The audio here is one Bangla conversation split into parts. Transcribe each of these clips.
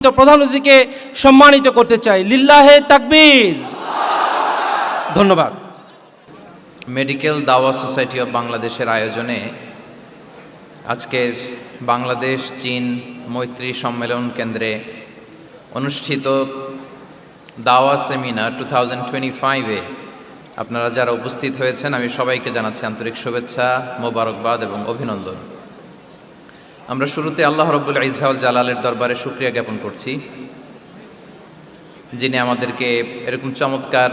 তো প্রধান অতিথিকে সম্মানিত করতে চাই। লিল্লাহে তাকবীর। ধন্যবাদ। মেডিকেল দাওয়া সোসাইটি অব বাংলাদেশের আয়োজনে আজকের বাংলাদেশ চীন মৈত্রী সম্মেলন কেন্দ্রে অনুষ্ঠিত দাওয়া সেমিনার 2025-এ আপনারা যারা উপস্থিত হয়েছেন আমি সবাইকে জানাচ্ছি আন্তরিক শুভেচ্ছা, মোবারকবাদ এবং অভিনন্দন। আমরা শুরুতে আল্লাহ রব্বুল ইজ্জাউল জালালের দরবারে শুকরিয়া জ্ঞাপন করছি, যিনি আমাদেরকে এরকম চমৎকার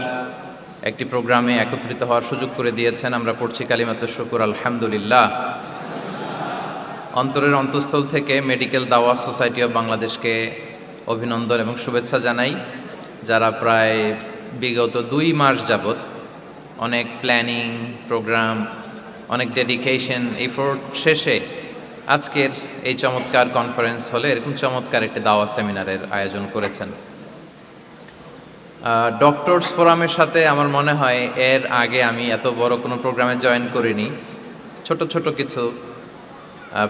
একটি প্রোগ্রামে একত্রিত হওয়ার সুযোগ করে দিয়েছেন। আমরা পড়ছি কালিমাত শুকুর আলহামদুলিল্লাহ। অন্তরের অন্তঃস্থল থেকে মেডিকেল দাওয়া সোসাইটি অব বাংলাদেশকে অভিনন্দন এবং শুভেচ্ছা জানাই, যারা প্রায় বিগত 2 মাস যাবৎ অনেক প্ল্যানিং, প্রোগ্রাম, অনেক ডেডিকেশন, এফোর্ট শেষে আজকের এই চমৎকার কনফারেন্স হলে এরকম চমৎকার একটি দাওয়া সেমিনারের আয়োজন করেছেন। ডক্টরস ফোরামের সাথে আমার মনে হয় এর আগে আমি এত বড় কোনো প্রোগ্রামে জয়েন করিনি। ছোট ছোট কিছু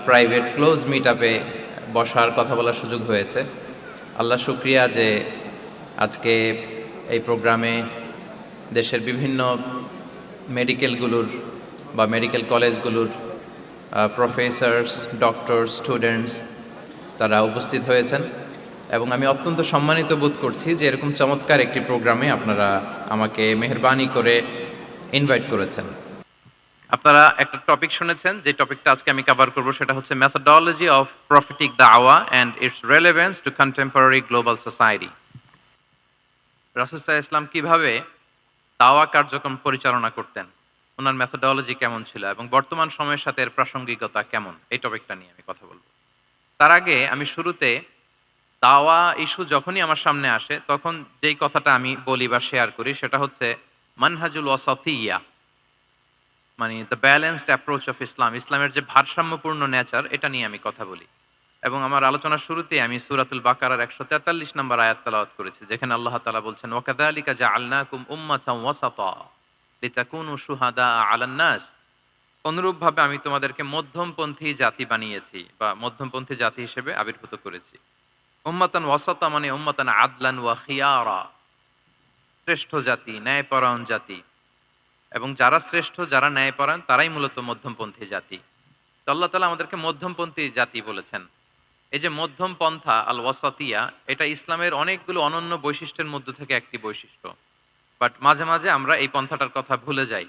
প্রাইভেট ক্লোজ মিট আপে বসার কথা বলার সুযোগ হয়েছে। আল্লাহ শুক্রিয়া যে আজকে এই প্রোগ্রামে দেশের বিভিন্ন মেডিকেলগুলোর বা মেডিকেল কলেজগুলোর প্রফেসরস, ডক্টর, স্টুডেন্টস তারা উপস্থিত হয়েছেন এবং আমি অত্যন্ত সম্মানিত বোধ করছি যে এরকম চমৎকার একটি প্রোগ্রামে আপনারা আমাকে মেহেরবানি করে ইনভাইট করেছেন। আপনারা একটা টপিক শুনেছেন, যে টপিকটা আজকে আমি কভার করব সেটা হচ্ছে মেথোডোলজি অফ প্রফেটিক দাওয়া and its relevance to contemporary global society. রাসূল সাল্লাল্লাহু আলাইহি ওয়াসাল্লাম কিভাবে দাওয়া কার্যক্রম পরিচালনা করতেন, ওনার মেথোডোলজি কেমন ছিল এবং বর্তমান সময়ের সাথে এর প্রাসঙ্গিকতা কেমন, এই টপিকটা নিয়ে আমি কথা বলবো। তার আগে আমি শুরুতে দাওয়া ইস্যু যখনই আমার সামনে আসে তখন যেই কথাটা আমি বলি বা শেয়ার করি সেটা হচ্ছে মানহাজুল ওয়াসাতিয়্যা, মানে the balanced approach of Islam, ইসলামের যে ভারসাম্যপূর্ণ নেচার, এটা নিয়ে আমি কথা বলি। এবং আমার আলোচনার শুরুতে আমি সূরাতুল বাকারার 143 নম্বর আয়াত তেলাওয়াত করেছি, যেখানে আল্লাহ তাআলা বলছেন ওয়াকাযালিকা জাআলনাকুম উম্মাতান ওয়াসাতা লিতাকুনু শুহাদা আলান নাস। অনুরূপভাবে আমি তোমাদেরকে মধ্যমপন্থী জাতি বানিয়েছি বা মধ্যমপন্থী জাতি হিসেবে আবির্ভূত করেছি। উম্মাতান ওয়াসাতা মানে উম্মাতান আদলান ওয়া খিয়ারা, শ্রেষ্ঠ জাতি, ন্যায়পরায়ণ জাতি, এবং যারা শ্রেষ্ঠ, যারা ন্যায়পরায়ণ তারাই মূলত মধ্যমপন্থী জাতি। তো আল্লাহ তাআলা আমাদেরকে মধ্যমপন্থী জাতি বলেছেন। এই যে মধ্যম পন্থা আল ওয়াসাতিয়া, এটা ইসলামের অনেকগুলো অনন্য বৈশিষ্ট্যের মধ্যে থেকে একটি বৈশিষ্ট্য। বাট মাঝে মাঝে আমরা এই পন্থাটার কথা ভুলে যাই।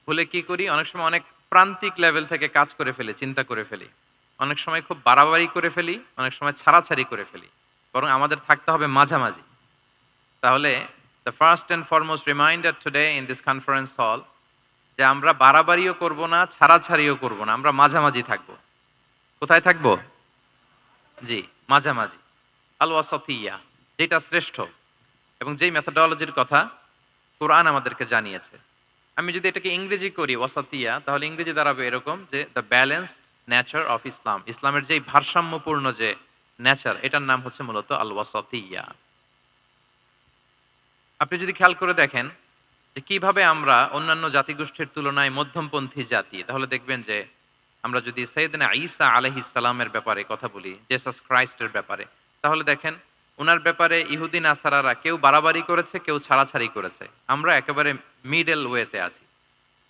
ভুলে কি করি, অনেক সময় অনেক প্রান্তিক লেভেল থেকে কাজ করে ফেলি, চিন্তা করে ফেলি, অনেক সময় খুব বাড়াবাড়ি করে ফেলি, অনেক সময় ছাড়াছাড়ি করে ফেলি। বরং আমাদের থাকতে হবে মাঝামাঝি। তাহলে the first and foremost reminder today in this conference hall, যে আমরা বাড়াবাড়িও করব না, ছাড়াছাড়িও করব না, আমরা মাঝামাঝি থাকব। কোথায় থাকব? জি, মাঝামাঝি, আল ওয়াসাতিয়্যা, যেটা শ্রেষ্ঠ এবং যেই মেথোডোলজির কথা কোরআন আমাদেরকে জানিয়েছে। আমি যদি এটাকে ইংরেজি করি ওয়াসাতিয়া, তাহলে ইংরেজি দাঁড়াবে এরকম যে the balanced nature of Islam, ইসলামের যেই ভারসাম্যপূর্ণ যে নেচার, এটার নাম হচ্ছে মূলত আল ওয়াসাতিয়া। আপনি যদি খেয়াল করে দেখেন যে কিভাবে আমরা অন্যান্য জাতিগোষ্ঠীর তুলনায় মধ্যমপন্থী জাতি, তাহলে দেখবেন যে আমরা যদি সাইয়েদনা ঈসা আলাইহিস সালামের ব্যাপারে কথা বলি, জেসাস ক্রাইস্টের ব্যাপারে, তাহলে দেখেন উনার ব্যাপারে ইহুদি নাসারারা কেউ বাড়াবাড়ি করেছে, কেউ ছাড়াছাড়ি করেছে, আমরা একেবারে মিডল ওয়েতে আছি।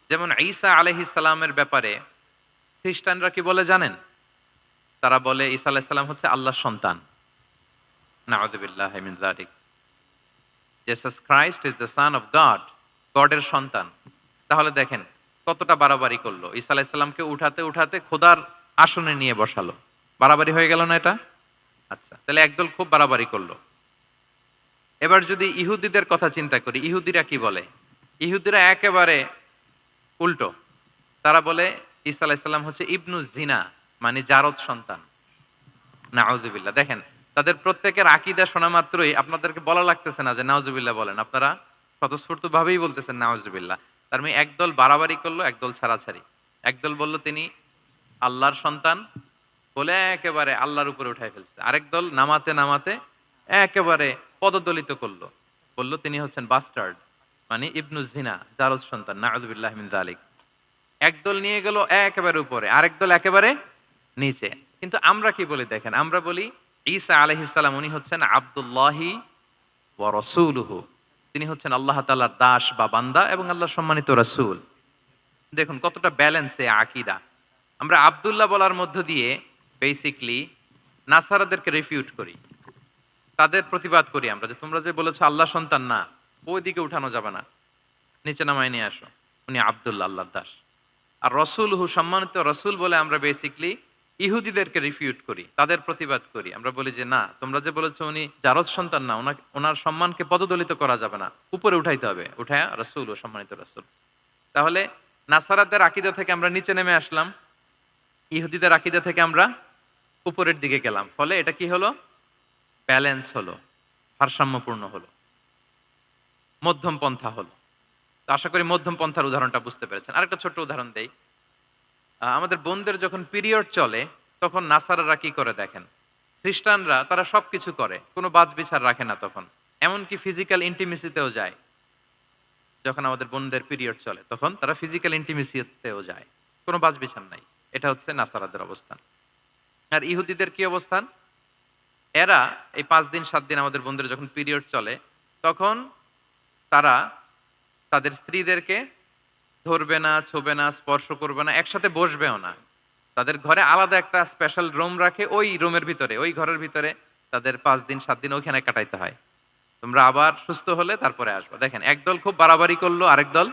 যেমন ঈসা আলাইহিস সালামের ব্যাপারে খ্রিস্টানরা কি বলে জানেন? তারা বলে ঈসা আলাইহিস সালাম হচ্ছে আল্লাহর সন্তান। নাউযুবিল্লাহি মিন যালিক। Jesus Christ is the son of God, গডের সন্তান। তাহলে দেখেন কতটা বাড়াবাড়ি করলো, ঈসা আলাইহিস সালামকে উঠাতে উঠাতে খোদার আসনে নিয়ে বসালো। বাড়াবাড়ি হয়ে গেল না এটা? আচ্ছা, তাহলে একদল খুব বাড়াবাড়ি করলো। এবার যদি ইহুদিদের কথা চিন্তা করি, ইহুদিরা কি বলে? ইহুদিরা একেবারে উল্টো। তারা বলে ঈসা আলাইহিস সালাম হচ্ছে ইবনু জিনা, মানে জারদ সন্তান। নাউযুবিল্লাহ। দেখেন তাদের প্রত্যেকের আকীদা শোনা মাত্রই আপনাদেরকে বলা লাগতেছে না যে নাউযুবিল্লাহ বলেন, আপনারা স্বতঃস্ফূর্তভাবেই বলতেছেন নাউযুবিল্লাহ। তার মানে একদল বাড়াবাড়ি করলো, একদল ছাড়াছাড়ি। একদল বলল তিনি আল্লাহর সন্তান বলে একেবারে আল্লাহর উপরে উঠাই ফেলছে। আরেক দল নামাতে নামাতে একেবারে পদদলিত করলো, বলল তিনি হচ্ছেন বাস্টার্ড, মানে ইবনু জিনা, জারদ সন্তান। নাউযুবিল্লাহি মিন যালিক। একদল নিয়ে গেল একেবারে উপরে, আরেক দল একেবারে নিচে। কিন্তু আমরা কি বলি দেখেন, আমরা বলি ঈসা আলাইহিস সালাম উনি হচ্ছেন আব্দুল্লাহি ওয়া রাসূলুহু। তিনি হচ্ছেন আল্লাহ তাআলার দাস বা বান্দা এবং আল্লাহর সম্মানিত রাসূল। দেখুন কতটা ব্যালেন্স এই আকীদা। আমরা আব্দুল্লাহ বলার মধ্য দিয়ে বেসিক্যালি নাসারাদেরকে রিফিউট করি। তাদের প্রতিবাদ করি আমরা যে তোমরা যে বলেছো আল্লাহ সন্তান না, ওইদিকে উঠানো যাবে না। নিচে নামায় নিয়ে আসো। উনি আব্দুল্লাহ আল্লাহর দাস। আর রসুলহু সম্মানিত রসুল বলে আমরা বেসিক্যালি ইহুদিদেরকে রিফিউট করি, তাদের প্রতিবাদ করি। আমরা বলি যে না, তোমরা যে বলেছো উনি জারদ সন্তান না, ওনার সম্মানকে পদদলিত করা যাবে না, উপরে উঠাইতে হবে। উঠায় রসুল ও সম্মানিত রসুল। তাহলে নাসারাদের আকীদা থেকে আমরা নিচে নেমে আসলাম, ইহুদিদের আকীদা থেকে আমরা উপরের দিকে গেলাম। ফলে এটা কি হলো? ব্যালেন্স হলো, ভারসাম্যপূর্ণ হলো, মধ্যম পন্থা হলো। তো আশা করি মধ্যম পন্থার উদাহরণটা বুঝতে পেরেছেন। আরেকটা ছোট্ট উদাহরণ দেই। আমাদের বোনদের যখন পিরিয়ড চলে তখন নাসারারা কি করে দেখেন, খ্রিস্টানরা তারা সবকিছু করে, কোনো বাছবিচার রাখে না। তখন এমনকি ফিজিক্যাল ইন্টিমেসিতেও যায়। যখন আমাদের বোনদের পিরিয়ড চলে তখন তারা ফিজিক্যাল ইন্টিমেসিতেও যায়, কোনো বাছবিচার নাই। এটা হচ্ছে নাসারাদের অবস্থান। আর ইহুদিদের কি অবস্থান? এরা এই 5 দিন 7 দিন আমাদের বোনদের যখন পিরিয়ড চলে তখন তারা তাদের স্ত্রীদেরকে ধরবে না, ছোবে না, স্পর্শ করবে না, একসাথে বসবেও না। তাদের ঘরে আলাদা একটা স্পেশাল রুম রাখে, ওই রুমের ভিতরে, ওই ঘরের ভিতরে তাদের 5 দিন 7 দিন ওইখানে কাটাইতে হয়। তোমরা আবার সুস্থ হলে তারপরে আসবে। দেখেন একদল খুব বাড়াবাড়ি করলো, আরেক দল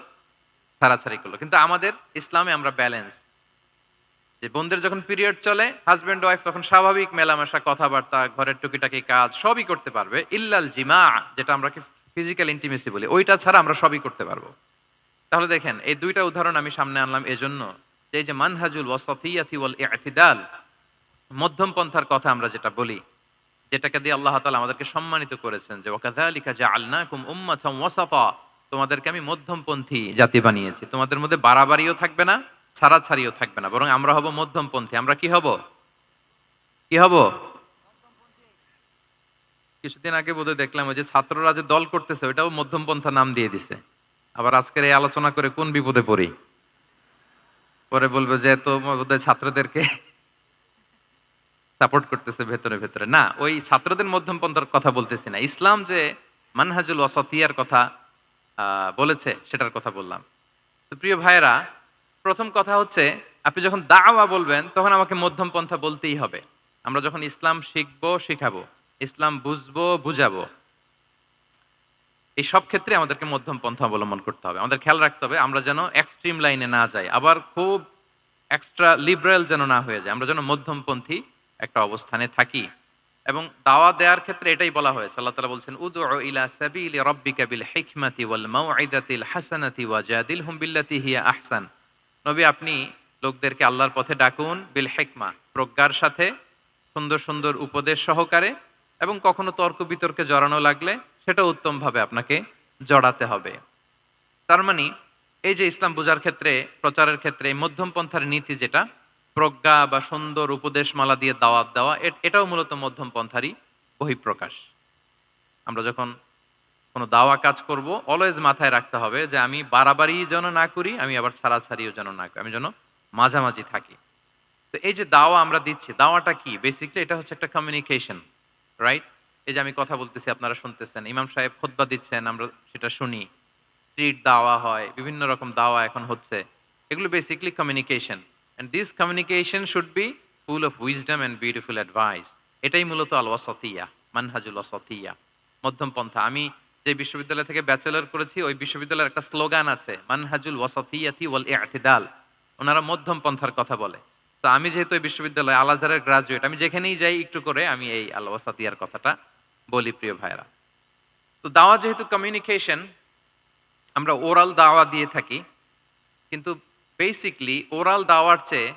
ছাড়াছাড়ি করলো। কিন্তু আমাদের ইসলামে আমরা ব্যালেন্স, যে বোনদের যখন পিরিয়ড চলে হাজবেন্ড ওয়াইফ তখন স্বাভাবিক মেলামেশা, কথাবার্তা, ঘরের টুকিটাকি কাজ সবই করতে পারবে। ইল্লাল জিমা, যেটা আমরা কি ফিজিক্যাল ইন্টিমেসি বলি, ওইটা ছাড়া আমরা সবই করতে পারবো। তাহলে দেখেন এই দুইটা উদাহরণ আমি সামনে আনলাম এজন্য যে এই যে মানহাজুল ওয়াসাতিয়াতি ওয়াল ইতিদাল, মধ্যম পন্থার কথা আমরা যেটা বলি, যেটাকে দিয়ে আল্লাহ তাআলা আমাদেরকে সম্মানিত করেছেন যে ওয়াকাযালিকা জাআলনাকুম উম্মাতাম ওয়াসাতা, তোমাদেরকে আমি মধ্যমপন্থী জাতি বানিয়েছি। তোমাদের মধ্যে বাড়াবাড়িও থাকবে না, ছাড়াছাড়িও থাকবে না, বরং আমরা হব মধ্যমপন্থী। আমরা কি হব? কি হব? কিছুদিন আগে বোধহয় দেখলাম ওই যে ছাত্ররা যে দল করতেছে ওইটাও মধ্যমপন্থা নাম দিয়ে দিছে। আবার আজকের এই আলোচনা করে কোন বিপদে পড়ি, পরে বলবে যে তো বোধহয় ছাত্রদেরকে সাপোর্ট করতেছে ভেতরে ভেতরে। না, ওই ছাত্রদের মধ্যমপন্থার কথা বলতেছি না। ইসলাম যে মানহাজুল ওয়াসাতিয়ার কথা বলেছে সেটার কথা বললাম। তো প্রিয় ভাইয়েরা, প্রথম কথা হচ্ছে আপনি যখন দাওয়া বলবেন তখন আমাকে মধ্যম পন্থা বলতেই হবে। আমরা যখন ইসলাম শিখবো, শিখাবো, ইসলাম বুঝবো, বুঝাবো, এই সব ক্ষেত্রে আমাদেরকে মধ্যম পন্থা অবলম্বন করতে হবে। আমাদের খেয়াল রাখতে হবে আমরা যেন এক্সট্রিম লাইনে না যাই, আবার খুব এক্সট্রা লিবারেল যেন না হয়ে যায়। আমরা যেন মধ্যমপন্থী একটা অবস্থানে থাকি। এবং দাওয়া দেওয়ার ক্ষেত্রে এটাই বলা হয়েছে। আল্লাহ তাআলা বলছেন উদউ ইলা সাবিলি রাব্বিকা বিল হিকমাতি ওয়াল মাউইদাতিল হাসানাতি ওয়াজাদিলহুম বিল্লাতি হিয়া আহসান। নবী, আপনি লোকদেরকে আল্লাহর পথে ডাকুন বিল হিকমা, প্রজ্ঞার সাথে, সুন্দর সুন্দর উপদেশ সহকারে, এবং কখনো তর্ক বিতর্কে জড়ানো লাগলে সেটা উত্তমভাবে আপনাকে জড়াতে হবে। তার মানে এই যে ইসলাম বোঝার ক্ষেত্রে, প্রচারের ক্ষেত্রে মধ্যম পন্থার নীতি যেটা, প্রজ্ঞা বা সুন্দর উপদেশমালা দিয়ে দাওয়াত দেওয়া, এটাও মূলত মধ্যম পন্থারই বহিঃপ্রকাশ। আমরা যখন কোনো দাওয়া কাজ করব অলওয়েজ মাথায় রাখতে হবে যে আমি বাড়াবাড়ি যেন না করি, আমি আবার ছাড়াছাড়িও যেন না করি, আমি যেন মাঝামাঝি থাকি। তো এই যে দাওয়া আমরা দিচ্ছি, দাওয়াটা কি? বেসিক্যালি এটা হচ্ছে একটা কমিউনিকেশন, রাইট? এই যে আমি কথা বলতেছি, আপনারা শুনতেছেন, ইমাম সাহেব খুতবা দিচ্ছেন, আমরা সেটা শুনি, স্ট্রিট দাওয়া হয়, বিভিন্ন রকম দাওয়া এখন হচ্ছে। এগুলো basically communication, and this communication should be full of wisdom and beautiful advice. এটাই মূলত আল ওয়াসাতিয়া, মানহাজুল ওয়াসাতিয়া, মধ্যম পন্থা। আমি যে বিশ্ববিদ্যালয় থেকে ব্যাচেলর করেছি ওই বিশ্ববিদ্যালয়ের একটা স্লোগান আছে, মানহাজুল ওয়াসাতিয়াতি ওয়াল ইতিদাল। ওনারা মধ্যম পন্থার কথা বলে। তো আমি যেহেতু এই বিশ্ববিদ্যালয় আল আজহারের গ্রাজুয়েট, আমি যেখানেই যাই একটু করে আমি এই আল ওয়াসাতিয়ার কথাটা বলি প্রিয় ভাইরা। তো দাওয়া যেহেতু কমিউনিকেশন, আমরা ওরাল দাওয়া দিয়ে থাকি, কিন্তু বেসিকলি ওরাল দাওয়ার চেয়ে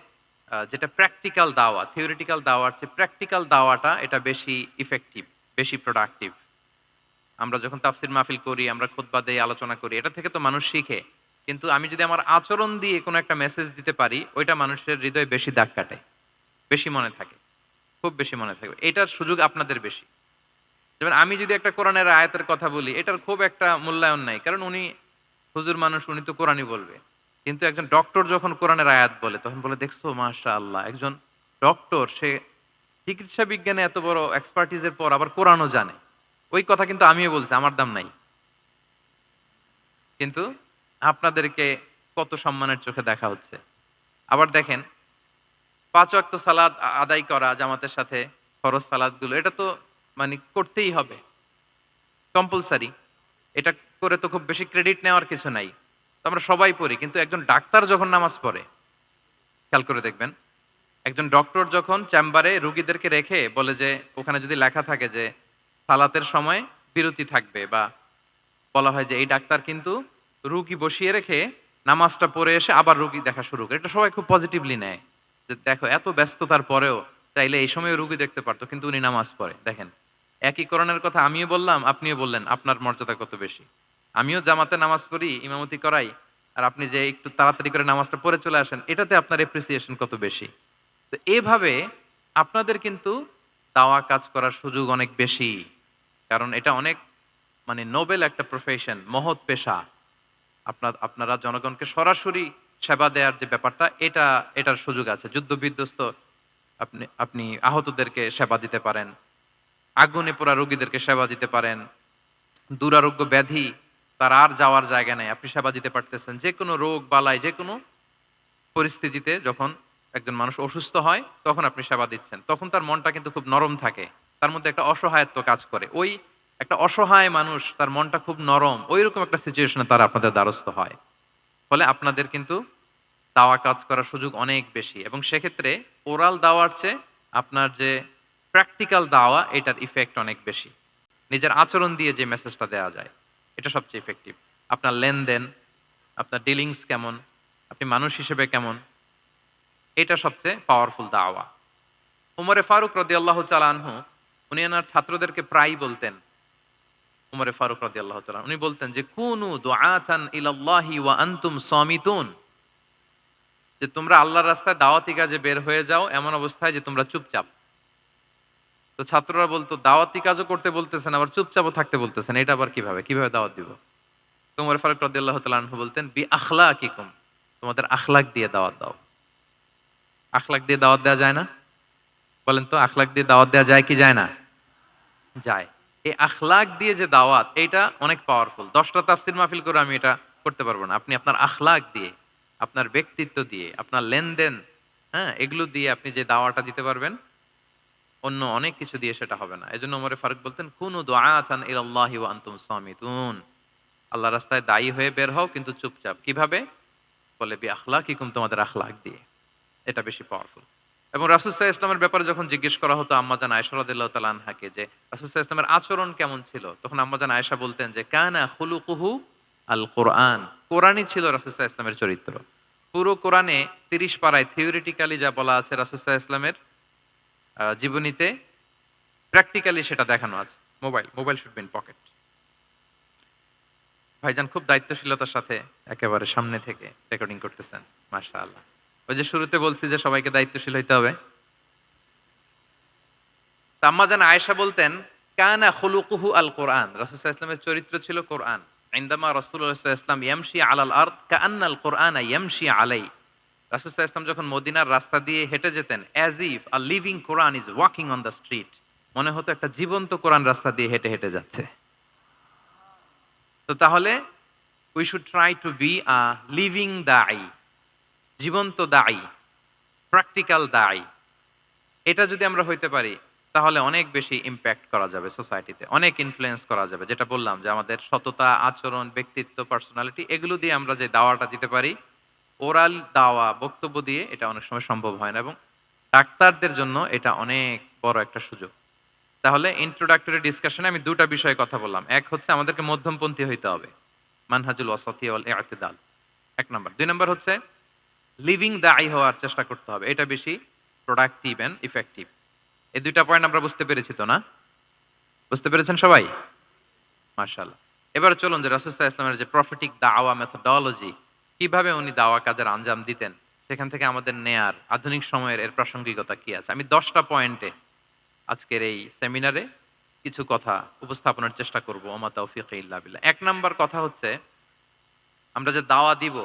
যেটা প্র্যাকটিক্যাল দাওয়া, থিওরিটিক্যাল দাওয়ার চেয়ে প্র্যাকটিক্যাল দাওয়াটা এটা বেশি ইফেক্টিভ, বেশি প্রোডাক্টিভ। আমরা যখন তাফসির মাহফিল করি, আমরা খুতবা দেই, আলোচনা করি, এটা থেকে তো মানুষ শিখে। কিন্তু আমি যদি আমার আচরণ দিয়ে কোনো একটা মেসেজ দিতে পারি, ওইটা মানুষের হৃদয়ে বেশি দাগ কাটে, বেশি মনে থাকে, খুব বেশি মনে থাকবে। এটার সুযোগ আপনাদের বেশি। যেমন আমি যদি একটা কোরআনের আয়াতের কথা বলি, এটার খুব একটা মূল্যায়ন নাই, কারণ উনি হুজুর মানুষ, উনি তো কোরআনই বলবে। কিন্তু একজন ডক্টর যখন কোরআনের আয়াত বলে তখন বলে, দেখছো মাশাআল্লাহ, একজন ডক্টর, সে চিকিৎসা বিজ্ঞানে এত বড় এক্সপার্টিজের পর আবার কোরআনও জানে, ওই কথা কিন্তু আমিও বলছি, আমার দাম নাই। কিন্তু আপনাদেরকে কত সম্মানের চোখে দেখা হচ্ছে। আবার দেখেন, ৫ ওয়াক্ত সালাত আদায় করা জামাতের সাথে, ফরজ সালাতগুলো, এটা তো মানে করতেই হবে, কম্পালসারি। এটা করে তো খুব বেশি ক্রেডিট নেওয়ার কিছু নাই। তো আমরা সবাই পড়ি, কিন্তু একজন ডাক্তার যখন নামাজ পড়ে, খেয়াল করে দেখবেন, একজন ডক্টর যখন চেম্বারে রুগীদেরকে রেখে বলে যে, ওখানে যদি লেখা থাকে যে সালাতের সময় বিরতি থাকবে, বা বলা হয় যে এই ডাক্তার কিন্তু রুগী বসিয়ে রেখে নামাজটা পড়ে এসে আবার রুগী দেখা শুরু করে, এটা সবাই খুব পজিটিভলি নেয়। যে দেখো, এত ব্যস্ততার পরেও চাইলে এই সময় রুগী দেখতে পারতো, কিন্তু উনি নামাজ পড়ে। দেখেন, একই করণের কথা আমিও বললাম, আপনিও বললেন, আপনার মর্যাদা কত বেশি। আমিও জামাতে নামাজ পড়ি, ইমামতি করাই, আর আপনি যে একটু তাড়াতাড়ি করে নামাজটা পড়ে চলে আসেন, এটাতে আপনার এপ্রিসিয়েশন কত বেশি। তো এভাবে আপনাদের কিন্তু দাওয়া কাজ করার সুযোগ অনেক বেশি, কারণ এটা অনেক মানে নোবেল একটা প্রফেশন, মহৎ পেশা। আপনারা জনগণকে সরাসরি সেবা দেওয়ার যে ব্যাপারটা, এটার সুযোগ আছে। যুদ্ধ বিধ্বস্ত আপনি আপনি আহতদেরকে সেবা দিতে পারেন, আগুনে পোড়া রোগীদেরকে সেবা দিতে পারেন, দুরারোগ্য ব্যাধি, তার আর যাওয়ার জায়গা নেই, আপনি সেবা দিতে পারতেছেন। যে কোনো রোগ বালাই, যে কোনো পরিস্থিতিতে যখন একজন মানুষ অসুস্থ হয়, তখন আপনি সেবা দিচ্ছেন, তখন তার মনটা কিন্তু খুব নরম থাকে, তার মধ্যে একটা অসহায়ত্ব কাজ করে। ওই একটা অসহায় মানুষ, তার মনটা খুব নরম, ওই রকম একটা সিচুয়েশনে তারা আপনাদের দ্বারস্থ হয়। ফলে আপনাদের কিন্তু দাওয়া কাজ করার সুযোগ অনেক বেশি, এবং সেক্ষেত্রে ওরাল দাওয়ার চেয়ে আপনার যে প্র্যাকটিক্যাল দাওয়া, এটার ইফেক্ট অনেক বেশি। নিজের আচরণ দিয়ে যে মেসেজটা দেওয়া যায়, এটা সবচেয়ে ইফেক্টিভ। আপনার লেনদেন, আপনার ডিলিংস কেমন, আপনি মানুষ হিসেবে কেমন, এটা সবচেয়ে পাওয়ারফুল দাওয়া। উমরে ফারুক রাদিয়াল্লাহু তাআলা আনহু, উনি ওনার ছাত্রদেরকে প্রায়ই বলতেন, উমরে ফারুক রাদিয়াল্লাহু তাআলা, উনি বলতেন যে কুনু দুআতান ইলাল্লাহি ওয়া আনতুম সামিতুন, যে তোমরা আল্লাহর রাস্তায় দাওয়াতি কাজে বের হয়ে যাও এমন অবস্থায় যে তোমরা চুপচাপ। তো ছাত্ররা বলতো, দাওয়াতি কাজও করতে বলতেছেন, আবার চুপচাপও থাকতে বলতেছেন, এটা আবার কিভাবে কিভাবে দাওয়াত দিব? তো উমর ফারুক রাদিয়াল্লাহু তাআলা আনহু বলতেন, বি আখলাকিকুম, তোমাদের আখলাক দিয়ে দাওয়াত দাও। আখলাক দিয়ে দাওয়াত দেওয়া যায় না? বলেন তো, আখলাক দিয়ে দাওয়াত দেওয়া যায় কি যায় না? যায়। এই আখলাক দিয়ে যে দাওয়াত, এটা অনেক পাওয়ারফুল। ১০টা তাফসীর মাহফিল করে আমি এটা করতে পারবো না। আপনি আপনার আখলাক দিয়ে, আপনার ব্যক্তিত্ব দিয়ে, আপনার লেনদেন, হ্যাঁ, এগুলো দিয়ে আপনি যে দাওয়াটা দিতে পারবেন, অন্য অনেক কিছু দিয়ে সেটা হবে না। এজন্য ওমর ফারুক বলতেন, কুনু দুআতান ইলাল্লাহি ওয়া আনতুম সামিতুন, আল্লাহর রাস্তায় দায়ী হয়ে বের হও, কিন্তু চুপচাপ। কিভাবে? বলে বি আখলাকিকুম, তোমাদের আখলাক দিয়ে। এটা বেশি পাওয়ারফুল। এবং রাসূল সাল্লাল্লাহু আলাইহি ওয়াসাল্লামের ব্যাপারে যখন জিজ্ঞেস করা হতো আম্মাজান আয়েশা রাদিয়াল্লাহু তাআলা আনহাকে, যে রাসূল সাল্লাল্লাহু আলাইহি ওয়াসাল্লামের আচরণ কেমন ছিল, তখন আম্মাজান আয়েশা বলতেন যে কানা খুলুকুহু আল কোরআন, কোরআনই ছিল রাসূল সাল্লাল্লাহু আলাইহি ওয়াসাল্লামের চরিত্র। পুরো কোরআনে ৩০ পারায় থিওরিটিক্যালি যা বলা আছে রাসূল সাল্লাল্লাহু আলাইহি ওয়াসাল্লামের জীবনীতে, প্র্যাকটিক্যালি সেটা দেখানো আছে। Mobile should be in pocket. ভাইজান খুব দায়িত্বশীলতার সাথে একেবারে সামনে থেকে রেকর্ডিং করতেছেন, মাশাআল্লাহ। ওই যে শুরুতে বলছি যে সবাইকে দায়িত্বশীল হইতে হবে। তা আম্মাজান আয়েশা বলতেন, কানা খুলুকুহু আল কোরআন, রাসূল সাল্লাল্লাহু আলাইহি ওয়াসাল্লামের চরিত্র ছিল কোরআন। ইনদামা রাসূলুল্লাহ সাল্লাল্লাহু আলাইহি ওয়াসাল্লাম ইয়ামশি আলাল আরদ কাআন্নাল কোরআনা ইয়ামশি আলাই, রাসূল সাল্লাল্লাহু আলাইহি ওয়াসাল্লাম যখন মদিনার রাস্তা দিয়ে হেঁটে যেতেন, as if a living Quran is walking on the street, মনে হতো একটা জীবন্ত কোরআন রাস্তা দিয়ে হেঁটে হেঁটে যাচ্ছে। তো তাহলে we should try to be a living দাঈ, জীবন্ত দাঈ, প্র্যাকটিক্যাল দাঈ। এটা যদি আমরা হইতে পারি, তাহলে অনেক বেশি ইমপ্যাক্ট করা যাবে সোসাইটিতে, অনেক ইনফ্লুয়েন্স করা যাবে। যেটা বললাম যে আমাদের সততা, আচরণ, ব্যক্তিত্ব, পার্সোনালিটি, এগুলো দিয়ে আমরা যে দাওয়াটা দিতে পারি, ওরাল দাওয়া, বক্তব্য দিয়ে এটা অনেক সময় সম্ভব হয় না, এবং ডাক্তারদের জন্য এটা অনেক বড় একটা সুযোগ। তাহলে ইন্ট্রোডাক্টরি ডিসকাশনে আমি দুটা বিষয়ে কথা বললাম। এক হচ্ছে আমাদেরকে মধ্যমপন্থী হইতে হবে, মানহাজুল ওয়াসাতিয়া ওয়াল ইআতিদাল, ১ নাম্বার। ২ নাম্বার হচ্ছে লিভিং দাঈ হওয়ার চেষ্টা করতে হবে, এটা বেশি প্রোডাক্টিভ এন্ড ইফেক্টিভ। এই ২টা পয়েন্ট আমরা বুঝতে পেরেছি তো না? বুঝতে পেরেছেন সবাই? মাশাআল্লাহ। এবার চলুন যে রাসূল সাল্লাল্লাহু আলাইহি ওয়াসাল্লামের যে প্রফেটিক দাওয়া মেথোডোলজি, কিভাবে উনি দাওয়া কাজের আঞ্জাম দিতেন, সেখান থেকে আমাদের নেয়ার আধুনিক সময়ের এর প্রাসঙ্গিকতা কি আছে, আমি ১০টা পয়েন্টে আজকের এই সেমিনারে কিছু কথা উপস্থাপনের চেষ্টা করব। ওমা তাওফীকি ইল্লা বিল্লাহ। ১ নাম্বার কথা হচ্ছে, আমরা যে দাওয়া দিব,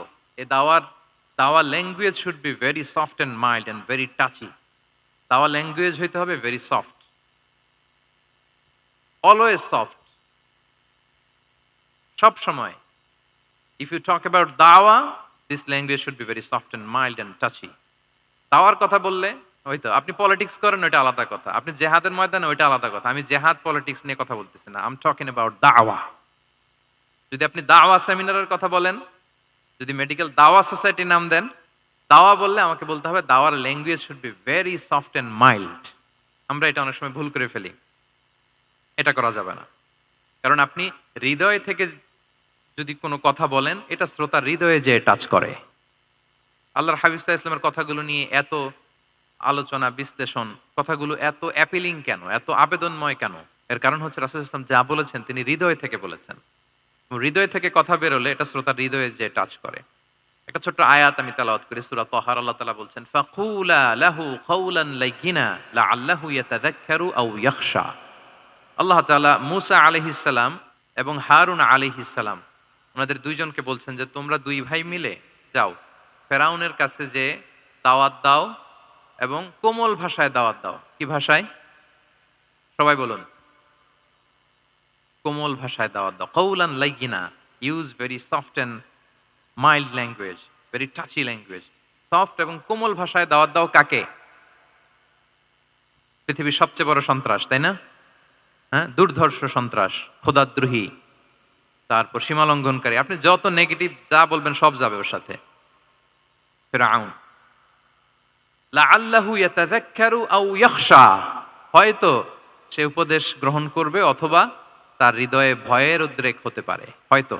এই দাওয়া language should be very soft and mild and very touchy. দাওয়া ল্যাঙ্গুয়েজ হইতে হবে ভেরি সফট, অলওয়েজ সফট, সব সময়। ইফ ইউ টক অ্যাবাউট দাওয়া, this language should be very soft and mild and touchy. দাওয়ার কথা বললে হয়তো আপনি পলিটিক্স করেন, ওইটা আলাদা কথা। আপনি জেহাদের ময়দানে, ওইটা আলাদা কথা। আমি জেহাদ পলিটিক্স নিয়ে কথা বলতেছি না, আই এম টকিং অ্যাবাউট দাওয়া। যদি আপনি দাওয়া সেমিনারের কথা বলেন, যদি মেডিকেল দাওয়া সোসাইটির নাম দেন, দাওয়া বললে আমাকে বলতে হবে দাওয়ার language should be very soft and mild. আমরা এটা অনেক সময় ভুল করে ফেলি, এটা করা যাবে না। কারণ আপনি হৃদয় থেকে যদি কোনো কথা বলেন, এটা শ্রোতার হৃদয়ে যে টাচ করে। আল্লাহর হাবিব সাল্লাল্লাহু আলাইহি ওয়াসাল্লামের কথাগুলো নিয়ে এত আলোচনা, বিশ্লেষণ, কথাগুলো এত অ্যাপিলিং কেন, এত আবেদনময় কেন? এর কারণ হচ্ছে রাসূল সাল্লাল্লাহু আলাইহি ওয়াসাল্লাম যা বলেছেন তিনি হৃদয় থেকে বলেছেন। হৃদয় থেকে কথা বেরোলে এটা শ্রোতার হৃদয়ে যে টাচ করে। একটা ছোট্ট আয়াত আমি তেলাওয়াত করি, সূরা তাহার। আল্লাহ তাআলা বলছেন, ফাকুলা লাহু কাওলান লাইয়িনা লাআল্লাহু ইয়াতাযাক্কারু আও ইয়াখশা। আল্লাহ তাআলা মূসা আলাইহিস সালাম এবং হারুন আলাইহিস সালাম ওনাদের দুইজনকে বলছেন যে তোমরা দুই ভাই মিলে যাও, ফেরাউনের কাছে যে দাওয়াত দাও এবং কোমল ভাষায় দাওয়াত দাও। কি ভাষায়? সবাই বলুন। কোমল ভাষায় দাওয়াত দাও। কাওলান লাইয়িনা, use very soft and mild language, very touchy language. Soft এবং কোমল ভাষায় দাওয়াত দাও কাকে? পৃথিবীর সবচেয়ে বড় সন্ত্রাস, তাই না? হ্যাঁ, দুর্ধর্ষ সন্ত্রাস, খোদাদ্রোহী, তারপর সীমালঙ্ঘনকারী। আপনি যত নেগেটিভ যা বলবেন সব যাবে ওর সাথে। ফিরআউন। লাআল্লাহু ইয়াতাযাক্কারু আও ইয়াখশা, হয়তো সে উপদেশ গ্রহণ করবে অথবা তার হৃদয়ে ভয়ের উদ্রেক হতে পারে। হয়তো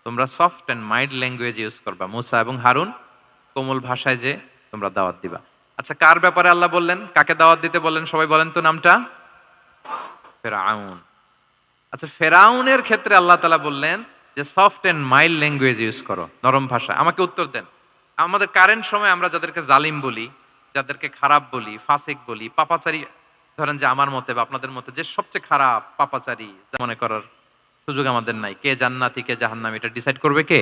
তোমরা soft and mild language use করবা, মূসা এবং হারুন, কোমল ভাষায় যে তোমরা দাওয়াত দিবা। আচ্ছা, কার ব্যাপারে আল্লাহ বললেন, কাকে দাওয়াত দিতে বললেন? সবাই বলেন তো নামটা। ফেরাউন। আচ্ছা, ফেরাউনের ক্ষেত্রে আল্লাহ তাআলা বললেন যে soft and mild language use করো, নরম ভাষা। আমাকে উত্তর দেন, আমাদের কারেন্ট সময় আমরা যাদেরকে জালিম বলি, যাদেরকে খারাপ বলি, ফাসিক বলি, পাপাচারী, ধরেন যে আমার মতে বা আপনাদের মতে যে সবচেয়ে খারাপ পাপাচারী মনে করার সুযোগ আমাদের নাই। কে জান্নাতি কে জাহান্নামী এটা ডিসাইড করবে কে?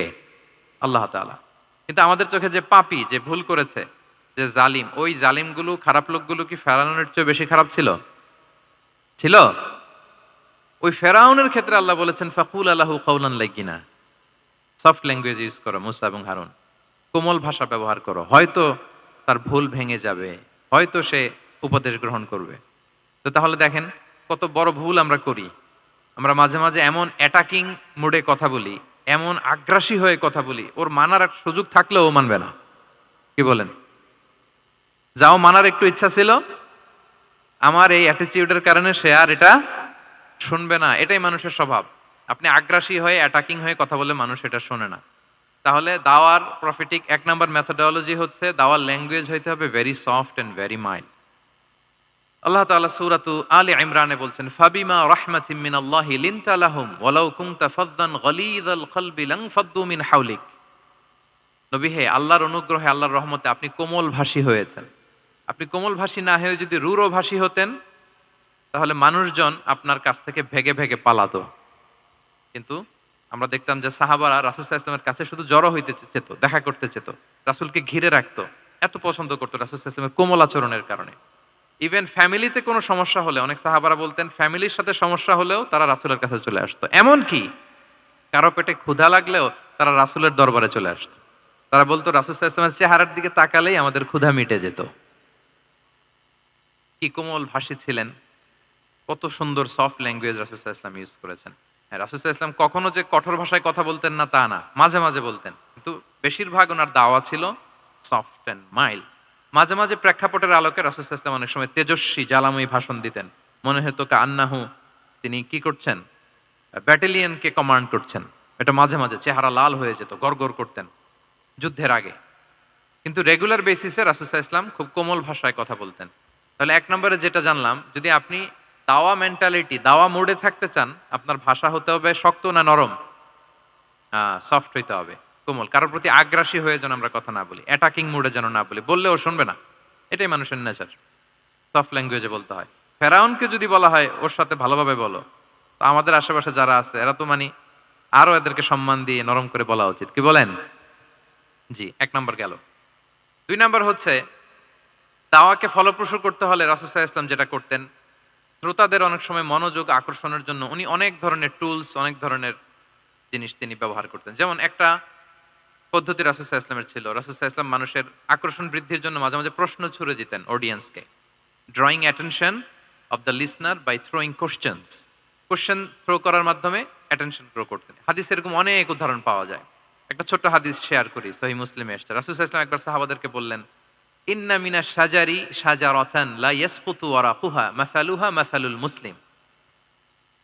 আল্লাহ তাআলা। কিন্তু আমাদের চোখে যে পাপী, যে ভুল করেছে, যে জালিম, ওই জালিমগুলো, খারাপ লোকগুলো কি ফেরাউনের চেয়ে বেশি খারাপ ছিল? ছিল? ওই ফেরাউনের ক্ষেত্রে আল্লাহ বলেছেন ফাকুল আলাহু কাওলান লাইয়িনা, সফট ল্যাঙ্গুয়েজ ইউজ করো মূসা এবং হারুন, কোমল ভাষা ব্যবহার করো। হয়তো তার ভুল ভেঙে যাবে, হয়তো সে উপদেশ গ্রহণ করবে। তো তাহলে দেখেন কত বড় ভুল আমরা করি। আমরা মাঝে মাঝে এমন অ্যাটাকিং মুডে কথা বলি, এমন আগ্রাসী হয়ে কথা বলি, ওর মানার এক সুযোগ থাকলেও ও মানবে না। কি বলেন? যাও মানার একটু ইচ্ছা ছিল, আমার এই অ্যাটিটিউডের কারণে সে আর এটা শুনবে না। এটাই মানুষের স্বভাব। আপনি আগ্রাসী হয়ে অ্যাটাকিং হয়ে কথা বলে মানুষ এটা শোনে না। তাহলে দাওয়ার প্রফিটিক এক নাম্বার মেথোডোলজি হচ্ছে দাওয়ার ল্যাঙ্গুয়েজ হইতে হবে very soft and very mild. Allah তাআলা সূরাতু আলে ইমরানে বলছেন, ফাবিমা রাহমাতিম মিনাল্লাহি লিনতা লাহুম ওয়ালাউ কুনতা ফাযযান গালিযাল কলবি লানফাদ্দু মিন হাওলিক। নবী হে, আল্লাহর অনুগ্রহে, আল্লাহর রহমতে আপনি কোমল ভাষী হয়েছেন। আপনি কোমল ভাষী না হয়ে যদি রূঢ় ভাষী হতেন, তাহলে মানুষজন আপনার কাছ থেকে ভেগে ভেগে পালাতো। কিন্তু আমরা দেখতাম যে সাহাবারা রাসূল সাল্লাল্লাহু আলাইহি ওয়াসাল্লামের কাছে শুধু জড়ো হইতে চেত, দেখা করতে চেত, রাসূলকে ঘিরে রাখতো, এত পছন্দ করতো রাসূল সাল্লাল্লাহু আলাইহি ওয়াসাল্লামের কোমল আচরণের কারণে। ইভেন ফ্যামিলিতে কোনো সমস্যা হলে অনেক সাহাবারা বলতেন ফ্যামিলির সাথে সমস্যা হলেও তারা রাসূলের কাছে চলে আসতো। এমনকি কারো পেটে ক্ষুধা লাগলেও তারা রাসূলের দরবারে চলে আসতো। তারা বলতো রাসূল সাল্লাল্লাহু আলাইহি ওয়াসাল্লামের চেহারার দিকে তাকালেই আমাদের ক্ষুধা মিটে যেত। কি কোমল ভাষী ছিলেন, কত সুন্দর সফট ল্যাঙ্গুয়েজ রাসূল সাল্লাল্লাহু আলাইহি ওয়াসাল্লাম ইউজ করেছেন। হ্যাঁ, রাসূল সাল্লাল্লাহু আলাইহি ওয়াসাল্লাম কখনো যে কঠোর ভাষায় কথা বলতেন না তা না, মাঝে মাঝে বলতেন। কিন্তু বেশিরভাগ ওনার দাওয়া ছিল সফট অ্যান্ড মাইল্ড। মাঝে মাঝে প্রেক্ষাপটের আলোকে রাসূল সাল্লাল্লাহু আলাইহি ওয়াসাল্লাম অনেক সময় তেজস্বী জ্বালাময়ী ভাষণ দিতেন। মনে হতো কান্নাহু তিনি কি করছেন, ব্যাটালিয়নকে কমান্ড করছেন। এটা মাঝে মাঝে চেহারা লাল হয়ে যেত, গড়গড় করতেন যুদ্ধের আগে। কিন্তু রেগুলার বেসিসে রাসূল সাল্লাল্লাহু আলাইহি ওয়াসাল্লাম খুব কোমল ভাষায় কথা বলতেন। তাহলে এক নম্বরে যেটা জানলাম, যদি আপনি দাওয়া মেন্টালিটি, দাওয়া মোডে থাকতে চান, আপনার ভাষা হতে হবে শক্ত না নরম? সফট হইতে হবে, কোমল। কারোর প্রতি আগ্রাসী হয়ে যেন আমরা কথা না বলি, অ্যাটাকিং মুডে যেন না বলি, বললেও শুনবে না। এটাই মানুষের নেচার, সফট ল্যাঙ্গুয়েজে বলতে হয়। ফেরাউনকে যদি বলা হয় ওর সাথে ভালোভাবে বলো, তো আমাদের আশেপাশে যারা আছে এরা তো আরো এদেরকে সম্মান দিয়ে নরম করে বলা উচিত। কি বলেন? জি, এক নম্বর গেল। দুই নম্বর হচ্ছে দাওয়াকে ফলপ্রসূ করতে হলে রাসূল সাল্লাল্লাহু আলাইহি ওয়াসাল্লাম যেটা করতেন, শ্রোতাদের অনেক সময় মনোযোগ আকর্ষণের জন্য উনি অনেক ধরনের টুলস, অনেক ধরনের জিনিস তিনি ব্যবহার করতেন। যেমন একটা পদ্ধতি রাসূল সাল্লাল্লাহু আলাইহি ওয়াসাল্লামের ছিল। রাসূল সাল্লাল্লাহু আলাইহি ওয়াসাল্লাম মানুষের আকর্ষণ বৃদ্ধির জন্য মাঝে, মাঝে প্রশ্ন ছুড়ে দিতেন অডিয়েন্সকে। Drawing attention of the listener by throwing questions. Question throw করার মাধ্যমে অ্যাটেনশন গ্রো করতেন। হাদিসে এরকম অনেক উদাহরণ পাওয়া যায়। একটা ছোট্ট হাদিস শেয়ার করি, সহিহ মুসলিমে এসেছে। রাসূল সাল্লাল্লাহু আলাইহি ওয়াসাল্লাম একবার সাহাবাদেরকে বললেন, ইন্না মিনাশ শাজারি শাজারাতান লা ইয়াসকুতু ওয়ারাকুহা মাসালুহা মাসালুল মুসলিম।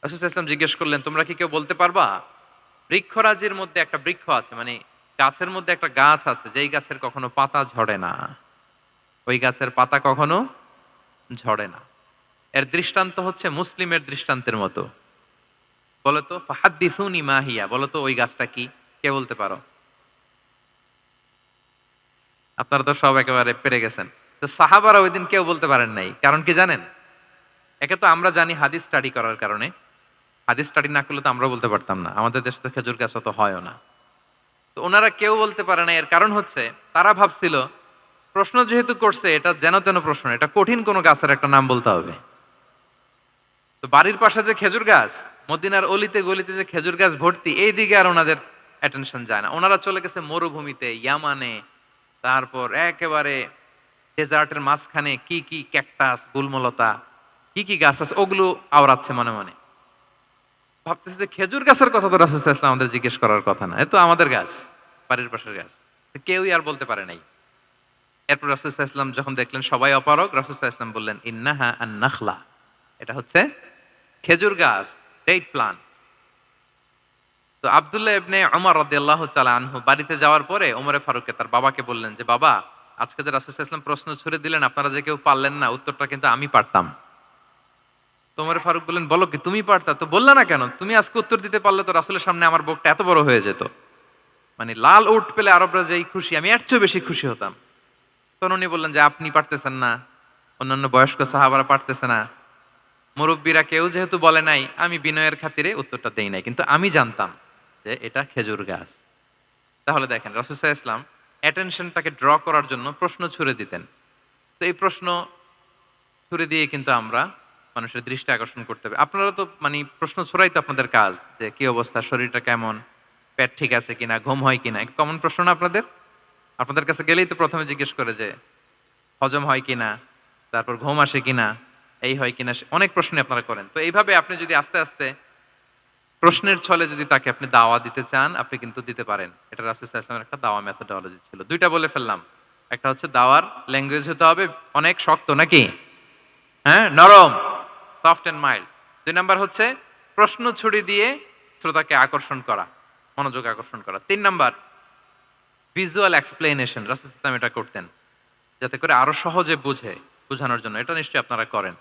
রাসূল সাল্লাল্লাহু আলাইহি ওয়াসাল্লাম জিজ্ঞেস করলেন, তোমরা কি কেউ বলতে পারবা বৃক্ষরাজির মধ্যে একটা বৃক্ষ আছে, মানে গাছের মধ্যে একটা গাছ আছে যেই গাছের কখনো পাতা ঝরে না, ওই গাছের পাতা কখনো ঝরে না। এর দৃষ্টান্ত হচ্ছে মুসলিমের দৃষ্টান্তের মতো। বলতো ফাহাদ্দিসুনি মা হিয়া, বলতো ওই গাছটা কি, কে বলতে পারো? আপনারা তো সব একেবারে পেরে গেছেন। তো সাহাবারা ওই দিন কেউ বলতে পারেন নাই, কারণ কি জানেন? একে তো আমরা জানি হাদিস স্টাডি করার কারণে, হাদিস স্টাডি না করলে তো আমরা বলতে পারতাম না, আমাদের দেশে তো খেজুর গাছ অত হয়ও না। তো ওনারা কেউ বলতে পারে না, এর কারণ হচ্ছে তারা ভাবছিল প্রশ্ন যেহেতু করছে এটা যেন তেন প্রশ্ন, এটা কঠিন কোনো গাছের একটা নাম বলতে হবে। তো বাড়ির পাশে যে খেজুর গাছ, মদিনার অলিতে গলিতে যে খেজুর গাছ ভর্তি, এই দিকে আর ওনাদের অ্যাটেনশন যায় না। ওনারা চলে গেছে মরুভূমিতে, ইয়ামানে, তারপর একেবারে ডেজার্টের মাঝখানে কি কি ক্যাকটাস, গুলমলতা, কি কি গাছ আছে ওগুলো আওড়াচ্ছে মনে মনে। ভাবতেছে যে খেজুর গাছের কথা তো রাসূল সাল্লাল্লাহু আলাইহি ওয়াসাল্লাম আমাদের জিজ্ঞেস করার কথা না, এ তো আমাদের গাছ, বাড়ির পাশের গাছ। তো কেউই আর বলতে পারে নাই। এরপর রাসূল সাল্লাল্লাহু আলাইহি ওয়াসাল্লাম যখন দেখলেন সবাই অপারগ, রাসূল সাল্লাল্লাহু আলাইহি ওয়াসাল্লাম বললেন, ইন্নাহা আন-নাখলা, এটা হচ্ছে খেজুর গাছ, ডেট প্লান্ট। তো আব্দুল্লাহ ইবনে ওমর রাদিয়াল্লাহু তাআলা আনহু বাড়িতে যাওয়ার পরে ওমরে ফারুককে তার বাবাকে বললেন যে, বাবা, আজকে যে রাসূল সাল্লাল্লাহু আলাইহি ওয়াসাল্লাম প্রশ্ন ছুড়ে দিলেন আপনারা যে কেউ পারলেন না, উত্তরটা কিন্তু আমি পারতাম। তো ওমরে ফারুক বললেন, বলো কি তুমি পারতা? তো বললা না কেন? তুমি আজকে উত্তর দিতে পারলে তো রাসূলের সামনে আমার বুকটা এত বড় হয়ে যেত। মানে লাল উট পেলে আরবরা যেই খুশি, আমি এর চেয়ে বেশি খুশি হতাম। তখন উনি বললেন যে, আপনি পারতেছেন না, অন্যান্য বয়স্ক সাহাবারা পারতেছে না, মুরব্বীরা কেউ যেহেতু বলে নাই, আমি বিনয়ের খাতিরে উত্তরটা দেই নাই, কিন্তু আমি জানতাম যে এটা খেজুর গাছ। তাহলে দেখেন রাসূল সাল্লাল্লাহু আলাইহি ওয়াসাল্লাম অ্যাটেনশনটাকে ড্র করার জন্য প্রশ্ন ছুড়ে দিতেন। তো এই প্রশ্ন ছুড়ে দিয়ে কিন্তু আমরা মানুষের দৃষ্টি আকর্ষণ করতে হবে। আপনারা তো মানে প্রশ্ন ছোড়াই তো আপনাদের কাজ, যে কি অবস্থা, শরীরটা কেমন, পেট ঠিক আছে কিনা, ঘুম হয় কিনা, কমন প্রশ্ন না আপনাদের? আপনাদের কাছে গেলেই তো প্রথমে জিজ্ঞেস করে যে হজম হয় কিনা, তারপর ঘুম আসে কিনা, এই হয় কিনা, অনেক প্রশ্ন আপনারা করেন। তো এইভাবে আপনি যদি আস্তে আস্তে প্রশ্নের ছলে যদি তাকে আপনি দাওয়া দিতে চান, আপনি কিন্তু দিতে পারেন। এটা রাসূল সাল্লাল্লাহু আলাইহি ওয়াসাল্লামের একটা দাওয়া মেথোডোলজি ছিল। দুইটা বলে ফেললাম। একটা হচ্ছে দাওয়ার ল্যাঙ্গুয়েজ হতে হবে অনেক শক্ত, নাকি? হ্যাঁ, নরম, সফট এন্ড মাইল্ড। 2 নাম্বার হচ্ছে প্রশ্ন ছুড়ে দিয়ে শ্রোতাকে আকর্ষণ করা, মনোযোগ আকর্ষণ করা। 3 নাম্বার ভিজুয়াল এক্সপ্লেনেশন, রাসূল সাল্লাল্লাহু আলাইহি ওয়াসাল্লাম এটা করতেন যাতে করে আরো সহজে বোঝানোর জন্য। এটা নিশ্চয়ই আপনারা করেন।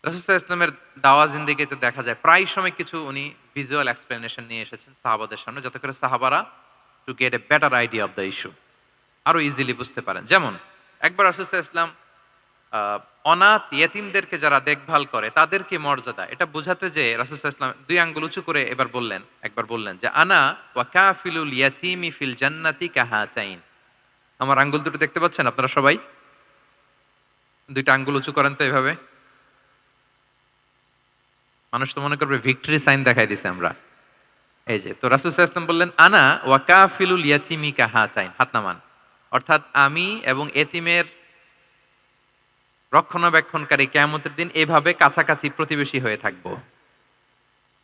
রাসূল সাল্লাল্লাহু আলাইহি ওয়াসাল্লামের দাওয়া জিন্দেগিতে দেখা যায় প্রায় সময় কিছু উনি ভিজুয়াল এক্সপ্লেনেশন নিয়ে এসেছেন সাহাবাদের সামনে, যাতে করে সাহাবারা to get a better idea of the issue, আরো ইজিলি বুঝতে পারেন। যেমন একবার রাসূল সাল্লাল্লাহু আলাইহি ওয়াসাল্লাম অনাথ ইয়েতিমদেরকে যারা দেখভাল করে তাদেরকে মর্যাদা এটা বোঝাতে যে রাসূল সাল্লাল্লাহু আলাইহি ওয়াসাল্লাম 2 আঙ্গুল উঁচু করে একবার বললেন যে, আনা ওয়া কাফিলুল ইয়াতীমি ফিল জান্নাতি কাহাতাইন। আমার আঙ্গুল দুটো দেখতে পাচ্ছেন আপনারা সবাই? 2টা আঙ্গুল উঁচু করেন তো এভাবে। মানুষ তো মনে করবে ভিক্টরি সাইন দেখাই দিছে আমরা। এই যে, তো রাসূল সাল্লাল্লাহু আলাইহি ওয়াসাল্লাম বললেন, আনা ওয়া কাফিলুল ইয়াতীমি কাহাতাইন, হাত নামান। অর্থাৎ আমি এবং এতিমের রক্ষণাবেক্ষণকারী কিয়ামতের দিন এভাবে কাছাকাছি প্রতিবেশী হয়ে থাকব।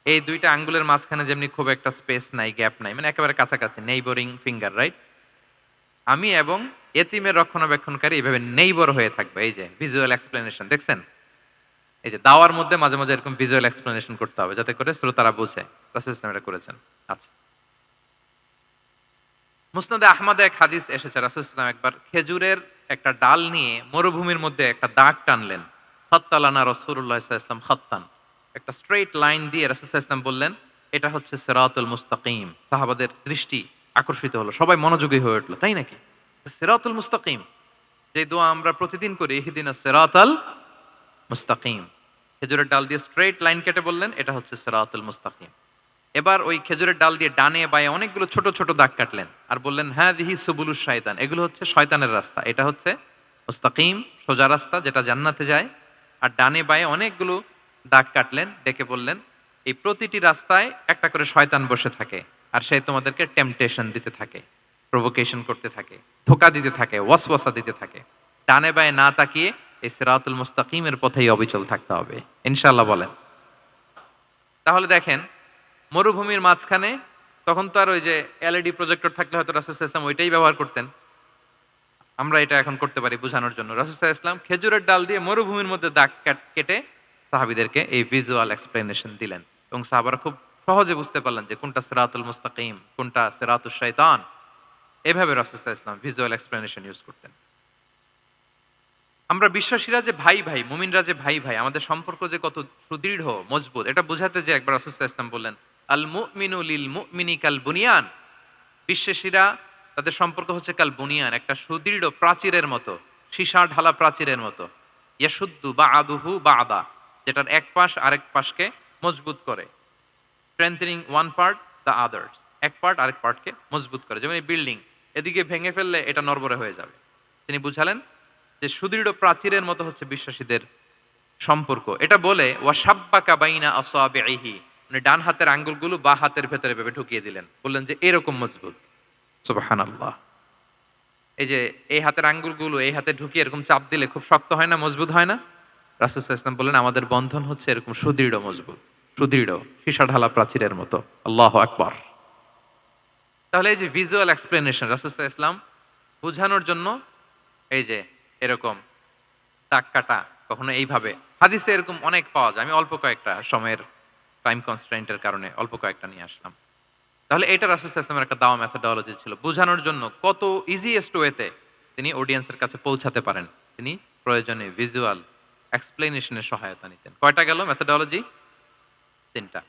এই 2টা আঙ্গুলের মাঝখানে যেমনি খুব একটা স্পেস নাই, গ্যাপ নাই, মানে একেবারে কাছাকাছি, নেইবরিং ফিঙ্গার, রাইট? আমি এবং এতিমের রক্ষণাবেক্ষণকারী এভাবে নেইবর হয়ে থাকবে। এই যে ভিজুয়াল এক্সপ্লেনেশন দেখছেন? এই যে দাওয়ার মধ্যে মাঝে মাঝে এরকম ভিজুয়াল এক্সপ্লেনেশন করতে হবে যাতে করে শ্রোতারা বুঝে। রাসূল ইসলাম এটা করেছেন। আচ্ছা, মুসনাদে আহমদে এক হাদিস এসেছে, রাসূল ইসলাম একবার খেজুরের একটা ডাল নিয়ে মরুভূমির মধ্যে একটা দাগ টানলেন। খাত্তালানা রাসূলুল্লাহ সাল্লাল্লাহু আলাইহি ওয়াসাল্লাম খাত্তান, একটা স্ট্রেইট লাইন দিয়ে রাসূল সাল্লাল্লাহু আলাইহি ওয়াসাল্লাম বললেন, এটা হচ্ছে সিরাতুল মুস্তাকিম। সাহাবাদের দৃষ্টি আকর্ষিত হলো, সবাই মনোযোগী হয়ে উঠলো, তাই নাকি? সিরাতুল মুস্তাকিম, যে দোয়া আমরা প্রতিদিন করি, ইহদিনাস সিরাতাল মুস্তাকিম। খেজুরের ডাল দিয়ে স্ট্রেইট লাইন কেটে বললেন, এটা হচ্ছে সিরাতুল মুস্তাকিম। এবার ওই খেজুরের ডাল দিয়ে ডানে বায়ে অনেকগুলো ছোট ছোট দাগ কাটলেন আর বললেন, হাযিহি সুবুলুশ শায়তান, এগুলো হচ্ছে শয়তানের রাস্তা, এটা হচ্ছে মুস্তাকিম সোজা রাস্তা যেটা জান্নাতে যায়, আর ডানে বায়ে অনেকগুলো দাগ কাটলেন, ডেকে বললেন এই প্রতিটি রাস্তায় একটা করে শয়তান বসে থাকে, আর সে তোমাদেরকে টেম্পটেশন দিতে থাকে, প্রভোকেশন করতে থাকে, ধোকা দিতে থাকে, ওয়াসওয়াসা দিতে থাকে। ডানে বায়ে না তাকিয়ে এই সিরাতুল মুস্তাকিমের পথেই অবিচল থাকতে হবে, ইনশাআল্লাহ বলেন। তাহলে দেখেন, মরুভূমির মাঝখানে তখন তো আর ওই যে এলইডি প্রজেক্টর থাকলে হয়তো রাসূল সাল্লাল্লাহু আলাইহি ওয়াসাল্লাম ওইটাই ব্যবহার করতেন। আমরা এটা এখন করতে পারি বোঝানোর জন্য। রাসূল সাল্লাল্লাহু আলাইহি ওয়াসাল্লাম খেজুরের ডাল দিয়ে মরুভূমির মধ্যে দাগ কেটে সাহাবীদেরকে এই ভিজুয়াল এক্সপ্লেনেশন দিলেন, এবং সাহাবারা খুব সহজে বুঝতে পারলেন যে কোনটা সিরাতুল মুস্তাকিম, কোনটা সিরাতুশ শাইতান। এভাবে রাসূল সাল্লাল্লাহু আলাইহি ওয়াসাল্লাম ভিজুয়াল এক্সপ্লেনেশন ইউজ করতেন। আমরা বিশ্বাসীরা যে ভাই ভাই, মুমিনরা যে ভাই ভাই, আমাদের সম্পর্ক যে কত সুদৃঢ় মজবুত, এটা বোঝাতে যে একবার রাসূল সাল্লাল্লাহু আলাইহি ওয়াসাল্লাম বললেন, আল মুমিনু লিল মুমিনি কাল বুনিয়ান। বিশ্বাসীরা তাদের সম্পর্ক হচ্ছে কাল বুনিয়ান, একটা সুদৃঢ় প্রাচীরের মতো, সীসা ঢালা প্রাচীরের মতো। ইয়াশুদ্দু বা'দুহু বা'দা, যেটার এক পাশ আরেক পাশকে মজবুত করে। Strengthening one part the others, এক পার্ট আরেক পার্টকে মজবুত করে। যেমন এই বিল্ডিং, এদিকে ভেঙে ফেললে এটা নড়বড়ে হয়ে যাবে। তিনি বুঝালেন যে সুদৃঢ় প্রাচীরের মতো হচ্ছে বিশ্বাসীদের সম্পর্ক। এটা বলে ওয়াসাব্বাকা বাইনা আসাবিহি, মানে ডান হাতের আঙ্গুলগুলো বা হাতের ভেতরে ভেবে ঢুকিয়ে দিলেন, বললেন যে এরকম মজবুত। সুবহানাল্লাহ। এই যে এই হাতের আঙ্গুলগুলো এই হাতে ঢুকিয়ে এরকম চাপ দিলে খুব শক্ত হয় না, মজবুত হয় না? রাসূল সাল্লাল্লাহু আলাইহি ওয়াসাল্লাম বললেন আমাদের বন্ধন হচ্ছে এরকম সুদৃঢ় মজবুত, সুদৃঢ় সীসা ঢালা প্রাচীরের মতো। আল্লাহু আকবার। তাহলে এই যে ভিজুয়াল এক্সপ্লেনেশন, রাসূল সাল্লাল্লাহু আলাইহি ওয়াসাল্লাম বোঝানোর জন্য এই যে এরকম দাগ কাটা, কখনো এইভাবে, হাদিসে এরকম অনেক পাওয়া যায়। আমি অল্প কয়েকটা, সময়ের টাইম কনস্ট্রেন্টের কারণে অল্প কয়েকটা নিয়ে আসলাম। তাহলে এটা রাসূল সাল্লাল্লাহু আলাইহি ওয়াসাল্লামের একটা দাওয়া মেথোডোলজি ছিল, বোঝানোর জন্য কত ইজিয়েস্ট ওয়েতে তিনি অডিয়েন্সের কাছে পৌঁছাতে পারেন। তিনি প্রয়োজনে ভিজুয়াল এক্সপ্লেনেশনের সহায়তা নিতেন। কয়টা গেল মেথোডোলজি? ৩টা।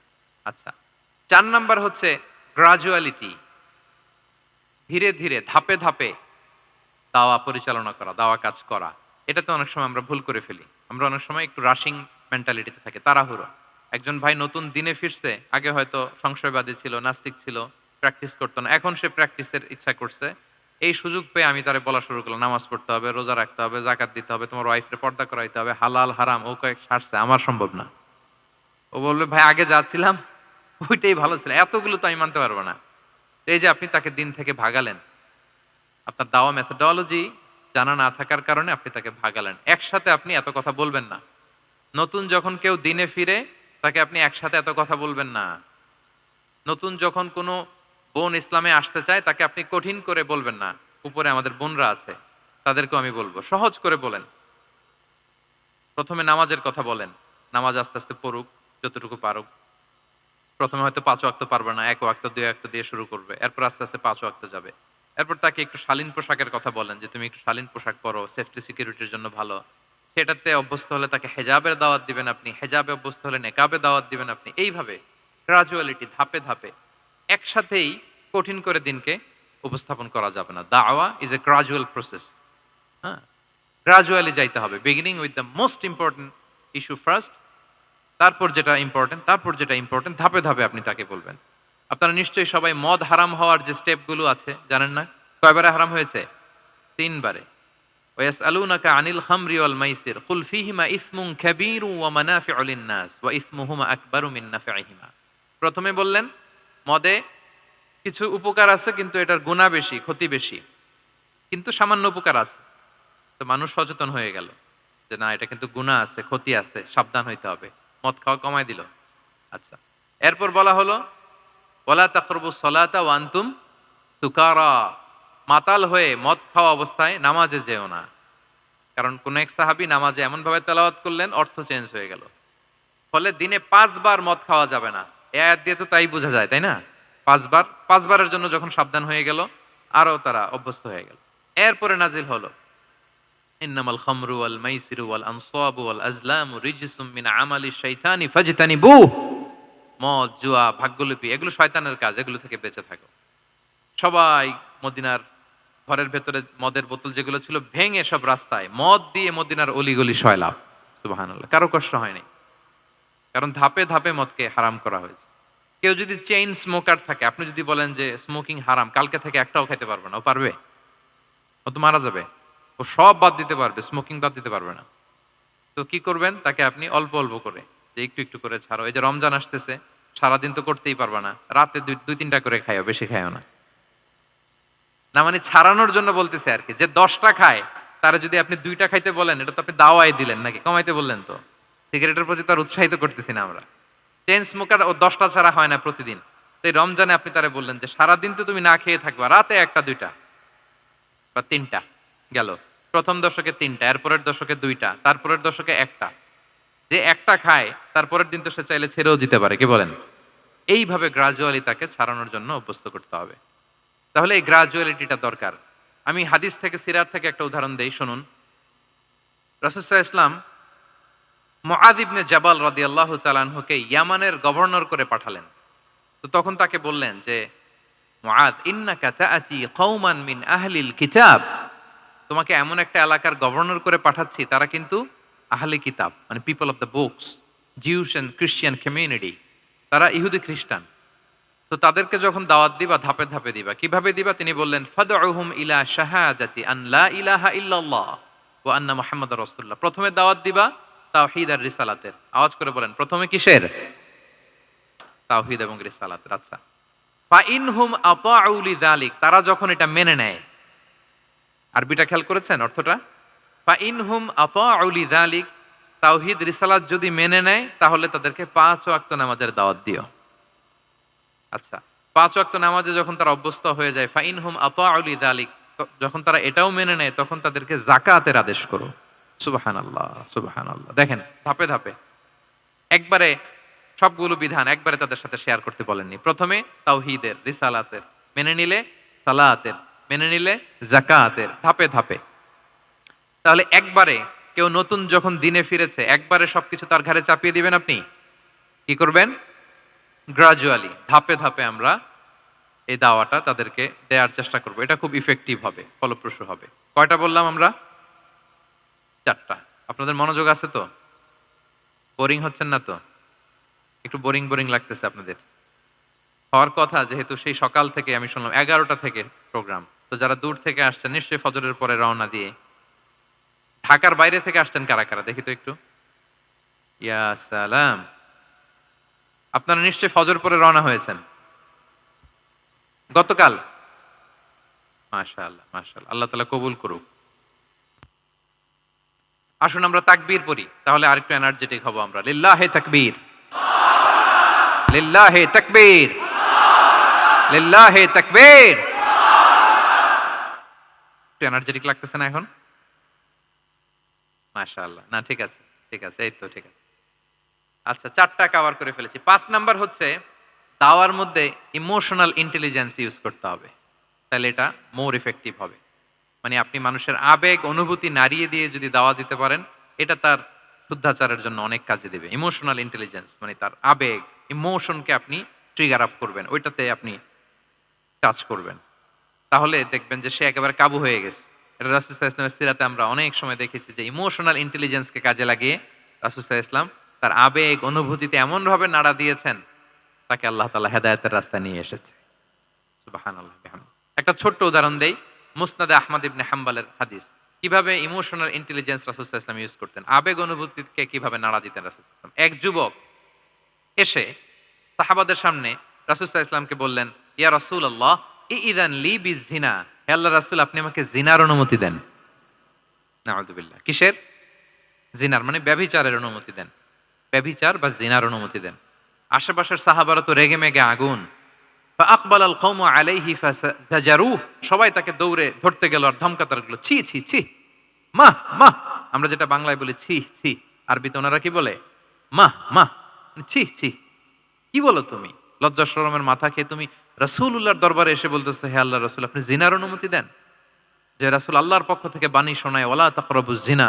আচ্ছা, ৪ নাম্বার হচ্ছে গ্রাজুয়ালিটি, ধীরে ধীরে ধাপে ধাপে দাওয়া পরিচালনা করা, দাওয়া কাজ করা। এটাতে অনেক সময় আমরা ভুল করে ফেলি। আমরা অনেক সময় একটু রাশিং মেন্টালিটিতে থাকি, তাড়াহুড়ো। একজন ভাই নতুন দিনে ফিরছে, আগে হয়তো সংশয়বাদী ছিল, নাস্তিক ছিল, প্র্যাকটিস করতো না। এখন সে প্র্যাকটিসের ইচ্ছা করছে। এই সুযোগ পেয়ে আমি তারে বলা শুরু করলাম, নামাজ পড়তে হবে, রোজা রাখতে হবে, যাকাত দিতে হবে, তোমার ওয়াইফরে পর্দা করাইতে হবে, হালাল হারাম ও কয়েক সারছে, আমার সম্ভব না। ও বলবে ভাই আগে যা ছিলাম ওইটাই ভালো ছিল, এতগুলো তো আমি মানতে পারবো না। তো এই যে আপনি তাকে দিন থেকে ভাগালেন, আপনার দাওয়া মেথোডোলজি জানা না থাকার কারণে আপনি তাকে ভাগালেন। একসাথে আপনি এত কথা বলবেন না। নতুন যখন কেউ দিনে ফিরে, তাকে আপনি একসাথে এত কথা বলবেন না। নতুন যখন কোনো বোন ইসলামে আসতে চায়, তাকে আপনি কঠিন করে বলবেন না। উপরে আমাদের বোনরা আছে, তাদেরকেও আমি বলবো, সহজ করে বলেন। প্রথমে নামাজের কথা বলেন, নামাজ আস্তে আস্তে পড়ুক, যতটুকু পারুক। প্রথমে হয়তো ৫ ওয়াক্ত পারবে না, ১ ওয়াক্ত ২ ওয়াক্ত দিয়ে শুরু করবে, এরপর আস্তে আস্তে ৫ ওয়াক্ত যাবে। এরপর তাকে একটু শালীন পোশাকের কথা বলেন, যে তুমি একটু শালীন পোশাক পরো, সেফটি সিকিউরিটির জন্য ভালো। সেটাতে অভ্যস্ত হলে তাকে হেজাবের দাওয়াত দিবেন আপনি, হেজাবে অভ্যস্ত হলে নেকাবে দাওয়াত দিবেন আপনি। এইভাবে গ্রাজুয়ালিটি, ধাপে ধাপে, একসাথেই কঠিন করে দিনকে উপস্থাপন করা যাবে না। দাওয়া ইজ এ গ্রাজুয়াল প্রসেস। হ্যাঁ, গ্রাজুয়ালি যাইতে হবে। Beginning with the most important issue first, তারপর যেটা ইম্পর্টেন্ট, তারপর যেটা ইম্পর্টেন্ট, ধাপে ধাপে আপনি তাকে বলবেন। আপনারা নিশ্চয়ই সবাই মদ হারাম হওয়ার যে স্টেপগুলো আছে জানেন না? কয়বারে হারাম হয়েছে? ৩ বারে। ওয়াসআলুনাকা আনিল খামরি ওয়াল মাইসির কুল ফীহিমা ইসমুন কাবীরু ওয়া মানাফিউ লিন-নাস ওয়া ইসমুহুমা আকবারু মিন নাফিহিমা। প্রথমে বললেন মদে কিছু উপকার আছে, কিন্তু এটার গুনাহ বেশি, ক্ষতি বেশি, কিন্তু সামান্য উপকার আছে। তো মানুষ সচেতন হয়ে গেল যে না, এটা কিন্তু গুনাহ আছে, ক্ষতি আছে, সাবধান হইতে হবে। মদ খাওয়া কমায় দিল। আচ্ছা, এরপর বলা হলো ওয়ালা তাকরাবুস সালাতা ওয়া আনতুম সুকারা, মাতাল হয়ে মদ খাওয়া অবস্থায় নামাজে যেও না। কারণ কোন এক সাহাবী নামাজে এমন ভাবে তেলাওয়াত করলেন, অর্থ চেঞ্জ হয়ে গেল। ফলে দিনে ৫ বার মদ খাওয়া যাবে না। এই আয়াত দিয়ে তো তাই বোঝা যায়, তাই না? ৫ বারের জন্য যখন সাবধান হয়ে গেল, আরো তারা অভ্যস্ত হয়ে গেল। এরপরে নাজিল হলো ইন্নামাল খামরু ওয়াল মাইসিরু ওয়াল আনসাবু ওয়াল আজলামু রিজসুম মিন আমালিশ শাইতানি ফাজতানিবুহ। মদ, জুয়া, ভাগ্যলিপি, এগুলো শয়তানের কাজ, এগুলো থেকে বেঁচে থাকো। সবাই মদিনার ঘরের ভেতরে মদের বোতল যেগুলো ছিল ভেঙে সব রাস্তায় মদ দিয়ে মদিনার অলিগলি সয়লাভ। সুবহানাল্লাহ, কারো কষ্ট হয়নি, কারণ ধাপে ধাপে মদকে হারাম করা হয়েছে। কেউ যদি চেইন স্মোকার থাকে, আপনি যদি বলেন যে স্মোকিং হারাম, কালকে থেকে একটাও খেতে পারবে না, ও পারবে? ও তো মারা যাবে। ও সব বাদ দিতে পারবে, স্মোকিং বাদ দিতে পারবে না। তো কি করবেন? তাকে আপনি অল্প অল্প করে, যে একটু একটু করে ছাড়ো। এই যে রমজান আসতেছে, সারাদিন তো করতেই পারবা না, রাতে দুই তিনটা করে খাইও, বেশি খাইও না। না মানে ছাড়ানোর জন্য বলতেছে আর কি, যে 10টা খায় তারা যদি আপনি 2টা খাইতে বলেন, এটা তো আপনি দাওয়াই দিলেন নাকি, কমাইতে বললেন তো। সিগারেটের প্রতি তো আর উৎসাহিত করতেছি না আমরা। চেন স্মোকার ও 10টা ছাড়া হয় না প্রতিদিন। তো এই রমজানে আপনি তারা বললেন যে সারাদিন তো তুমি না খেয়ে থাকবা, রাতে একটা দুইটা বা তিনটা গেল। প্রথম দশকে 3টা, এরপরের দশকে 2টা, তারপরের দশকে একটা। যে একটা খায় তারপরের দিন তো সে চাইলে ছেড়েও দিতে পারে, কি বলেন? এইভাবে গ্রাজুয়ালি তাকে ছাড়ানোর জন্য অভ্যস্ত করতে হবে। তাহলে এই গ্রাজুয়ালিটিটা দরকার। আমি হাদিস থেকে, সিরাত থেকে একটা উদাহরণ দেই, শুনুন। রাসূল সাল্লাল্লাহু আলাইহি ওয়াসাল্লাম মুআয ইবনে জাবাল রাদিয়াল্লাহু তাআলা আনহুকে ইয়ামানের গভর্নর করে পাঠালেন। তো তখন তাকে বললেন যে, মুআয, ইন্নাকা তাআতি কওমান মিন আহলিল কিতাব। তোমাকে এমন একটা এলাকার গভর্নর করে পাঠাচ্ছি, তারা কিন্তু আহলে কিতাব, মানে people of the books, Jews and Christian community. তারা ইহুদি খ্রিস্টান। তো তাদেরকে যখন দাওয়াত দিবা, ধাপে ধাপে দিবা। কিভাবে দিবা? তিনি বললেন, ফাদউহুম ইলা শাহাদাতি আন লা ইলাহা ইল্লাল্লাহ ওয়া আন্না মুহাম্মাদুর রাসূলুল্লাহ। প্রথমে দাওয়াত দিবা তাওহীদ আর রিসালাতের। আওয়াজ করে বলেন, প্রথমে কিসের? তাওহীদ এবং রিসালাতের। আচ্ছা, ফা ইনহুম আতাউ লিযালিক, তারা যখন এটা মেনে নেয়। আরবিটা খেয়াল করেছেন অর্থটা? ফা ইনহুম আতাউ লিযালিক, তাওহীদ রিসালাত যদি মেনে নেয়, তাহলে তাদেরকে 5 ওয়াক্ত নামাজের দাওয়াত দিও। আচ্ছা, 5 ওয়াক্ত নামাজে যখন তারা অভ্যস্ত হয়ে যায়, ফাইনহুম আতাউ লিযালিক, যখন তারা এটাও মেনে নেয়, তখন তাদেরকে যাকাতের আদেশ করো। সুবহানাল্লাহ, সুবহানাল্লাহ। দেখেন, ধাপে ধাপে, একবারে সবগুলো বিধান একবারে তাদের সাথে শেয়ার করতে বলেননি। প্রথমে তাওহীদের, রিসালাতের, মেনে নিলে সালাতের, মেনে নিলে যাকাতের, ধাপে ধাপে। তাহলে একবারে কেউ নতুন যখন দিনে ফিরেছে, একবারে সবকিছু তার ঘাড়ে চাপিয়ে দিবেন আপনি? কি করবেন? গ্রাজুয়ালি, ধাপে ধাপে আমরা এই দাওয়াটা তাদেরকে দেওয়ার চেষ্টা করব। এটা খুব ইফেক্টিভ হবে, ফলপ্রসূ হবে। কয়টা বললাম আমরা? 4টা। আপনাদের মনোযোগ আছে তো? বোরিং হচ্ছেন না তো? একটু বোরিং বোরিং লাগতেছে আপনাদের? হওয়ার কথা, যেহেতু সেই সকাল থেকে আমি শুনলাম 11টা থেকে প্রোগ্রাম। তো যারা দূর থেকে আসছেন, নিশ্চয়ই ফজরের পরে রওনা দিয়ে। ঢাকার বাইরে থেকে আসছেন কারা কারা, দেখি তো একটু। ইয়া সালাম, আপনারা নিশ্চয়ই ফজর পরে রওনা হয়েছেন গতকাল। মাশাআল্লাহ, মাশাআল্লাহ, আল্লাহ তাআলা কবুল করুক। আসুন আমরা তাকবীর পড়ি, তাহলে আরেকটু এনার্জেটিক হব আমরা। লিল্লাহি তাকবীর, লিল্লাহি তাকবীর, লিল্লাহি তাকবীর। একটু এনার্জেটিক লাগতেছে না এখন? মাশাআল্লাহ। না, ঠিক আছে, ঠিক আছে, এই তো ঠিক আছে। আচ্ছা, 4টা কভার করে ফেলেছি। 5 নাম্বার হচ্ছে, দাওয়ার মধ্যে ইমোশনাল ইন্টেলিজেন্স ইউজ করতে হবে, তাহলে এটা মোর ইফেক্টিভ হবে। মানে আপনি মানুষের আবেগ অনুভূতি নাড়িয়ে দিয়ে যদি দাওয়া দিতে পারেন, এটা তার শুদ্ধাচারের জন্য অনেক কাজে দেবে। ইমোশনাল ইন্টেলিজেন্স মানে তার আবেগ, ইমোশনকে আপনি ট্রিগার আপ করবেন, ওইটাতে আপনি টাচ করবেন, তাহলে দেখবেন যে সে একেবারে কাবু হয়ে গেছে। এটা রাসূল সাল্লাল্লাহু আলাইহি ওয়াসাল্লামের সিরাতে আমরা অনেক সময় দেখেছি যে ইমোশনাল ইন্টেলিজেন্সকে কাজে লাগিয়ে রাসূল সাল্লাল্লাহু আলাইহি ওয়াসাল্লাম তার আবেগ অনুভূতিতে এমনভাবে নাড়া দিয়েছেন, তাকে আল্লাহ তাআলা হেদায়েতের রাস্তায় নিয়ে এসেছে। সুবহানাল্লাহ বিহামদিহি। একটা ছোট্ট উদাহরণ দেই, মুসনাদে আহমদ ইবনে হাম্বলের হাদিস। কিভাবে ইমোশনাল ইন্টেলিজেন্স রাসূল সাল্লাল্লাহু আলাইহি ওয়াসাল্লাম ইউজ করতেন, আবেগ অনুভূতিকে কিভাবে নাড়া দিতেন রাসূল সাল্লাল্লাহু আলাইহি ওয়াসাল্লাম। এক যুবক এসে সাহাবাদের সামনে রাসূল সাল্লাল্লাহু আলাইহি ওয়াসাল্লামকে বললেন, ইয়া রাসূলুল্লাহ, ইযান লি বিজিনা, হে আল্লাহর রাসূল, আপনি আমাকে জিনার অনুমতি দেন। নাউযুবিল্লাহ। কিসের? জিনার, মানে ব্যভিচারের অনুমতি দেন। ব্যভিচার বা জিনার অনুমতি দেন। আশেপাশের সাহাবারা তো রেগে মেগে আগুন। ফাআকবালাল কওমু আলাইহি ফাজাজারুহ, সবাই তাকে দৌড়ে ধরতে গেল আর ধমকাতে লাগলো, ছি ছি ছি, মাহ মাহ। আমরা যেটা বাংলায় বলি ছি ছি, আরবিতে ওনারা কি বলে? মাহ মাহ, ছি ছি, কি বলো তুমি? লজ্জা শরমের মাথা খেয়ে তুমি রাসূলুল্লাহর দরবারে এসে বলতেছো, হে আল্লাহর রাসূল, আপনি জিনার অনুমতি দেন? যে রাসূল আল্লাহর পক্ষ থেকে বাণী শোনায়, ওয়ালা তাকরাবুজ জিনা,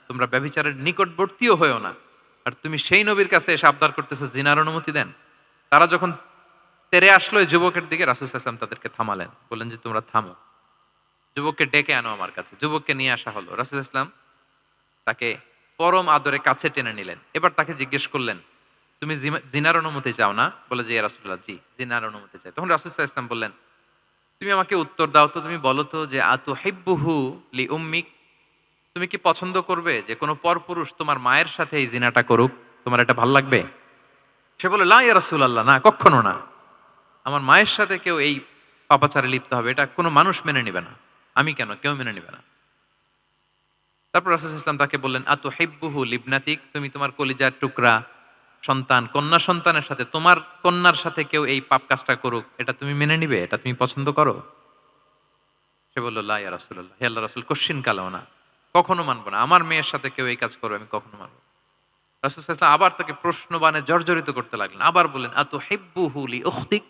তোমরা ব্যভিচারের নিকটবর্তীও হয়ো না, আর তুমি সেই নবীর কাছে এসে আবদার করতেছো জিনার অনুমতি দেন? তারা যখন তেরে আসলো এই যুবকের দিকে, রাসূল সাল্লাল্লাহু আলাইহি ওয়াসাল্লাম তাদেরকে থামালেন, বললেন যে তোমরা থামো, যুবককে ডেকে আনো আমার কাছে। যুবককে নিয়ে আসা হলো। রাসূল সাল্লাল্লাহু আলাইহি ওয়াসাল্লাম তাকে পরম আদরে কাছে টেনে নিলেন। এবার তাকে জিজ্ঞেস করলেন, তুমি জিনার অনুমতি চাও না? বলে যে, ইয়া রাসূলুল্লাহ, জি, জিনার অনুমতি চাই। তখন রাসূল সাল্লাল্লাহু আলাইহি ওয়াসাল্লাম বললেন, তুমি আমাকে উত্তর দাও তো, তুমি বলো তো যে আতুহিব্বুহু লি উম্মিক, তুমি কি পছন্দ করবে যে কোনো পরপুরুষ তোমার মায়ের সাথে এই জিনাটা করুক? তোমার এটা ভাল লাগবে? সে বলে, লা ইয়া রাসূলুল্লাহ, না, কখনো না। আমার মায়ের সাথে কেউ এই পাপাচারে লিপ্ত হবে, এটা কোনো মানুষ মেনে নিবে না। আমি কেন, কেউ মেনে নিবে না। তারপর রাসূল সাল্লাল্লাহু আলাইহি ওয়াসাল্লাম তাকে বললেন, আতুহিব্বুহু লিবনাতিক, তুমি তোমার কলিজার টুকরা সন্তান, কন্যা সন্তানের সাথে, তোমার কন্যার সাথে কেউ এই পাপ কাজটা করুক, এটা তুমি মেনে নিবে? এটা তুমি পছন্দ করো? সে বলল, লা ইয়া রাসূলুল্লাহ, হে আল্লাহর রাসূল, কশ্চিন কালেও না, কখনো মানবো না। আমার মেয়ের সাথে কেউ এই কাজ করবে, আমি কখনো মানবো না। রাসূল সাল্লাল্লাহু আলাইহি ওয়াসাল্লাম আবার তাকে প্রশ্নবাণে জর্জরিত করতে লাগলেন। আবার বললেন, আতুহিব্বুহু লিউখতিক,